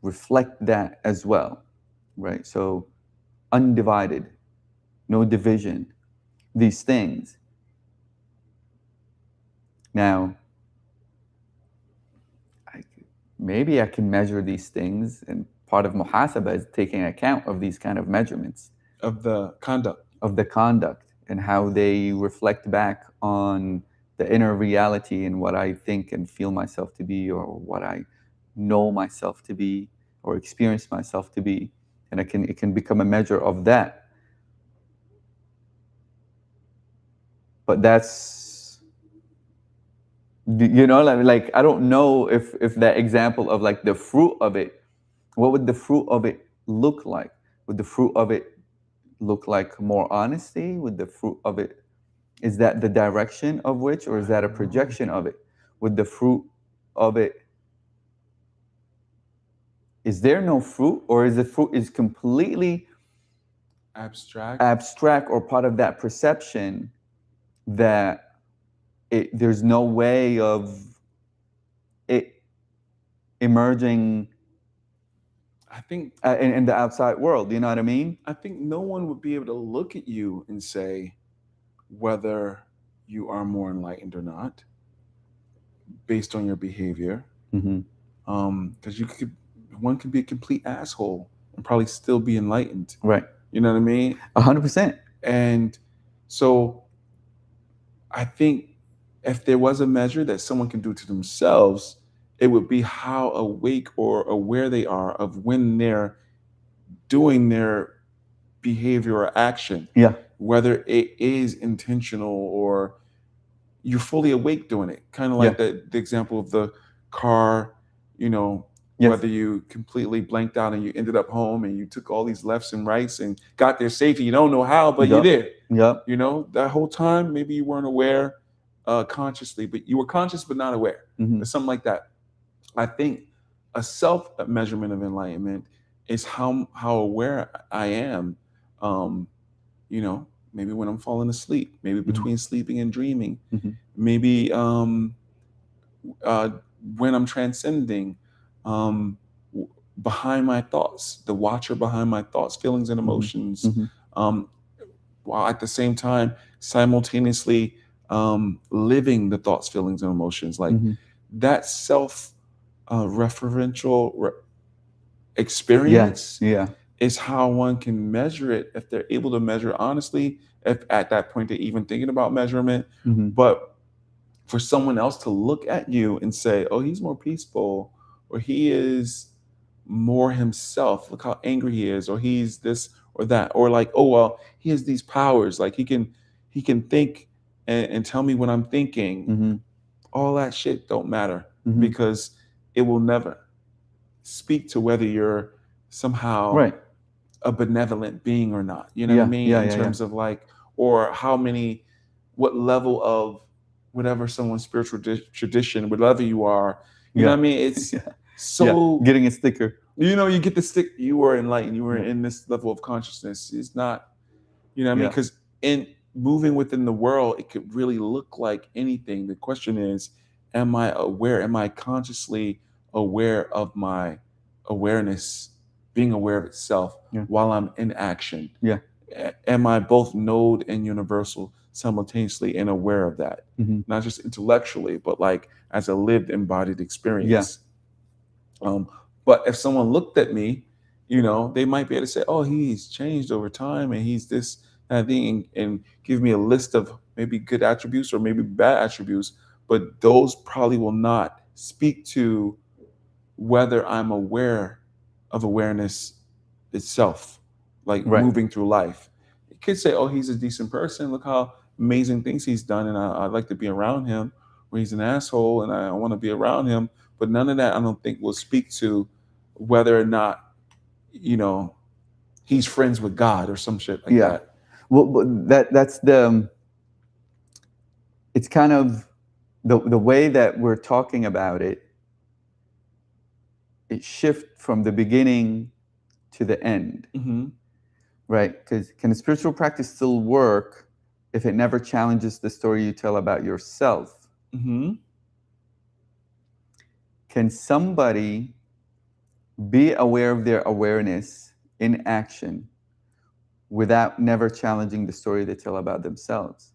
reflect that as well, right? So undivided, no division, these things. Now, I, maybe I can measure these things, and part of muhasaba is taking account of these kind of measurements Of the conduct. of the conduct and how they reflect back on the inner reality and what I think and feel myself to be, or what I know myself to be, or experience myself to be. And it can become a measure of that. But that's, like I don't know if that example of like the fruit of it, what would the fruit of it look like? Would the fruit of it look like more honesty? Would the fruit of it, is that the direction of which, or is that a projection of it? Would the fruit of it, is there no fruit, or is the fruit is completely Abstract. abstract, or part of that perception that there's no way of it emerging I think in the outside world? You know what I mean? I think no one would be able to look at you and say whether you are more enlightened or not based on your behavior. Mm-hmm. Because one could be a complete asshole and probably still be enlightened. Right. You know what I mean? 100%. And so I think if there was a measure that someone can do to themselves, it would be how awake or aware they are of when they're doing their behavior or action. Yeah. Whether it is intentional or you're fully awake doing it. Kind of Yeah. like the example of the car, Yes. whether you completely blanked out and you ended up home and you took all these lefts and rights and got there safely. You don't know how, but you're there. Yep. That whole time, maybe you weren't aware consciously, but you were conscious but not aware, Mm-hmm. or something like that. I think a self measurement of enlightenment is how aware I am. Um, maybe when I'm falling asleep, maybe between sleeping and dreaming, Mm-hmm. maybe when I'm transcending, um, behind my thoughts, the watcher behind my thoughts, feelings, and Mhm. emotions, Mhm. um, while at the same time simultaneously living the thoughts, feelings, and emotions. Like Mhm. that self referential Yeah. experience Yeah. is how one can measure it if they're able to measure honestly, if at that point they're even thinking about measurement. Mhm. But for someone else to look at you and say, oh, he's more peaceful, or he is more himself. Look how angry he is, or he's this or that, or like, oh well, he has these powers. Like he can think and tell me what I'm thinking. Mhm. All that shit don't matter Mhm. because it will never speak to whether you're somehow Right. a benevolent being or not. You know what I Yeah. mean? Yeah. In Yeah. Yeah. terms of like, or what level of whatever someone's spiritual tradition, whatever you are, you know Yeah. what I mean? It's Yeah. Yeah. so, Getting a sticker. you get the stick, you were enlightened, you were Yeah. in this level of consciousness. It's not, you know what I mean? Yeah. Because in moving within the world, it could really look like anything. The question is, am I aware? Am I consciously aware of my awareness, being aware of itself Yeah. while I'm in action? Yeah. Am I both node and universal simultaneously and aware of that? Mhm. Not just intellectually, but like as a lived embodied Yeah. experience. But if someone looked at me, they might be able to say, "Oh, he's changed over time, and he's this that thing," and give me a list of maybe good attributes or maybe bad attributes. But those probably will not speak to whether I'm aware of awareness itself, like Right. moving through life. It could say, "Oh, he's a decent person. Look how amazing things he's done, and I'd like to be around him." Or he's an asshole, and I want to be around him. But none of that, I don't think, will speak to whether or not you know he's friends with God or some shit like Yeah. that. Well, but that's the. It's kind of the way that we're talking about it. It shift from the beginning to the end, Mm-hmm. right? Because can a spiritual practice still work if it never challenges the story you tell about yourself? Mm-hmm. Can somebody be aware of their awareness in action without never challenging the story they tell about themselves?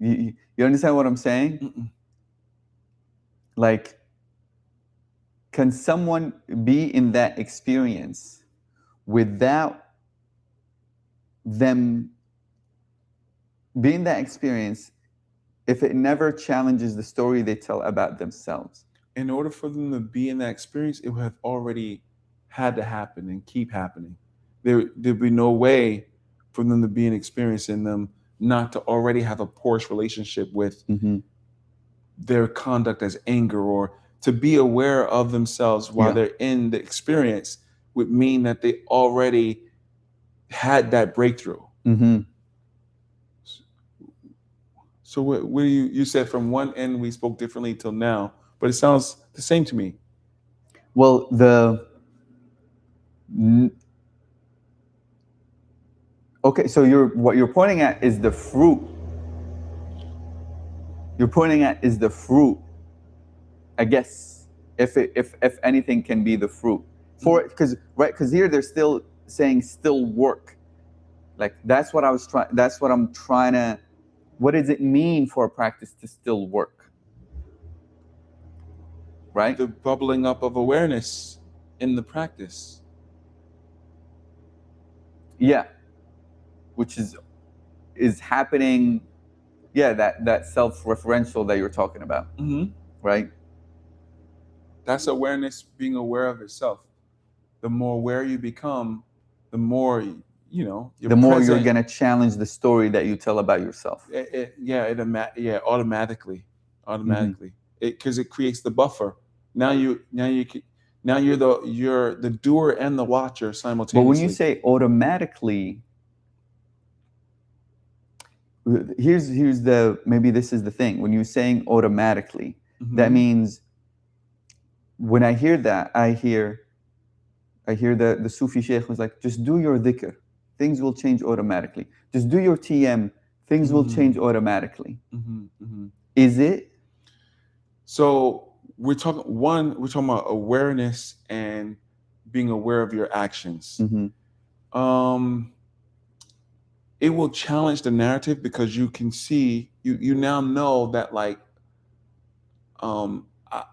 You understand what I'm saying? Mm-mm. Like, can someone be in that experience without them being that experience if it never challenges the story they tell about themselves? In order for them to be in that experience, it would have already had to happen and keep happening. There'd be no way for them to be an experience in them not to already have a porous relationship with Mm-hmm. their conduct as anger, or to be aware of themselves while Yeah. they're in the experience would mean that they already had that breakthrough. Mm-hmm. So what you said from one end we spoke differently till now, but it sounds the same to me. Well, okay. So what you're pointing at is the fruit. You're pointing at is the fruit, I guess, if anything can be the fruit for it, because here they're still saying still work. Like that's what I was trying. That's what I'm trying to. What does it mean for a practice to still work? Right? The bubbling up of awareness in the practice. Yeah, which is happening. Yeah, that self-referential that you're talking about, Mm-hmm. right? That's awareness being aware of itself. The more aware you become, the more you're The more you're present. gonna challenge the story that you tell about yourself. Automatically, Mm-hmm. automatically, because it creates the buffer. Now you're the doer and the watcher But when you simultaneously. say automatically, here's the maybe this is the thing. When you're saying automatically, that Mm-hmm. means when I hear that, I hear the Sufi Sheikh was like, just do your dhikr, things will change automatically. Just do your TM, things will Mm-hmm. change automatically. Mm-hmm. Mm-hmm. Is it? So we're talking about awareness and being aware of your actions. Mm-hmm. Um, it will challenge the narrative because you can see you now know that like um, I,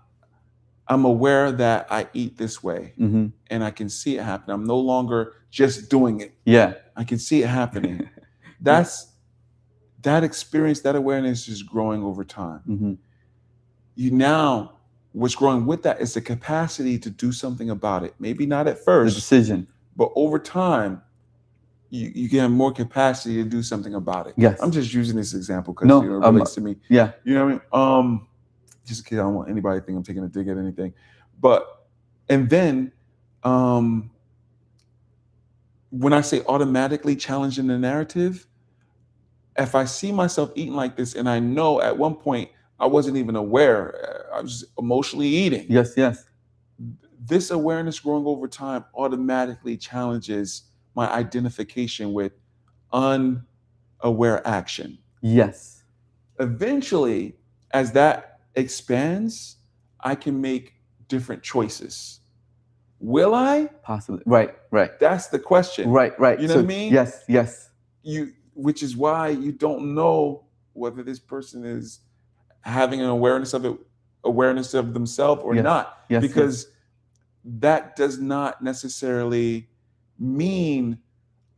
I'm aware that I eat this way, Mm-hmm. and I can see it happen. I'm no longer just doing it. Yeah. I can see it happening. Yeah. That's that experience, that awareness is growing over time. Mm-hmm. You now, what's growing with that is the capacity to do something about it. Maybe not at The first, decision. but over time, you get more capacity to do something about it. Yes. I'm just using this example because No. it relates to me. Yeah. You know what I mean? Just in case I don't want anybody to think I'm taking a dig at anything. But and then when I say automatically challenging the narrative, if I see myself eating like this and I know at one point I wasn't even aware, I was emotionally eating. Yes. Yes. This awareness growing over time automatically challenges my identification with unaware action. Yes. Eventually, as that expands, I can make different choices. Will I? Possibly. Right. Right. That's the question. Right. Right. You know So, what I mean? yes. Yes. Which is why you don't know whether this person is having an awareness of themselves or Yes. not, Yes. because that does not necessarily mean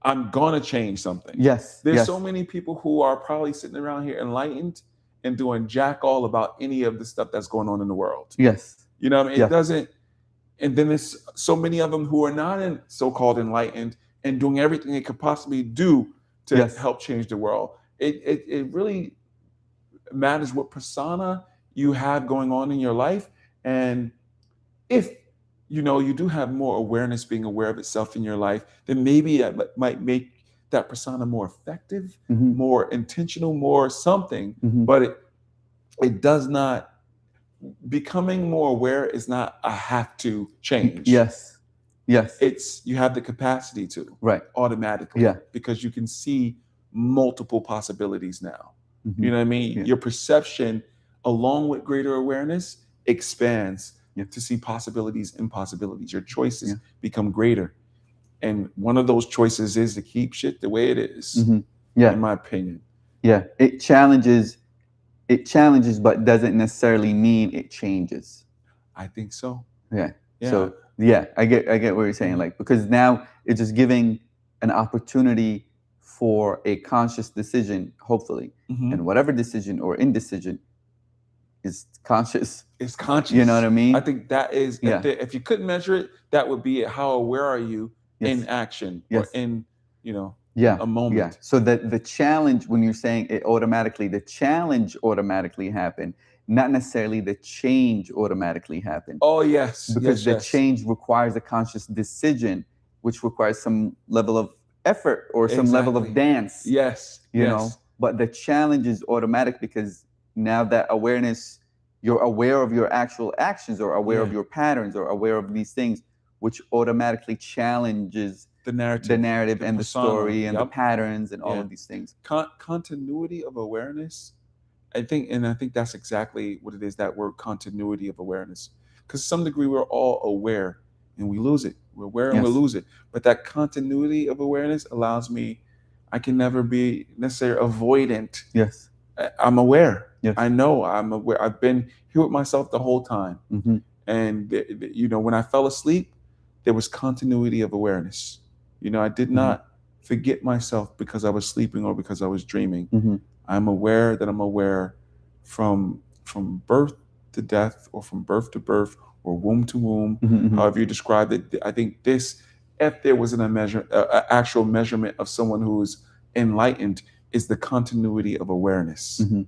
I'm gonna change something. Yes. There's Yes. so many people who are probably sitting around here enlightened and doing jack all about any of the stuff that's going on in the world. Yes. You know what I mean? Yeah. It doesn't. And then there's so many of them who are not in so-called enlightened and doing everything they could possibly do to Yes. help change the world. It really matters what persona you have going on in your life. And if you do have more awareness, being aware of itself in your life, then maybe that might make that persona more effective, Mm-hmm. more intentional, more something. Mm-hmm. But it does not. Becoming more aware is not a have to change. Yes. Yes. It's you have the capacity to Right. automatically. Yeah. Because you can see multiple possibilities now. Mm-hmm. You know what I mean? Yeah. Your perception, along with greater awareness, expands Yeah. to see possibilities, impossibilities. Your choices Yeah. become greater. And one of those choices is to keep shit the way it is, Mm-hmm. Yeah. in my opinion. Yeah. It challenges, but doesn't necessarily mean it changes. I think so. Yeah. Yeah. So yeah, I get what you're saying. Mhm. Like, because now it's just giving an opportunity for a conscious decision, hopefully, Mhm. and whatever decision or indecision is conscious. It's conscious. You know what I mean? I think that is, Yeah. if you couldn't measure it, that would be it. How aware are you Yes. in action Yes. or in, Yeah. a moment? Yeah. So that the challenge, when you're saying it automatically, the challenge automatically happened, not necessarily the change automatically happened. Oh, yes. Because the yes. change requires a conscious decision, which requires some level of effort or some level of Exactly. dance. Yes. You yes. know, but the challenge is automatic because now that awareness, you're aware of your actual actions or aware of Yeah. your patterns or aware of these things, which automatically challenges The narrative, and the persona. story and the Yup. patterns and all Yeah. of these things. Continuity of awareness. I think that's exactly what it is. That word, continuity of awareness, because to some degree we're all aware and we lose it. We're aware and we Yes. lose it. But that continuity of awareness allows me. I can never be necessarily avoidant. Yes. I'm aware. Yes. I know I'm aware. I've been here with myself the whole time. Mm-hmm. And when I fell asleep, there was continuity of awareness. I did not forget myself because I was sleeping or because I was dreaming. Mm-hmm. I'm aware that I'm aware from birth to death, or from birth to birth, or womb to womb, Mm-hmm. however you described it. I think this, if there was an actual measurement of someone who is enlightened, is the continuity of awareness. Mm-hmm.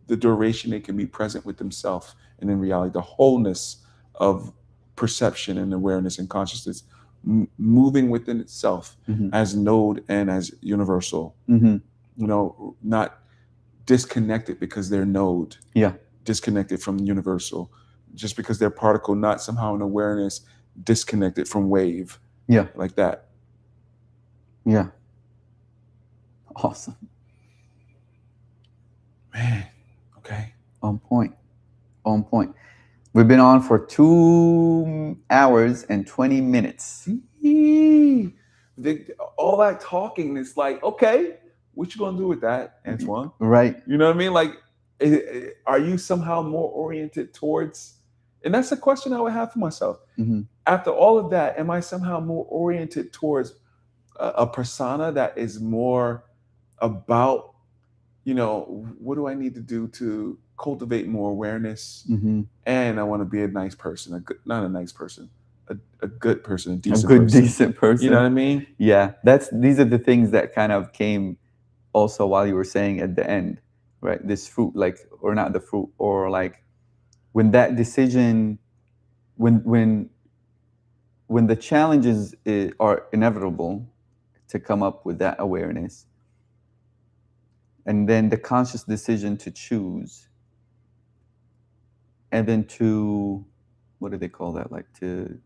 The duration it can be present with themselves, and in reality, the wholeness of perception and awareness and consciousness moving within itself as node and as universal. Mm-hmm. Not disconnected because they're node. Yeah. Disconnected from universal, just because they're particle, not somehow an awareness disconnected from wave. Yeah. Like that. Yeah. Awesome. Man. Okay. On point. We've been on for 2 hours and 20 minutes. All that talking is like, okay, what you gonna do with that, Antoine? Right. You know what I mean? Like, are you somehow more oriented towards? And that's a question I would have for myself. Mm-hmm. After all of that, am I somehow more oriented towards a persona that is more about, what do I need to do to cultivate more awareness? Mm-hmm. And I want to be a nice person, not a nice person, a good person, a A decent good, person. decent person. You know what I mean? Yeah, these are the things that kind of came also while you were saying at the end, right? This fruit, like, or not the fruit, or like when that decision, when the challenges are inevitable, to come up with that awareness, and then the conscious decision to choose, and then to, what do they call that, like to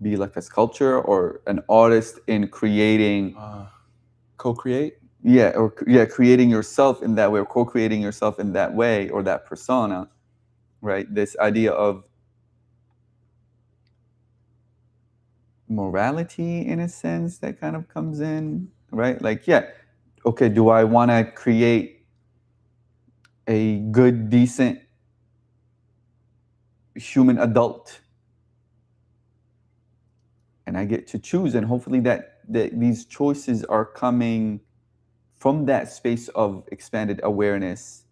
be like a sculptor or an artist in creating, Co-create. creating yourself in that way, or co-creating yourself in that way, or that persona, right? This idea of morality, in a sense, that kind of comes in, right? Like, yeah, okay, do I want to create a good, decent human adult? And I get to choose, and hopefully that these choices are coming from that space of expanded awareness,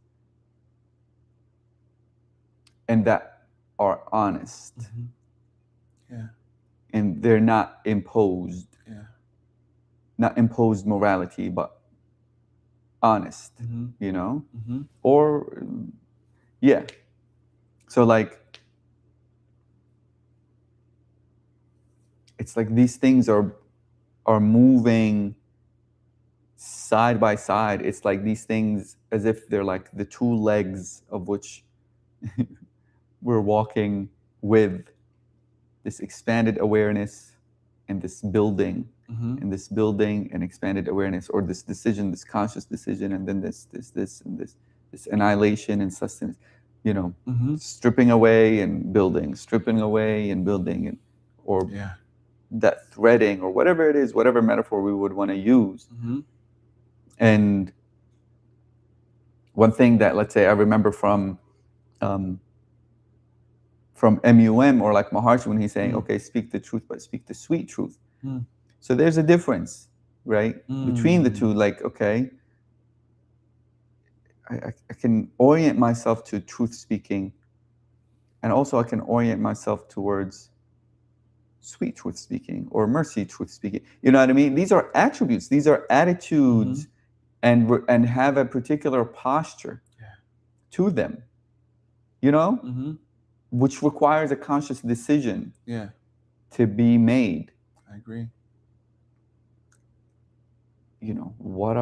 and that are honest. Mm-hmm. Yeah. And they're not imposed. Yeah. Not imposed morality, but honest. Mm-hmm. Mm-hmm. Or yeah. So like, it's like these things are moving side by side. It's like these things, as if they're like the two legs of which we're walking with, this expanded awareness and this building, Mm-hmm. and this building and expanded awareness, or this decision, this conscious decision, and then this and this annihilation and sustenance, Mm-hmm. stripping away and building, stripping away and building, and or Yeah. that threading, or whatever it is, whatever metaphor we would want to use. Mm-hmm. And one thing that, let's say, I remember from MUM, or like Maharshi, when he's saying, okay, speak the truth, but speak the sweet truth. So there's a difference, right, between the two. Like, okay, I can orient myself to truth speaking, and also I can orient myself towards sweet truth speaking or mercy truth speaking. You know what I mean? These are attributes, these are attitudes, and have a particular posture to them, which requires a conscious decision to be made. I agree. What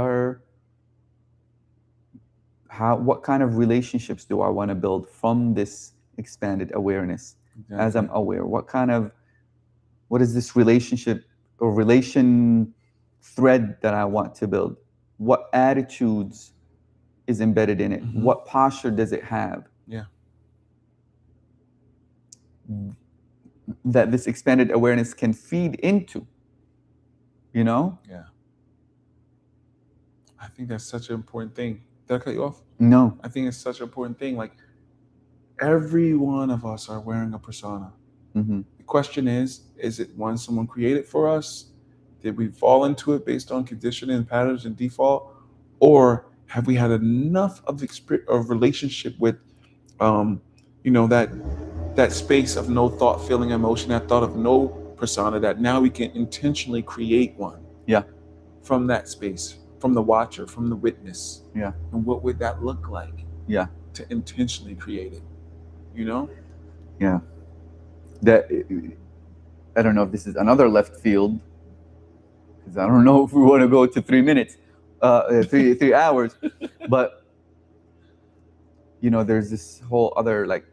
kind of relationships do I want to build from this expanded awareness? Exactly. As I'm aware, what is this relationship or relation thread that I want to build? What attitudes is embedded in it? What posture does it have? Yeah. That this expanded awareness can feed into, Yeah. I think that's such an important thing. Did I cut you off? No. I think it's such an important thing. Like, every one of us are wearing a persona. The question is it one someone created for us? Did we fall into it based on conditioning and patterns and default? Or have we had enough of relationship with, that space of no thought, feeling, emotion, that thought of no persona, that now we can intentionally create one? Yeah. From that space, from the watcher, from the witness. Yeah. And what would that look like? Yeah. To intentionally create it, Yeah. That, I don't know if this is another left field, because I don't know if we want to go to 3 minutes, 3 hours, but there's this whole other like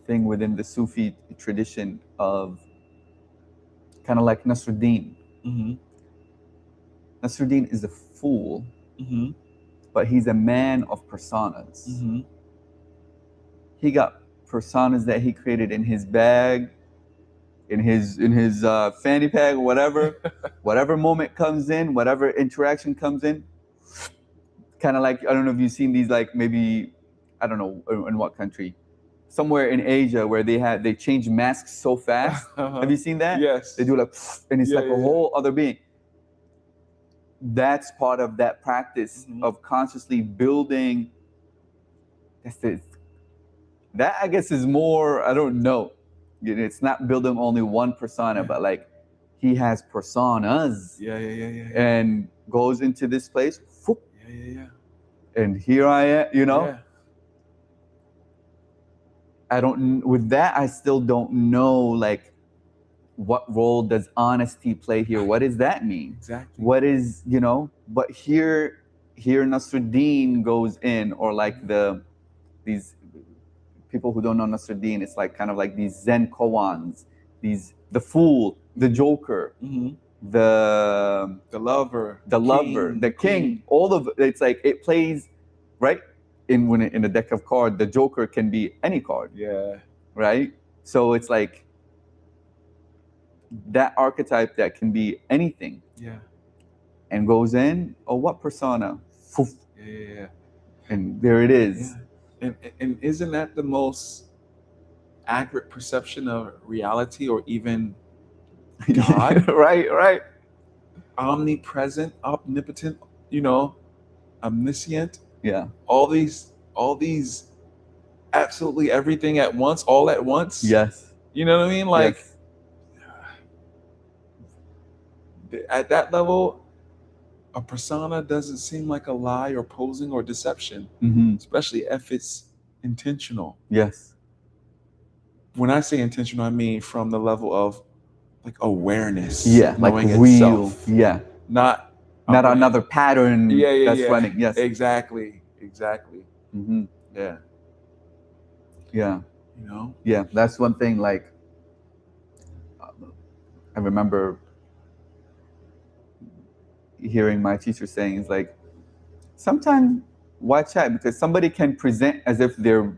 thing within the Sufi tradition of kind of like Nasruddin. Nasruddin is a fool, but he's a man of personas. he got personas that he created in his bag, in his fanny pack, or whatever. Whatever moment comes in, whatever interaction comes in, kind of like, I don't know if you've seen these, like maybe, I don't know in what country, somewhere in Asia, where they change masks so fast. Have you seen that? Yes. They do like, and it's Yeah, like yeah, a yeah. whole other being. That's part of that practice of consciously building. That's it. That, I guess, is more, I don't know. It's not building only one persona, Yeah. but like he has personas Yeah, yeah, yeah, yeah. and goes into this place. Whoop, Yeah, yeah, yeah. and here I am, Yeah. I don't, with that, I still don't know, like, what role does honesty play here? What does that mean? Exactly. What is, but here Nasruddin goes in, or like these people who don't know Nasruddin, it's like kind of like these Zen koans, the fool, the joker, the lover, the king, all of it's like it plays right in a deck of cards. The joker can be any card. Yeah. Right? So it's like that archetype that can be anything. Yeah. And goes in, oh, what persona? Foof. Yeah. And there it is. Yeah. And isn't that the most accurate perception of reality, or even God? Right. Omnipresent, omnipotent, omniscient. Yeah. All these absolutely everything at once, all at once. Yes. You know what I mean? Like, yes. At that level, a persona doesn't seem like a lie or posing or deception, especially if it's intentional. Yes. When I say intentional, I mean from the level of like awareness. Yeah, like real. Itself. Yeah. Not another pattern that's running. Yes. Exactly. Yeah. Yeah. Yeah, that's one thing. Like, I remember hearing my teacher saying, is like, sometimes watch out, because somebody can present as if they're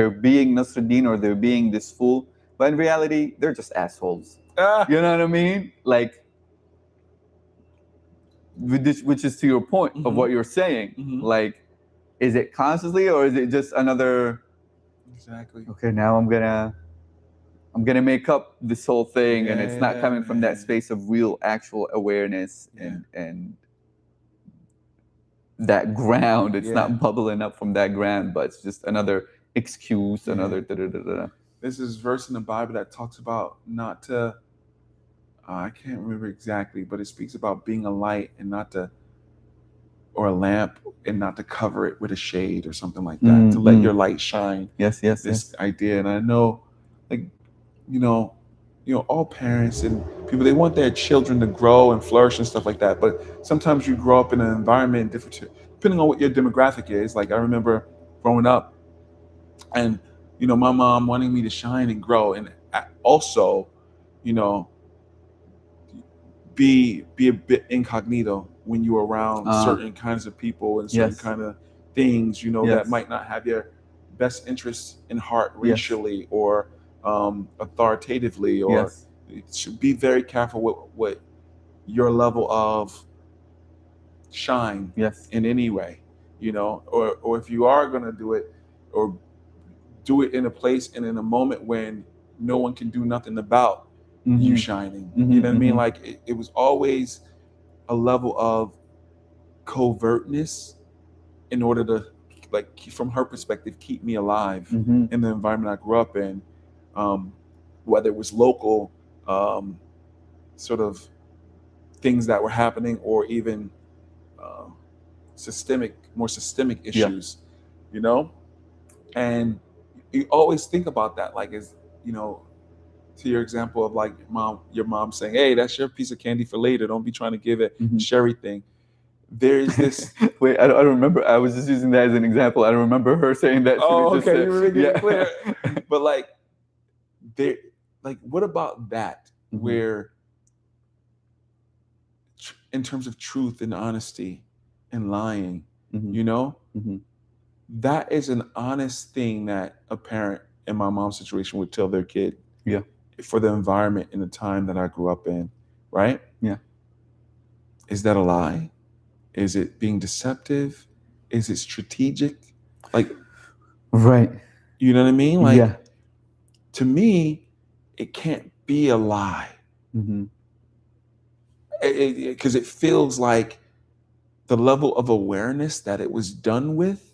being Nasruddin, or they're being this fool, but in reality they're just assholes. You know what I mean? Like, which is to your point of what you're saying. Like, is it consciously, or is it just another? Exactly. Okay, now I'm gonna make up this whole thing, and it's not coming from that space of real, actual awareness and that ground. It's not bubbling up from that ground, but it's just another excuse, another da-da-da-da. This is verse in the Bible that talks about not to, I can't remember exactly, but it speaks about being a light and not to, or a lamp and not to cover it with a shade or something like that, to let your light shine. Yes. This idea. And I know, like, all parents and people, they want their children to grow and flourish and stuff like that. But sometimes you grow up in an environment different, depending on what your demographic is. Like, I remember growing up, and my mom wanting me to shine and grow, and also, be a bit incognito when you're around certain kinds of people and certain kind of things, that might not have your best interests in heart racially or authoritatively, or should be very careful with what your level of shine in any way, or if you are going to do it, or do it in a place and in a moment when no one can do nothing about you shining. You know what I mean? Like, it was always a level of covertness in order to, like, from her perspective, keep me alive in the environment I grew up in, whether it was local sort of things that were happening, or even more systemic issues, and you always think about that, like, as to your example of, like, your mom saying, hey, that's your piece of candy for later, don't be trying to give it sherry thing. There's this wait, I don't remember. I was just using that as an example. I don't remember her saying that. Okay, you were making it clear. But like, what about that, where in terms of truth and honesty and lying, That is an honest thing that a parent in my mom's situation would tell their kid Yeah. for the environment in the time that I grew up in, right? Yeah. Is that a lie? Is it being deceptive? Is it strategic? Like, Right. you know what I mean? Like, Yeah. to me, it can't be a lie Hmm. because it feels like the level of awareness that it was done with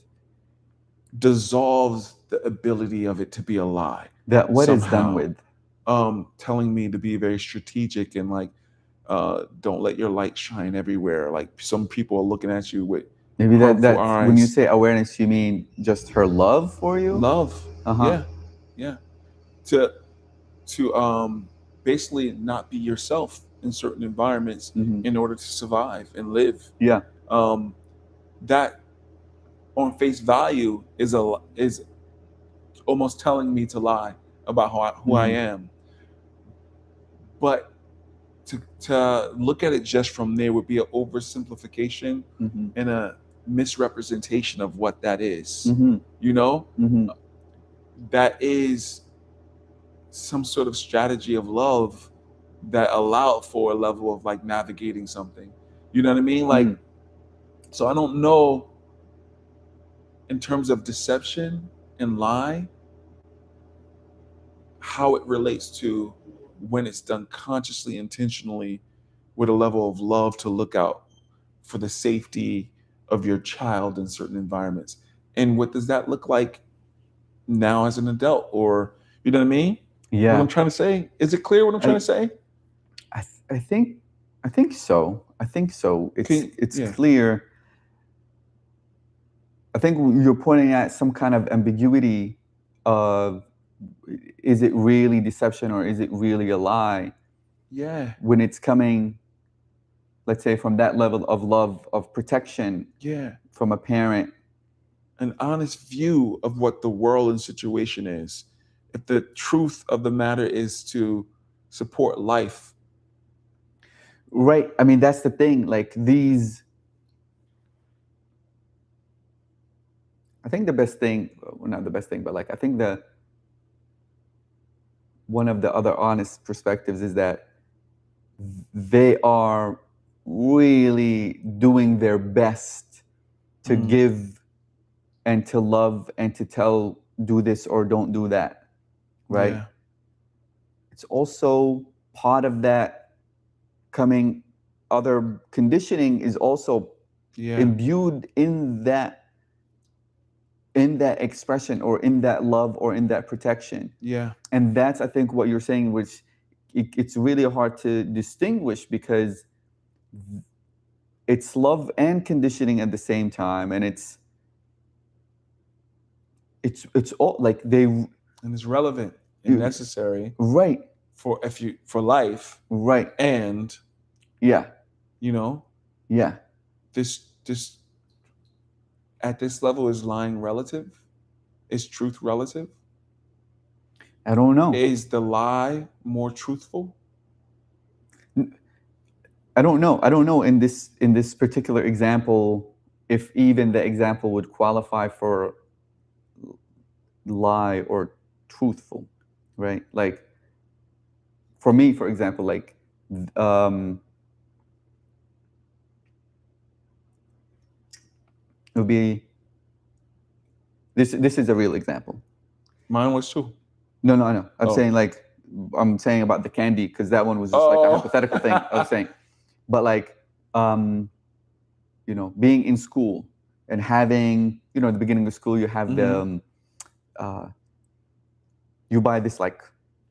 dissolves the ability of it to be a lie That what is done somehow. with. Telling me to be very strategic and like, don't let your light shine everywhere. Like some people are looking at you with Maybe harmful that's when you eyes. say awareness, you mean just her love for you? Love, Uh-huh. yeah, yeah. To basically not be yourself in certain environments Hmm. in order to survive and live. Yeah. Um, that on face value is almost telling me to lie about who I Hmm. am. But to look at it just from there would be an oversimplification Hmm. and a misrepresentation of what that is. Hmm. You know, Hmm. that is some sort of strategy of love that allowed for a level of like navigating something. You know what I mean? Like, Hmm. so I don't know in terms of deception and lie how it relates to when it's done consciously, intentionally, with a level of love to look out for the safety of your child in certain environments. And what does that look like now as an adult? Or, you know what I mean? What Yeah. I'm trying to say? Is it clear what I'm trying I, to say? I think so. I think so. It's Yeah. clear. I think you're pointing at some kind of ambiguity of, is it really deception or is it really a lie Yeah. when it's coming, let's say, from that level of love, of protection Yeah. from a parent. An honest view of what the world and situation is. If the truth of the matter is to support life. Right. I mean, that's the thing. Like these, I think the best thing, well, not the best thing, but like I think the one of the other honest perspectives is that they are really doing their best to Mm, give and to love and to tell, do this or don't do that, right? yeah. It's also part of that coming, other conditioning is also Yeah. imbued in that expression or in that love or in that protection. Yeah. And that's, I think, what you're saying, which it's really hard to distinguish because it's love and conditioning at the same time, and it's all like they, And it's relevant and necessary right, for life. right, And, yeah, you know, yeah. this at this level is lying relative? Is truth relative? I don't know. Is the lie more truthful? I don't know. I don't know in this particular example if even the example would qualify for lie or truthful, right? Like for me, for example, like um, it would be this. This is a real example. Mine was too. No, no, I know. I'm Oh. saying like I'm saying about the candy because that one was just like a Oh. hypothetical thing I was saying. But like um, being in school and having, at the beginning of school you have the Mhm. uh, you buy this like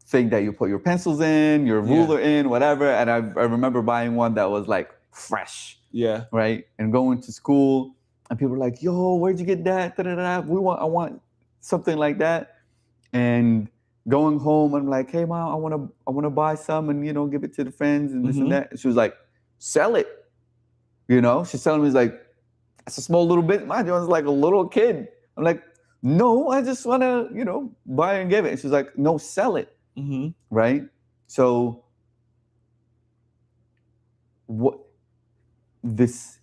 thing that you put your pencils in, your Yeah. ruler in, whatever. And I remember buying one that was like fresh, Yeah. right? And going to school, and people were like, "Yo, where'd you get that? Da, da, da. I want something like that." And going home, I'm like, "Hey, mom, I want to buy some and give it to the friends and this and Mhm. that." And she was like, "Sell it." She's telling me, it's like, "That's a small little bit." Mind you, I was like a little kid. I'm like, "No, I just want to, buy and give it." And she's like, "No, sell it." Mhm. Right? So what this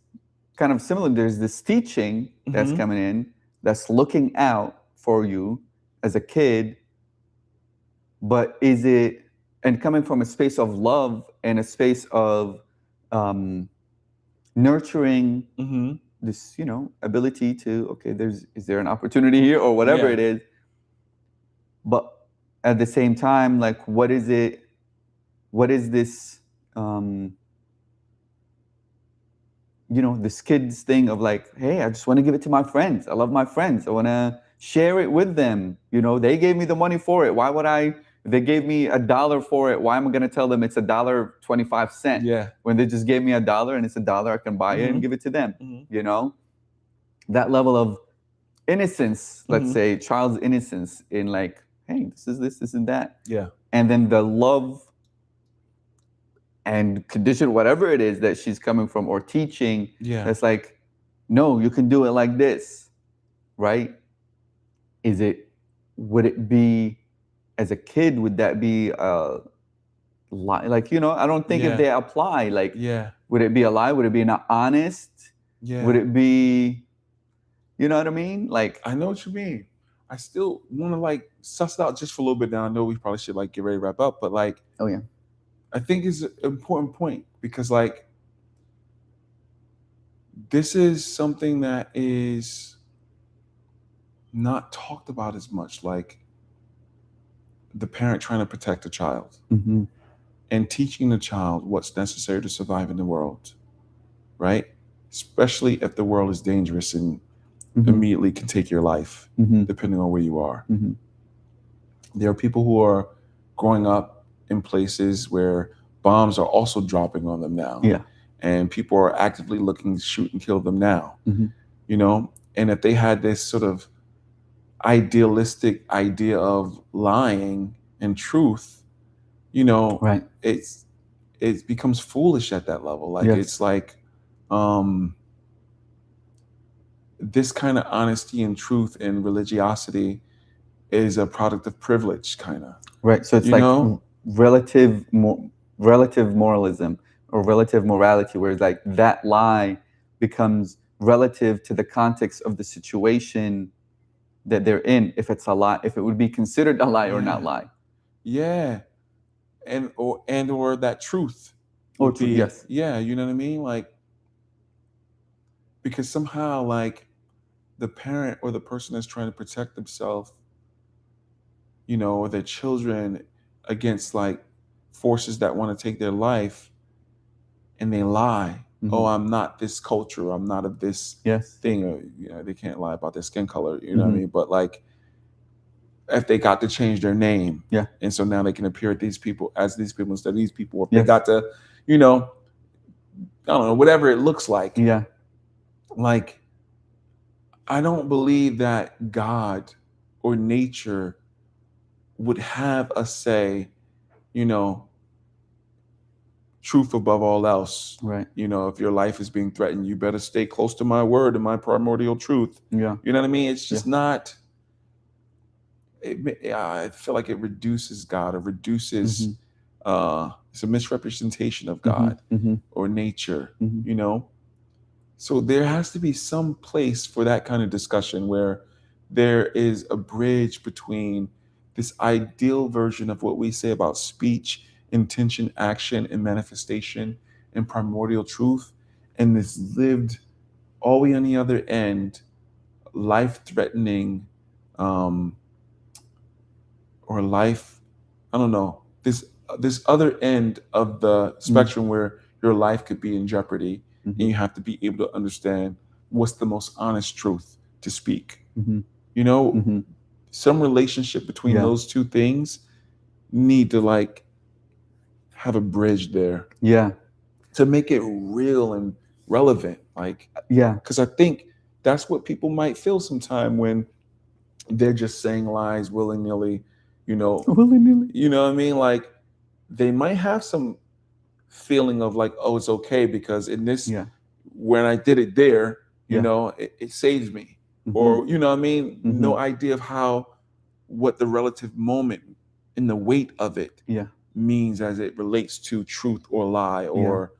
kind of similar, there's this teaching that's Mhm. coming in that's looking out for you as a kid, but is it, and coming from a space of love and a space of um, nurturing Mm-hmm. this, ability to, okay, is there an opportunity here or whatever Yeah. it is, but at the same time, like, what is it? What is this? Um, this kids thing of like, hey, I just want to give it to my friends. I love my friends. I want to share it with them. They gave me the money for it. Why would I? If they gave me $1 for it, why am I going to tell them it's $1.25 Yeah. when they just gave me $1 and it's $1? I can buy it and Mm-hmm. give it to them. Mm-hmm. That level of innocence, let's Mm-hmm. say, child's innocence in like, hey, this and that, Yeah. and then the love and condition, whatever it is that she's coming from or teaching, Yeah. that's like, no, you can do it like this, right? Is it, would it be, as a kid, would that be a lie? Like, I don't think if Yeah. they apply, like, Yeah. would it be a lie? Would it be not honest? Would Yeah. it be, you know what I mean? Like, I know what you mean. I still want to like suss it out just for a little bit now. I know we probably should like get ready to wrap up, but like, oh yeah, I think it's an important point because like this is something that is not talked about as much. Like the parent trying to protect the child mm-hmm. and teaching the child what's necessary to survive in the world, right? Especially if the world is dangerous and Mm-hmm. immediately can take your life, Mm-hmm. depending on where you are. Mm-hmm. There are people who are growing up in places where bombs are also dropping on them now. Yeah. And people are actively looking to shoot and kill them now. Mm-hmm. And if they had this sort of idealistic idea of lying and truth, Right. it becomes foolish at that level. Like Yes. it's like this kind of honesty and truth and religiosity is a product of privilege, kind of. Right. So it's You like know? relative moralism or relative morality, where it's like that lie becomes relative to the context of the situation that they're in. If it's a lie, if it would be considered a lie or not lie. Yeah. Or that truth Or would be, yes. yeah, you know what I mean? Like, because somehow like the parent or the person that's trying to protect themselves, or their children against like forces that want to take their life, and they lie. Mm-hmm. Oh, I'm not this culture. I'm not of this Yes. thing. Or, they can't lie about their skin color. You know what I mean? But like, if they got to change their name, Yeah. and so now they can appear at these people as these people instead of these people. Or if Yes. they got to, I don't know, whatever it looks like. Yeah. Like, I don't believe that God or nature would have us say, truth above all else. Right. If your life is being threatened, you better stay close to my word and my primordial truth. Yeah. You know what I mean? It's just not. I feel like it reduces God or reduces. It's a misrepresentation of God or nature. So there has to be some place for that kind of discussion where there is a bridge between this ideal version of what we say about speech, intention, action, and manifestation and primordial truth, and this lived all the way on the other end, life-threatening, or life, I don't know, this other end of the spectrum where your life could be in jeopardy, and you have to be able to understand what's the most honest truth to speak. Some relationship between those two things need to like have a bridge there. Yeah. To make it real and relevant. Like, yeah. Because I think that's what people might feel sometime when they're just saying lies willy-nilly, Willy-nilly. You know what I mean? Like, they might have some feeling of like, oh, it's okay because in this, when I did it there, it saves me. Or, you know what I mean? No idea of what the relative moment and the weight of it means as it relates to truth or lie or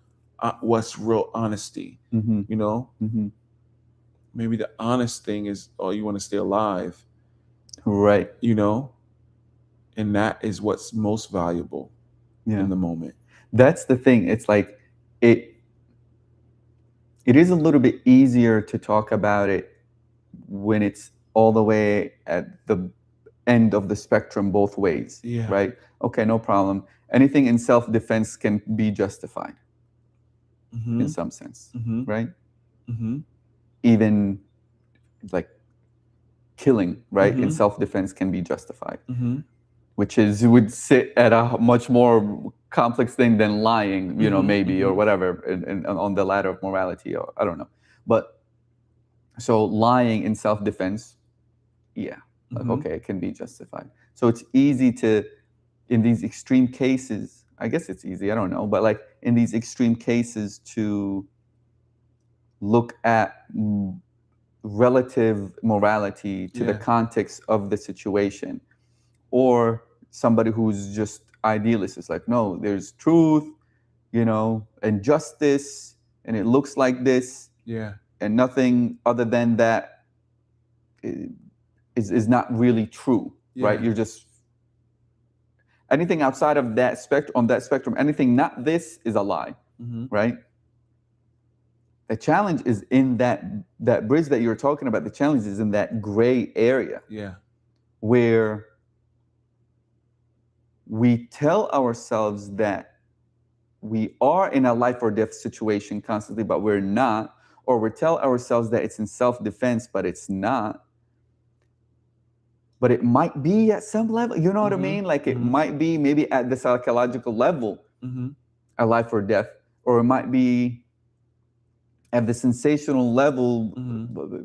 what's real honesty, maybe the honest thing is, oh, you want to stay alive, Right. you know, and that is what's most valuable Yeah. in the moment. That's the thing. It's like it it is a little bit easier to talk about it when it's all the way at the end of the spectrum both ways, Yeah. right? Okay, no problem. Anything in self-defense can be justified in Mm-hmm. some sense, Mm-hmm. right? Mm-hmm. Even like killing, right, in Mm-hmm. self-defense can be justified, Mm-hmm. which is would sit at a much more complex thing than lying, Mm-hmm. maybe or Mm-hmm. whatever, on the ladder of morality, or I don't know. But so lying in self-defense, yeah, like Mm-hmm. okay, it can be justified. So it's easy to, in these extreme cases, I guess it's easy, I don't know, but like in these extreme cases to look at relative morality to the Yeah. context of the situation, or somebody who's just idealist is like, no, there's truth, and justice, and it looks like this, Yeah. and nothing other than that is not really true, right? Yeah. You're just anything outside of that spectrum, on that spectrum, anything not this is a lie, Mm-hmm. right? The challenge is in that bridge that you're talking about. The challenge is in that gray area Yeah. where we tell ourselves that we are in a life or death situation constantly, but we're not, or we tell ourselves that it's in self-defense, but it's not. But it might be at some level, you know what I Mm-hmm. mean? Like it Mm-hmm. might be maybe at the psychological level, Mm-hmm. a life or death, or it might be at the sensational level, Mm-hmm.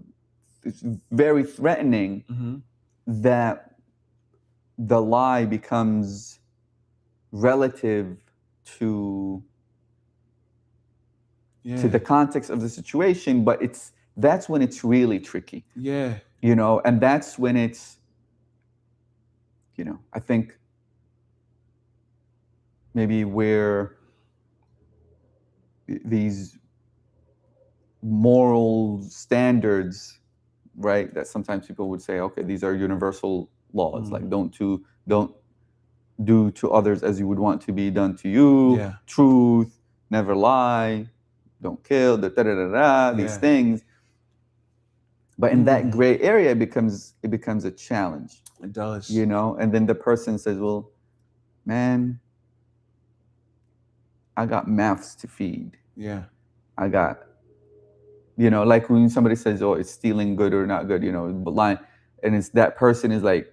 it's very threatening Mm-hmm. that the lie becomes relative to Yeah. the context of the situation, but that's when it's really tricky, Yeah. and that's when it's, I think maybe where these moral standards, right, that sometimes people would say, okay, these are universal laws, Mm. like don't do to others as you would want to be done to you, Yeah. truth, never lie, don't kill, these Yeah. things. But in that Mm. gray area, it becomes a challenge, It does. and then the person says, well, man, I got mouths to feed. Yeah. I got, like when somebody says, oh, it's stealing good or not good, but lying, and it's that person is like,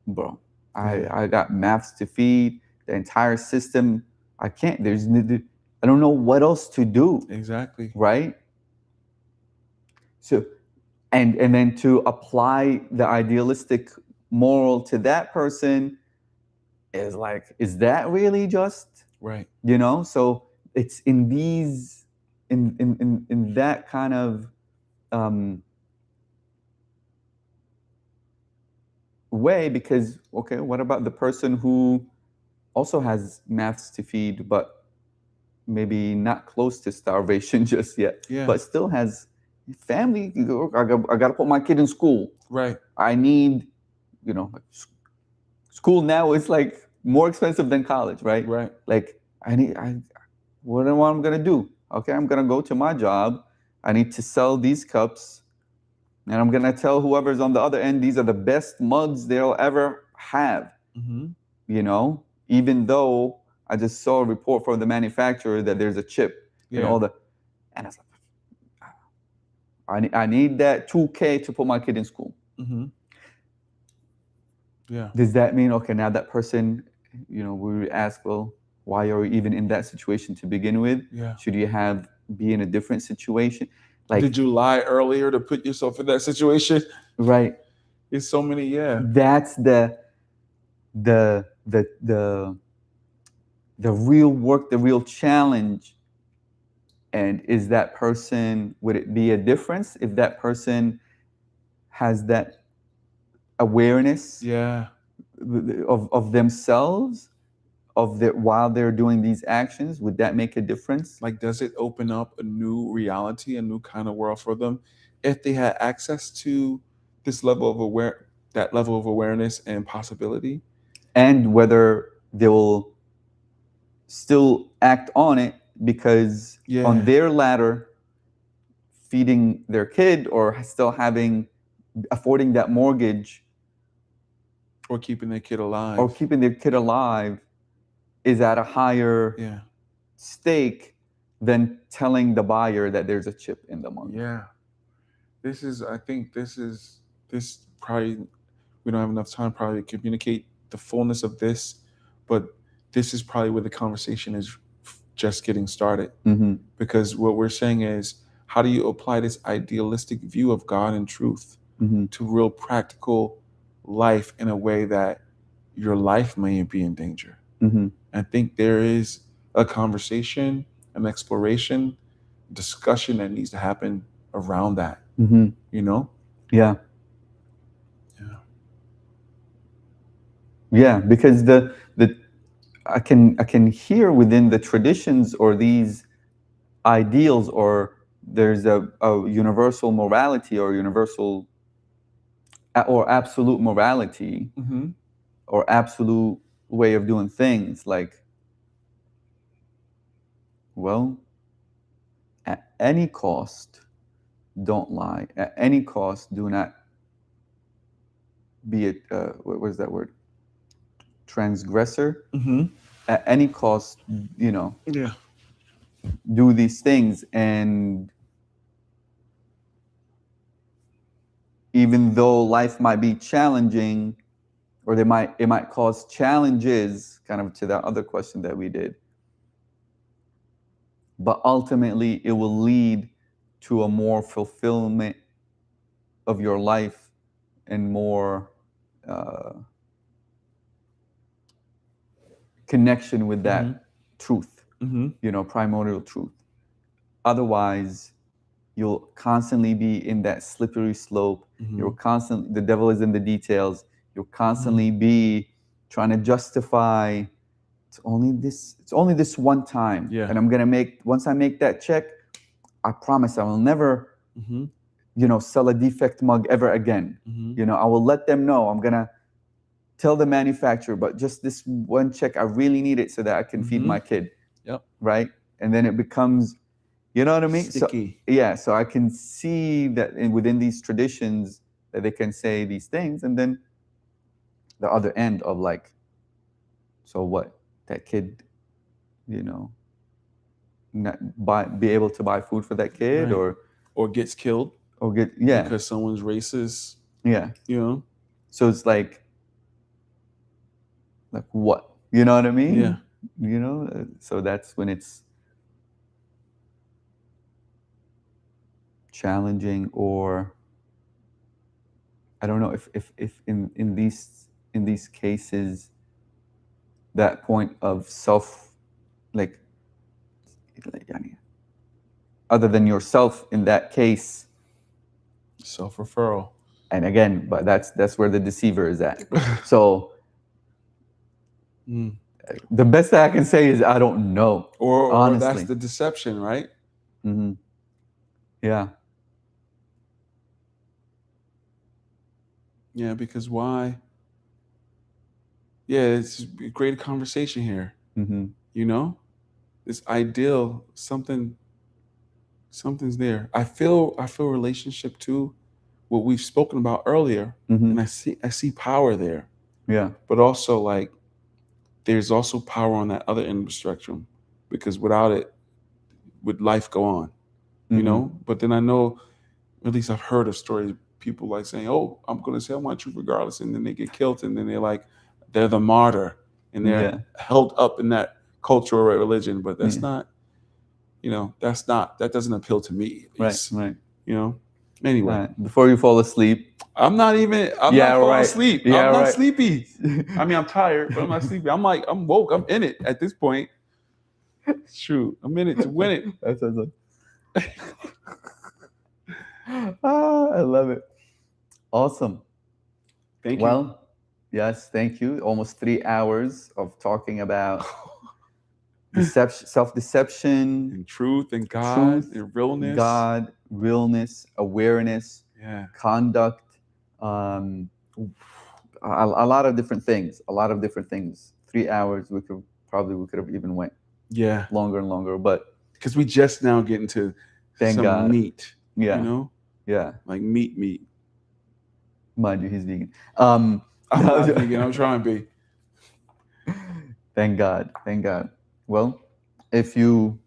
bro, Yeah. I got mouths to feed, the entire system. I can't, I don't know what else to do, Exactly. right? So, and then to apply the idealistic moral to that person is like, is that really just? Right. So it's in these, in that kind of um, way, because okay, what about the person who also has mouths to feed, but maybe not close to starvation just yet, Yeah. but still has family? I got to put my kid in school. Right. I need, like, school now is like more expensive than college, right? Right. Like what am I gonna do? Okay, I'm gonna go to my job. I need to sell these cups, and I'm gonna tell whoever's on the other end these are the best mugs they'll ever have. Mm-hmm. Even though I just saw a report from the manufacturer that there's a chip and Yeah. all the, and I was like, I need that 2K to put my kid in school. Mm-hmm. Yeah. Does that mean, okay, now that person, we would ask, well, why are you even in that situation to begin with? Yeah. Should you be in a different situation? Like, did you lie earlier to put yourself in that situation? right? It's so many. Yeah. That's the real work, the real challenge. And is that person, would it be a difference if that person has that awareness Yeah. of themselves, while they're doing these actions? Would that make a difference? Like, does it open up a new reality, a new kind of world for them? if they had access to this level of that level of awareness and possibility. And whether they will still act on it because on Yeah. their ladder, feeding their kid or still affording that mortgage Or keeping their kid alive. or keeping their kid alive is at a higher Yeah. stake than telling the buyer that there's a chip in the money. Yeah. I think this probably, we don't have enough time probably to communicate the fullness of this, but this is probably where the conversation is just getting started. Mm-hmm. Because what we're saying is, how do you apply this idealistic view of God and truth Mm-hmm. to real practical life in a way that your life may be in danger? Mm-hmm. I think there is a conversation, an exploration, discussion that needs to happen around that. Mm-hmm. You know? Yeah. Yeah. Yeah, because the I can hear within the traditions or these ideals, or there's a universal morality or universal or absolute morality Mm-hmm. or absolute way of doing things, like, well, at any cost, don't lie. At any cost, do not be what is that word? Transgressor. Mm-hmm. At any cost, Yeah. do these things. And even though life might be challenging, or it might cause challenges, kind of to that other question that we did, but ultimately it will lead to a more fulfillment of your life and more uh, connection with that Mm-hmm. truth, Mm-hmm. primordial truth. Otherwise, you'll constantly be in that slippery slope. Mm-hmm. The devil is in the details. You'll constantly be trying to justify, it's only this one time. Yeah. And once I make that check, I promise I will never, Mm-hmm. sell a defect mug ever again. Mm-hmm. I will let them know. I'm gonna tell the manufacturer, but just this one check, I really need it so that I can feed my kid. Yep. Right? And then it becomes, you know what I mean? Sticky. So I can see that within these traditions that they can say these things, and then the other end of, like, so what? That kid, not be able to buy food for that kid, Right. Or gets killed or get because someone's racist. Yeah. So it's like what? You know what I mean? Yeah. So that's when it's challenging, or I don't know if in these cases, that point of self, like, other than yourself in that case, self-referral. And again, but that's where the deceiver is at. So the best that I can say is I don't know. Or honestly, that's the deception, right? Mm-hmm. Yeah. Yeah, because why? Yeah, it's a great conversation here. Mm-hmm. This ideal, something's there. I feel relationship too, what we've spoken about earlier, Mm-hmm. and I see power there. Yeah. But also, like, there's also power on that other end of the spectrum, because without it, would life go on? Mm-hmm. But then I know, at least I've heard of stories, people like saying, "Oh, I'm going to say my truth regardless," and then they get killed, and then they're the martyr, and they're held up in that culture or religion. But that's not, that doesn't appeal to me. At least. Right. Anyway, before you fall asleep, I'm not falling asleep. Yeah, I'm not right. sleepy. I mean, I'm tired, but I'm not sleepy. I'm woke. I'm in it at this point. Shoot, I'm in it to win it. That sounds like I love it. Awesome. Thank you. Well, yes, thank you. Almost 3 hours of talking about self-deception, And truth and God truth, and realness. God, realness, awareness, Yeah. conduct, um, a lot of different things. A lot of different things. 3 hours, we could have even went Yeah. longer and longer, but Because we just now get into thank some God. meat, Yeah, like meat. mind you, he's vegan. I'm not vegan. I'm trying to be. Thank God, thank God. Well, if you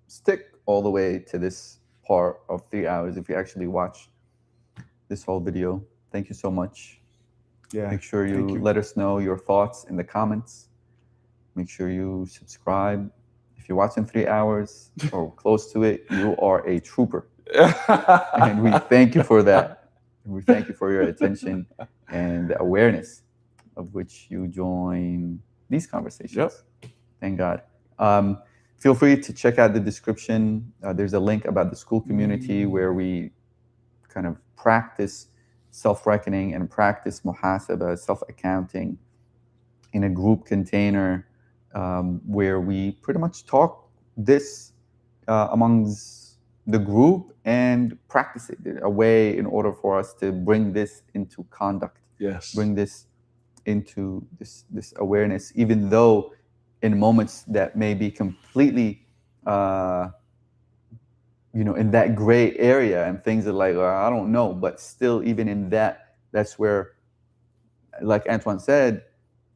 stick all the way to this part of 3 hours, if you actually watch this whole video, thank you so much. Yeah. Make sure Thank you you. let us know your thoughts in the comments. Make sure you subscribe. If you're watching 3 hours or close to it, you are a trooper. And we thank you for that. And we thank you for your attention and the awareness of which you join these conversations. Yep. Thank God. Feel free to check out the description. There's a link about the school community where we kind of practice self-reckoning and practice muhasaba, self-accounting in a group container, where we pretty much talk this amongst the group and practice it a way in order for us to bring this into conduct, Yes. bring this into this awareness, even though in moments that may be completely in that gray area and things are like, I don't know, but still, even in that, that's where, like Antoine said,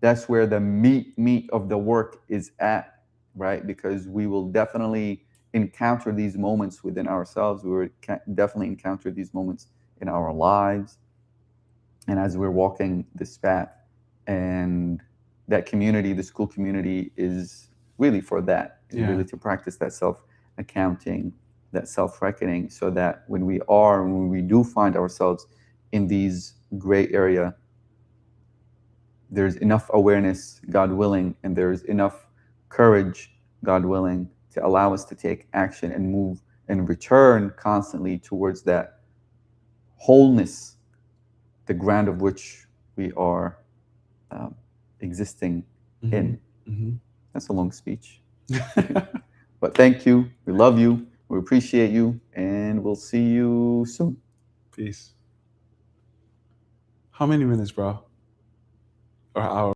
that's where the meat of the work is at, right? Because we will definitely encounter these moments within ourselves. We will definitely encounter these moments in our lives, and as we're walking this path. And that community, the school community, is really for that. It's really to practice that self-accounting, that self-reckoning, so that when we do find ourselves in these gray area, there's enough awareness, God willing, and there's enough courage, God willing, to allow us to take action and move and return constantly towards that wholeness, the ground of which we are existing in. That's a long speech. But thank you. We love you. We appreciate you. And we'll see you soon. Peace. How many minutes, bro? Or hours?